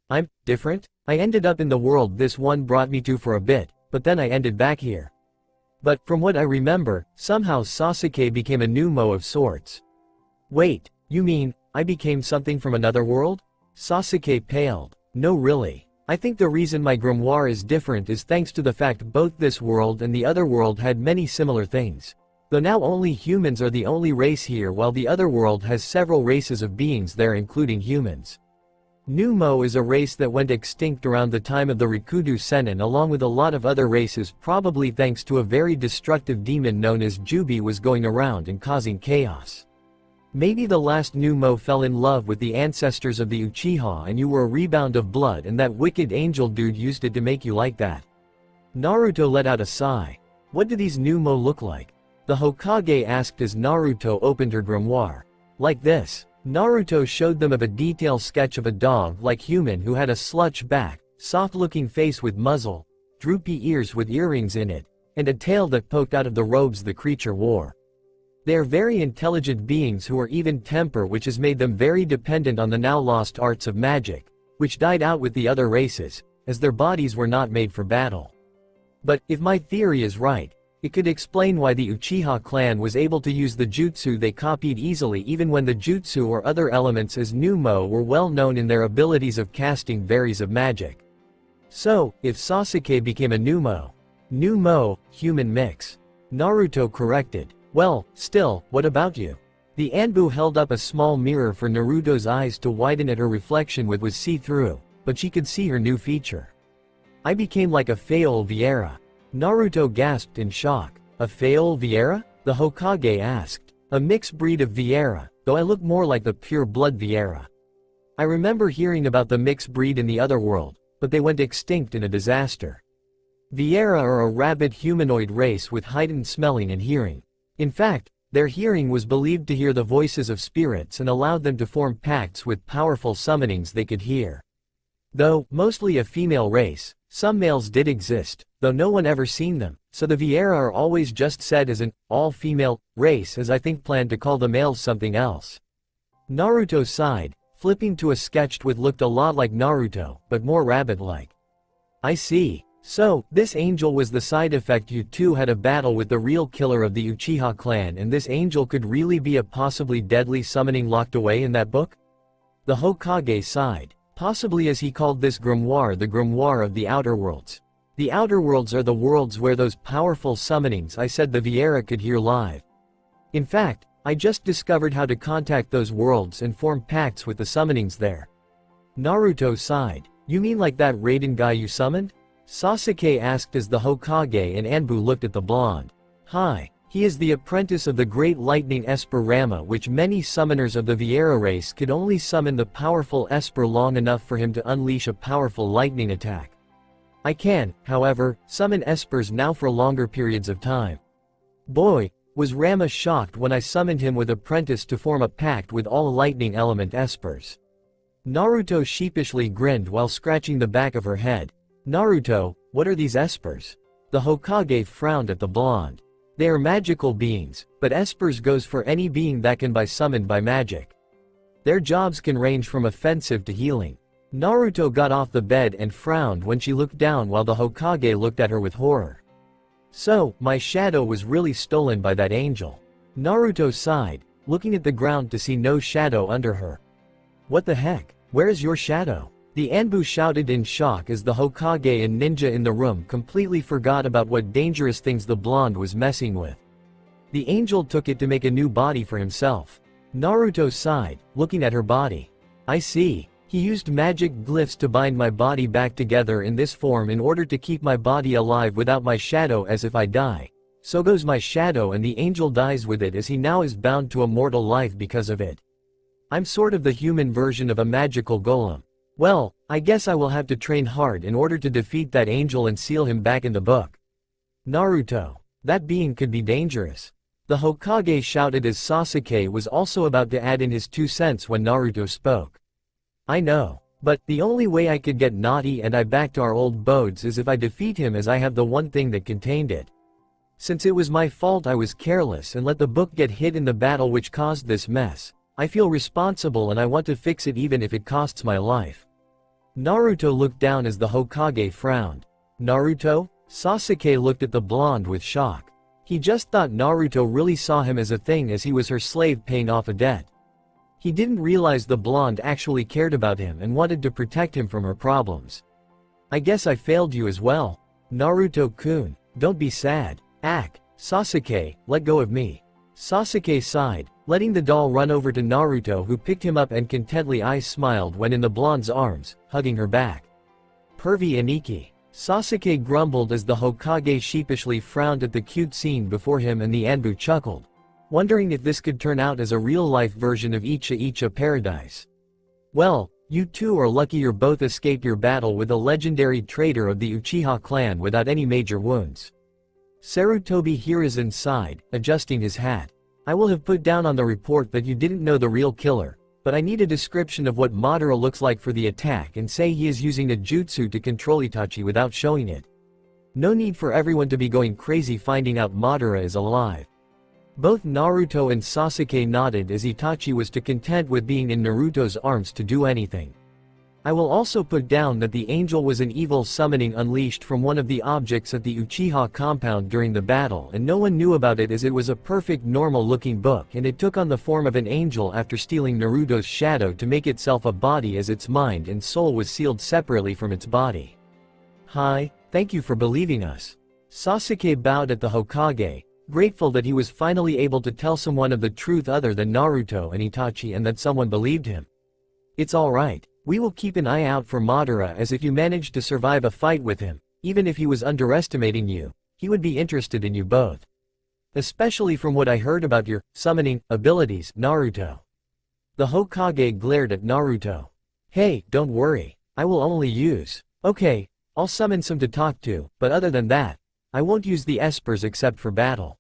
I'm different? I ended up in the world this one brought me to for a bit, but then I ended back here. But, from what I remember, somehow Sasuke became a Numo of sorts. Wait, you mean, I became something from another world? Sasuke paled. No really. I think the reason my grimoire is different is thanks to the fact both this world and the other world had many similar things. Though now only humans are the only race here, while the other world has several races of beings there including humans. Numo is a race that went extinct around the time of the Rikudo Sennin along with a lot of other races, probably thanks to a very destructive demon known as Jubi was going around and causing chaos. Maybe the last Numo fell in love with the ancestors of the Uchiha and you were a rebound of blood and that wicked angel dude used it to make you like that. Naruto let out a sigh. What do these Numo look like? The Hokage asked as Naruto opened her grimoire. Like this. Naruto showed them a detailed sketch of a dog-like human who had a slouch back, soft-looking face with muzzle, droopy ears with earrings in it, and a tail that poked out of the robes the creature wore. They are very intelligent beings who are even-temper, which has made them very dependent on the now-lost arts of magic, which died out with the other races, as their bodies were not made for battle. But, if my theory is right, it could explain why the Uchiha clan was able to use the jutsu they copied easily even when the jutsu or other elements as Numo were well known in their abilities of casting varies of magic. So, if Sasuke became a Numo, human mix. Naruto corrected. Well, still, what about you? The Anbu held up a small mirror for Naruto's eyes to widen at her reflection with was see-through, but she could see her new feature. I became like a Feol Vieira. Naruto gasped in shock. A Feol Vieira? The Hokage asked. A mixed breed of Vieira, though I look more like the pure-blood Vieira. I remember hearing about the mixed breed in the other world, but they went extinct in a disaster. Vieira are a rabid humanoid race with heightened smelling and hearing. In fact, their hearing was believed to hear the voices of spirits and allowed them to form pacts with powerful summonings they could hear. Though, mostly a female race, some males did exist, though no one ever seen them, so the Vieira are always just said as an all-female race, as I think planned to call the males something else. Naruto sighed, flipping to a sketched with looked a lot like Naruto, but more rabbit-like. I see. So, this angel was the side effect. You two had a battle with the real killer of the Uchiha clan, and this angel could really be a possibly deadly summoning locked away in that book? The Hokage sighed. Possibly, as he called this grimoire, the grimoire of the outer worlds. The outer worlds are the worlds where those powerful summonings I said the Vieira could hear live. In fact, I just discovered how to contact those worlds and form pacts with the summonings there. Naruto sighed. You mean like that Raiden guy you summoned? Sasuke asked as the Hokage and Anbu looked at the blonde. Hi, He is the apprentice of the great lightning Esper Rama, which many summoners of the Vieira race could only summon the powerful Esper long enough for him to unleash a powerful lightning attack. I can, however, summon Espers now for longer periods of time. Boy, was Rama shocked when I summoned him with apprentice to form a pact with all lightning element Espers. Naruto sheepishly grinned while scratching the back of her head. Naruto, what are these Espers? The Hokage frowned at the blonde. They are magical beings, but Espers goes for any being that can be summoned by magic. Their jobs can range from offensive to healing. Naruto got off the bed and frowned when she looked down while the Hokage looked at her with horror. So, my shadow was really stolen by that angel. Naruto sighed, looking at the ground to see no shadow under her. What the heck? Where is your shadow? The Anbu shouted in shock as the Hokage and ninja in the room completely forgot about what dangerous things the blonde was messing with. The angel took it to make a new body for himself. Naruto sighed, looking at her body. I see. He used magic glyphs to bind my body back together in this form in order to keep my body alive without my shadow, as if I die. So goes my shadow and the angel dies with it, as he now is bound to a mortal life because of it. I'm sort of the human version of a magical golem. Well, I guess I will have to train hard in order to defeat that angel and seal him back in the book. Naruto. That being could be dangerous. The Hokage shouted as Sasuke was also about to add in his 2 cents when Naruto spoke. I know. But, the only way I could get naughty and I back to our old abodes is if I defeat him, as I have the one thing that contained it. Since it was my fault, I was careless and let the book get hit in the battle which caused this mess. I feel responsible and I want to fix it even if it costs my life. Naruto looked down as the Hokage frowned. Naruto? Sasuke looked at the blonde with shock. He just thought Naruto really saw him as a thing, as he was her slave paying off a debt. He didn't realize the blonde actually cared about him and wanted to protect him from her problems. I guess I failed you as well. Naruto-kun, don't be sad. Sasuke, let go of me. Sasuke sighed, letting the doll run over to Naruto, who picked him up and contently eyes smiled when in the blonde's arms, hugging her back. Pervy Aniki. Sasuke grumbled as the Hokage sheepishly frowned at the cute scene before him, and the Anbu chuckled, wondering if this could turn out as a real-life version of Icha Paradise. Well, you two are lucky you both escaped your battle with a legendary traitor of the Uchiha clan without any major wounds. Sarutobi Hiruzen sighed, adjusting his hat. I will have put down on the report that you didn't know the real killer, but I need a description of what Madara looks like for the attack, and say he is using a jutsu to control Itachi without showing it. No need for everyone to be going crazy finding out Madara is alive. Both Naruto and Sasuke nodded as Itachi was content with being in Naruto's arms to do anything. I will also put down that the angel was an evil summoning unleashed from one of the objects at the Uchiha compound during the battle, and no one knew about it as it was a perfect normal-looking book, and it took on the form of an angel after stealing Naruto's shadow to make itself a body, as its mind and soul was sealed separately from its body. Hi, thank you for believing us. Sasuke bowed at the Hokage, grateful that he was finally able to tell someone of the truth other than Naruto and Itachi, and that someone believed him. It's alright. We will keep an eye out for Madara, as if you managed to survive a fight with him, even if he was underestimating you, he would be interested in you both. Especially from what I heard about your summoning abilities, Naruto. The Hokage glared at Naruto. Hey, don't worry. I will only use. Okay, I'll summon some to talk to, but other than that, I won't use the Espers except for battle.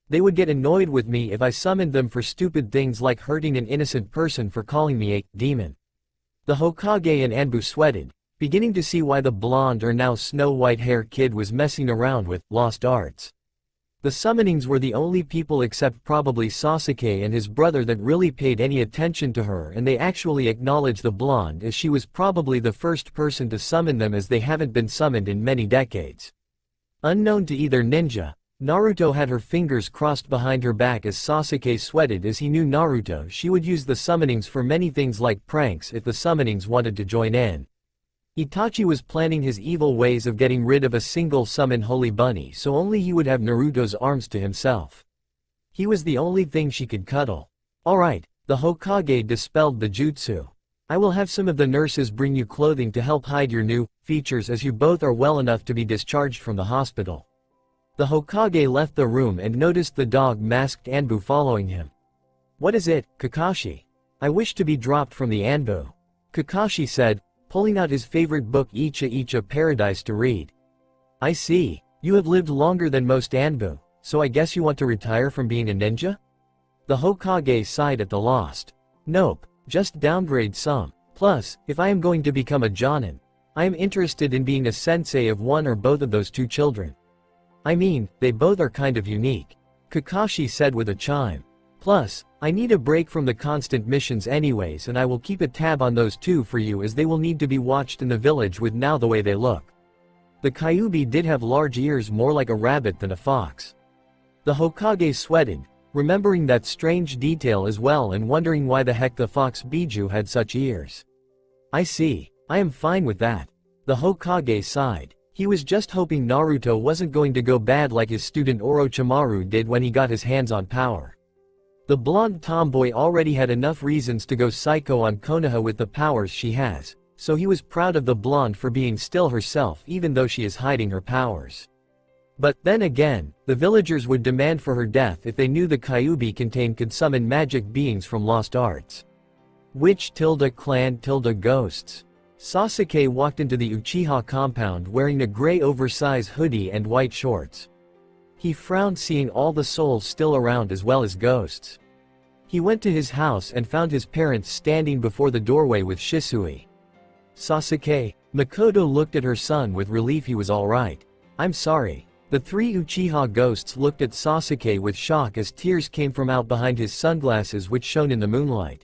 They would get annoyed with me if I summoned them for stupid things like hurting an innocent person for calling me a demon. The Hokage and Anbu sweated, beginning to see why the blonde or now snow-white hair kid was messing around with lost arts. The summonings were the only people except probably Sasuke and his brother that really paid any attention to her, and they actually acknowledged the blonde as she was probably the first person to summon them, as they haven't been summoned in many decades. Unknown to either ninja, Naruto had her fingers crossed behind her back as Sasuke sweated, as he knew Naruto she would use the summonings for many things like pranks if the summonings wanted to join in. Itachi was planning his evil ways of getting rid of a single summon Holy Bunny, so only he would have Naruto's arms to himself. He was the only thing she could cuddle. Alright, the Hokage dispelled the jutsu. I will have some of the nurses bring you clothing to help hide your new features, as you both are well enough to be discharged from the hospital. The Hokage left the room and noticed the dog-masked Anbu following him. "What is it, Kakashi? I wish to be dropped from the Anbu," Kakashi said, pulling out his favorite book Icha Paradise to read. "I see. You have lived longer than most Anbu, so I guess you want to retire from being a ninja?" The Hokage sighed at the lost. "Nope, just downgrade some. Plus, if I am going to become a Jonin, I am interested in being a sensei of one or both of those two children. I mean, they both are kind of unique," Kakashi said with a chime. "Plus, I need a break from the constant missions anyways, and I will keep a tab on those two for you as they will need to be watched in the village with now the way they look." The Kyuubi did have large ears, more like a rabbit than a fox. The Hokage sweated, remembering that strange detail as well and wondering why the heck the fox Biju had such ears. "I see. I am fine with that." The Hokage sighed. He was just hoping Naruto wasn't going to go bad like his student Orochimaru did when he got his hands on power. The blonde tomboy already had enough reasons to go psycho on Konoha with the powers she has, so he was proud of the blonde for being still herself even though she is hiding her powers. But then again, the villagers would demand for her death if they knew the Kyuubi contained could summon magic beings from lost arts. Which clan ghosts? Sasuke walked into the Uchiha compound wearing a gray oversized hoodie and white shorts. He frowned seeing all the souls still around as well as ghosts. He went to his house and found his parents standing before the doorway with Shisui. "Sasuke?" Makoto looked at her son with relief. He was alright. "I'm sorry." The three Uchiha ghosts looked at Sasuke with shock as tears came from out behind his sunglasses which shone in the moonlight.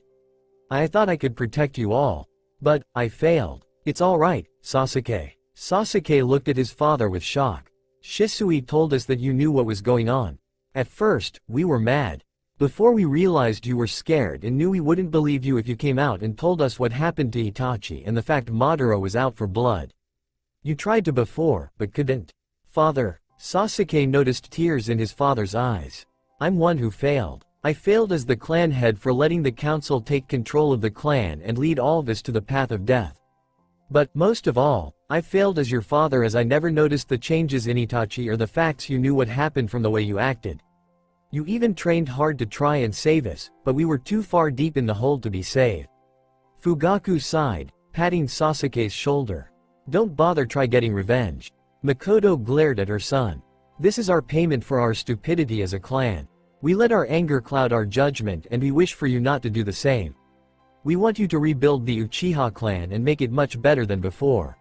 "I thought I could protect you all. But, I failed." "It's alright, Sasuke." Sasuke looked at his father with shock. "Shisui told us that you knew what was going on. At first, we were mad. Before we realized you were scared and knew we wouldn't believe you if you came out and told us what happened to Itachi and the fact Madara was out for blood. You tried to before, but couldn't." "Father." Sasuke noticed tears in his father's eyes. "I'm one who failed. I failed as the clan head for letting the council take control of the clan and lead all of us to the path of death. But, most of all, I failed as your father as I never noticed the changes in Itachi or the facts you knew what happened from the way you acted. You even trained hard to try and save us, but we were too far deep in the hole to be saved." Fugaku sighed, patting Sasuke's shoulder. "Don't bother, try getting revenge." Makoto glared at her son. "This is our payment for our stupidity as a clan. We let our anger cloud our judgment and we wish for you not to do the same. We want you to rebuild the Uchiha clan and make it much better than before."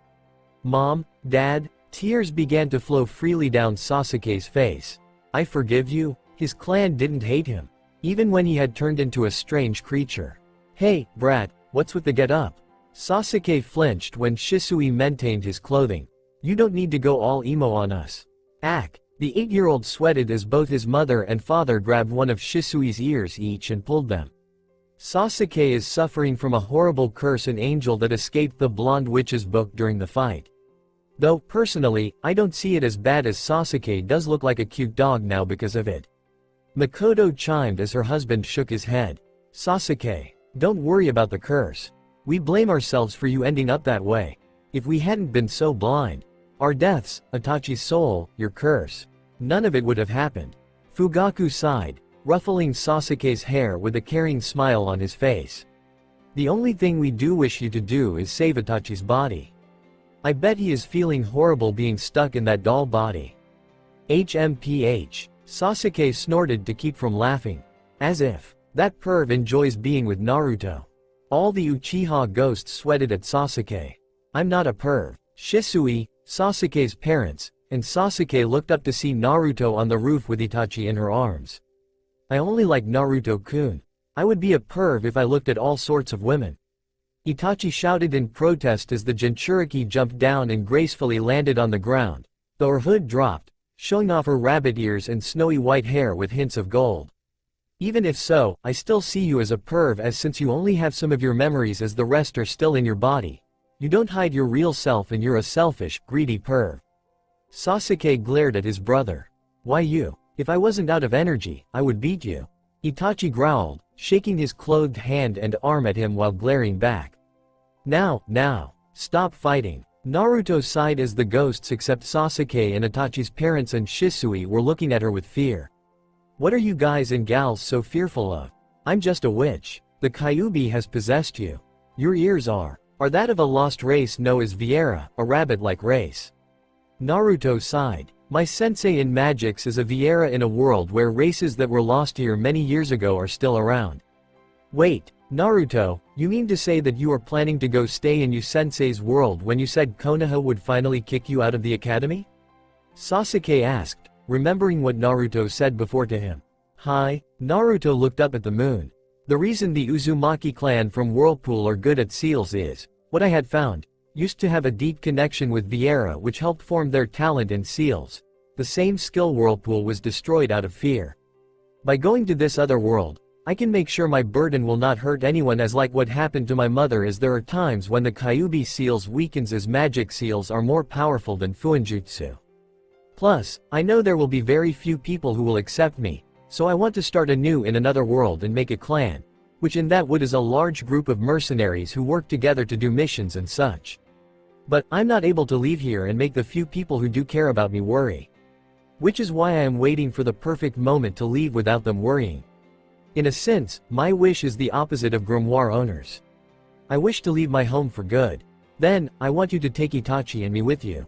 "Mom, Dad," tears began to flow freely down Sasuke's face. "I forgive you." His clan didn't hate him, even when he had turned into a strange creature. "Hey, brat, what's with the get up?" Sasuke flinched when Shisui maintained his clothing. "You don't need to go all emo on us." The 8-year-old sweated as both his mother and father grabbed one of Shisui's ears each and pulled them. Sasuke is suffering from a horrible curse, an angel that escaped the blonde witch's book during the fight. Though, personally, I don't see it as bad as Sasuke does look like a cute dog now because of it. Makoto chimed as her husband shook his head. "Sasuke, don't worry about the curse. We blame ourselves for you ending up that way. If we hadn't been so blind. Our deaths, Itachi's soul, your curse. None of it would have happened." Fugaku sighed, ruffling Sasuke's hair with a caring smile on his face. "The only thing we do wish you to do is save Itachi's body. I bet he is feeling horrible being stuck in that doll body." HMPH. Sasuke snorted to keep from laughing. As if that perv enjoys being with Naruto. All the Uchiha ghosts sweated at Sasuke. "I'm not a perv." Shisui, Sasuke's parents, and Sasuke looked up to see Naruto on the roof with Itachi in her arms. "I only like Naruto-kun. I would be a perv if I looked at all sorts of women." Itachi shouted in protest as the Jinchuriki jumped down and gracefully landed on the ground, though her hood dropped, showing off her rabbit ears and snowy white hair with hints of gold. "Even if so, I still see you as a perv, as since you only have some of your memories as the rest are still in your body. You don't hide your real self and you're a selfish, greedy perv." Sasuke glared at his brother. "Why you? If I wasn't out of energy, I would beat you." Itachi growled, shaking his clothed hand and arm at him while glaring back. Now, stop fighting." Naruto sighed as the ghosts except Sasuke and Itachi's parents and Shisui were looking at her with fear. What are you guys and gals so fearful of? I'm just a witch. The Kyuubi has possessed you. Your ears are that of a lost race known as Vieira, a rabbit-like race. Naruto sighed. My sensei in magics is a Vieira in a world where races that were lost here many years ago are still around. Wait, Naruto, you mean to say that you are planning to go stay in your sensei's world when you said Konoha would finally kick you out of the academy? Sasuke asked, remembering what Naruto said before to him. Hi, Naruto looked up at the moon. The reason the Uzumaki clan from Whirlpool are good at seals is, what I had found, used to have a deep connection with Vieira which helped form their talent in seals. The same skill Whirlpool was destroyed out of fear. By going to this other world, I can make sure my burden will not hurt anyone as like what happened to my mother as there are times when the Kyuubi seals weakens as magic seals are more powerful than Fuinjutsu. Plus, I know there will be very few people who will accept me, so I want to start anew in another world and make a clan, which in that wood is a large group of mercenaries who work together to do missions and such. But I'm not able to leave here and make the few people who do care about me worry. Which is why I am waiting for the perfect moment to leave without them worrying. In a sense, my wish is the opposite of Grimoire owners. I wish to leave my home for good. Then, I want you to take Itachi and me with you.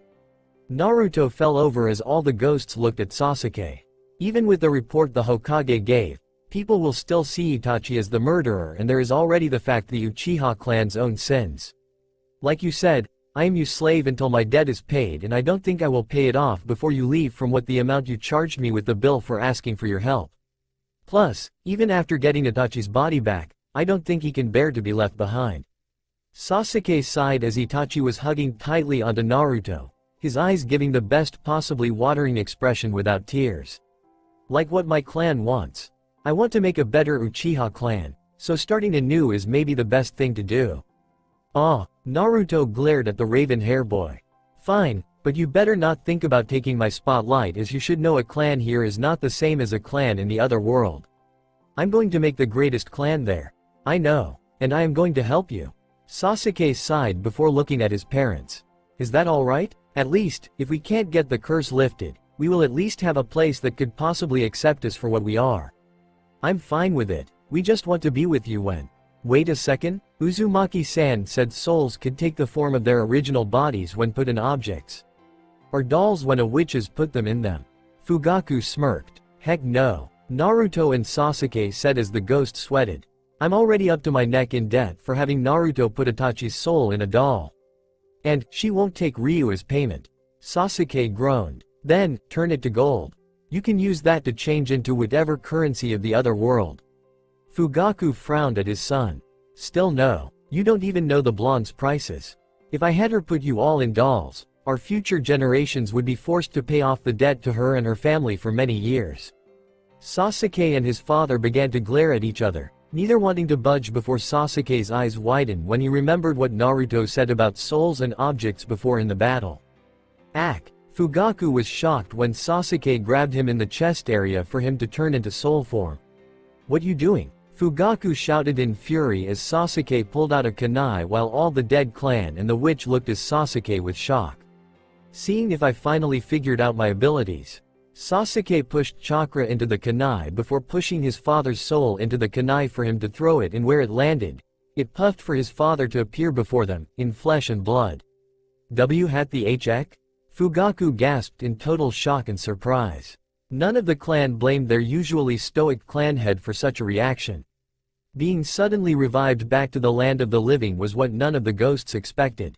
Naruto fell over as all the ghosts looked at Sasuke. Even with the report the Hokage gave, people will still see Itachi as the murderer and there is already the fact the Uchiha clan's own sins. Like you said, I am your slave until my debt is paid and I don't think I will pay it off before you leave from what the amount you charged me with the bill for asking for your help. Plus, even after getting Itachi's body back, I don't think he can bear to be left behind. Sasuke sighed as Itachi was hugging tightly onto Naruto, his eyes giving the best possibly watering expression without tears. Like what my clan wants. I want to make a better Uchiha clan, so starting anew is maybe the best thing to do. Ah, Naruto glared at the raven hair boy. Fine, but you better not think about taking my spotlight as you should know a clan here is not the same as a clan in the other world. I'm going to make the greatest clan there. I know, and I am going to help you. Sasuke sighed before looking at his parents. Is that alright? At least, if we can't get the curse lifted, we will at least have a place that could possibly accept us for what we are. I'm fine with it, we just want to be with you when. Wait a second, Uzumaki-san said souls could take the form of their original bodies when put in objects. Or dolls when a witch has put them in them. Fugaku smirked. Heck no. Naruto and Sasuke said as the ghost sweated. I'm already up to my neck in debt for having Naruto put Itachi's soul in a doll. And, she won't take Ryu as payment. Sasuke groaned. Then, turn it to gold. You can use that to change into whatever currency of the other world. Fugaku frowned at his son. Still no. You don't even know the blonde's prices. If I had her put you all in dolls, our future generations would be forced to pay off the debt to her and her family for many years. Sasuke and his father began to glare at each other, neither wanting to budge before Sasuke's eyes widened when he remembered what Naruto said about souls and objects before in the battle. Fugaku was shocked when Sasuke grabbed him in the chest area for him to turn into soul form. What you doing? Fugaku shouted in fury as Sasuke pulled out a kunai while all the dead clan and the witch looked at Sasuke with shock. Seeing if I finally figured out my abilities. Sasuke pushed chakra into the kunai before pushing his father's soul into the kunai for him to throw it, and where it landed, it puffed for his father to appear before them, in flesh and blood. WHK? Fugaku gasped in total shock and surprise. None of the clan blamed their usually stoic clan head for such a reaction. Being suddenly revived back to the land of the living was what none of the ghosts expected.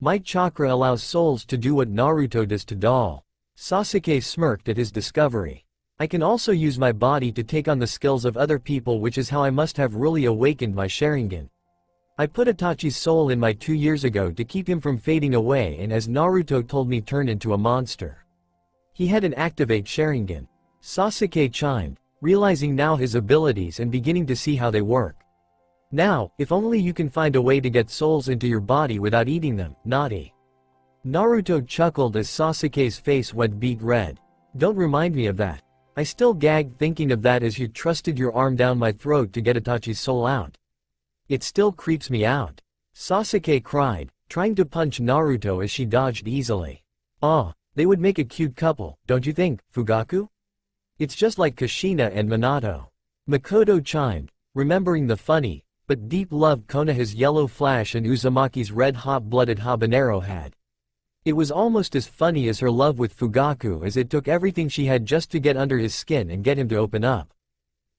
My chakra allows souls to do what Naruto does to doll. Sasuke smirked at his discovery. I can also use my body to take on the skills of other people, which is how I must have really awakened my Sharingan. I put Itachi's soul in my 2 years ago to keep him from fading away, and as Naruto told me, turn into a monster. He had an activate Sharingan. Sasuke chimed, realizing now his abilities and beginning to see how they work. Now, if only you can find a way to get souls into your body without eating them, naughty. Naruto chuckled as Sasuke's face went beet red. Don't remind me of that. I still gag thinking of that as you trusted your arm down my throat to get Itachi's soul out. It still creeps me out. Sasuke cried, trying to punch Naruto as she dodged easily. Ah, they would make a cute couple, don't you think, Fugaku? It's just like Kushina and Minato. Makoto chimed, remembering the funny, but deep love Konoha's yellow flash and Uzumaki's red hot-blooded habanero had. It was almost as funny as her love with Fugaku, as it took everything she had just to get under his skin and get him to open up.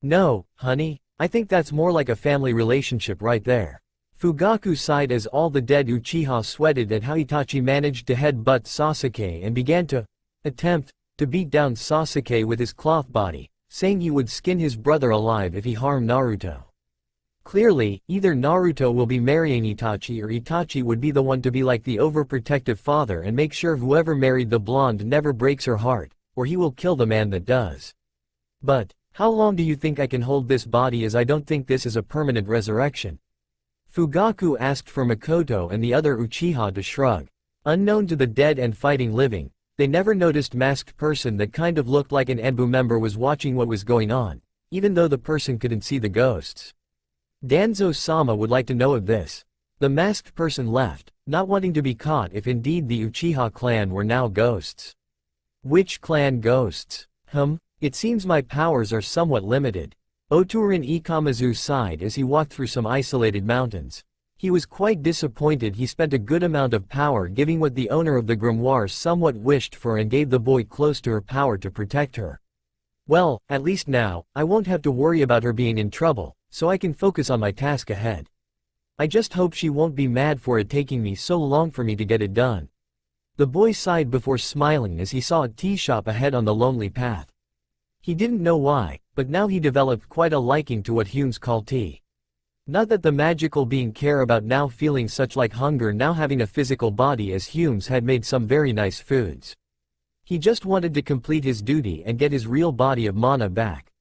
No, honey, I think that's more like a family relationship right there. Fugaku sighed as all the dead Uchiha sweated at how Itachi managed to headbutt Sasuke and began to attempt to beat down Sasuke with his cloth body, saying he would skin his brother alive if he harmed Naruto. Clearly, either Naruto will be marrying Itachi or Itachi would be the one to be like the overprotective father and make sure whoever married the blonde never breaks her heart, or he will kill the man that does. But, how long do you think I can hold this body, as I don't think this is a permanent resurrection? Fugaku asked for Makoto and the other Uchiha to shrug. Unknown to the dead and fighting living, they never noticed masked person that kind of looked like an Enbu member was watching what was going on, even though the person couldn't see the ghosts. Danzo-sama would like to know of this. The masked person left, not wanting to be caught if indeed the Uchiha clan were now ghosts. Which clan ghosts? It seems my powers are somewhat limited. Otorin Ikamazu sighed as he walked through some isolated mountains. He was quite disappointed he spent a good amount of power giving what the owner of the grimoire somewhat wished for and gave the boy close to her power to protect her. Well, at least now, I won't have to worry about her being in trouble, so I can focus on my task ahead. I just hope she won't be mad for it taking me so long for me to get it done. The boy sighed before smiling as he saw a tea shop ahead on the lonely path. He didn't know why, but now he developed quite a liking to what humans call tea. Not that the magical being care about now feeling such like hunger now having a physical body, as Humes had made some very nice foods. He just wanted to complete his duty and get his real body of mana back.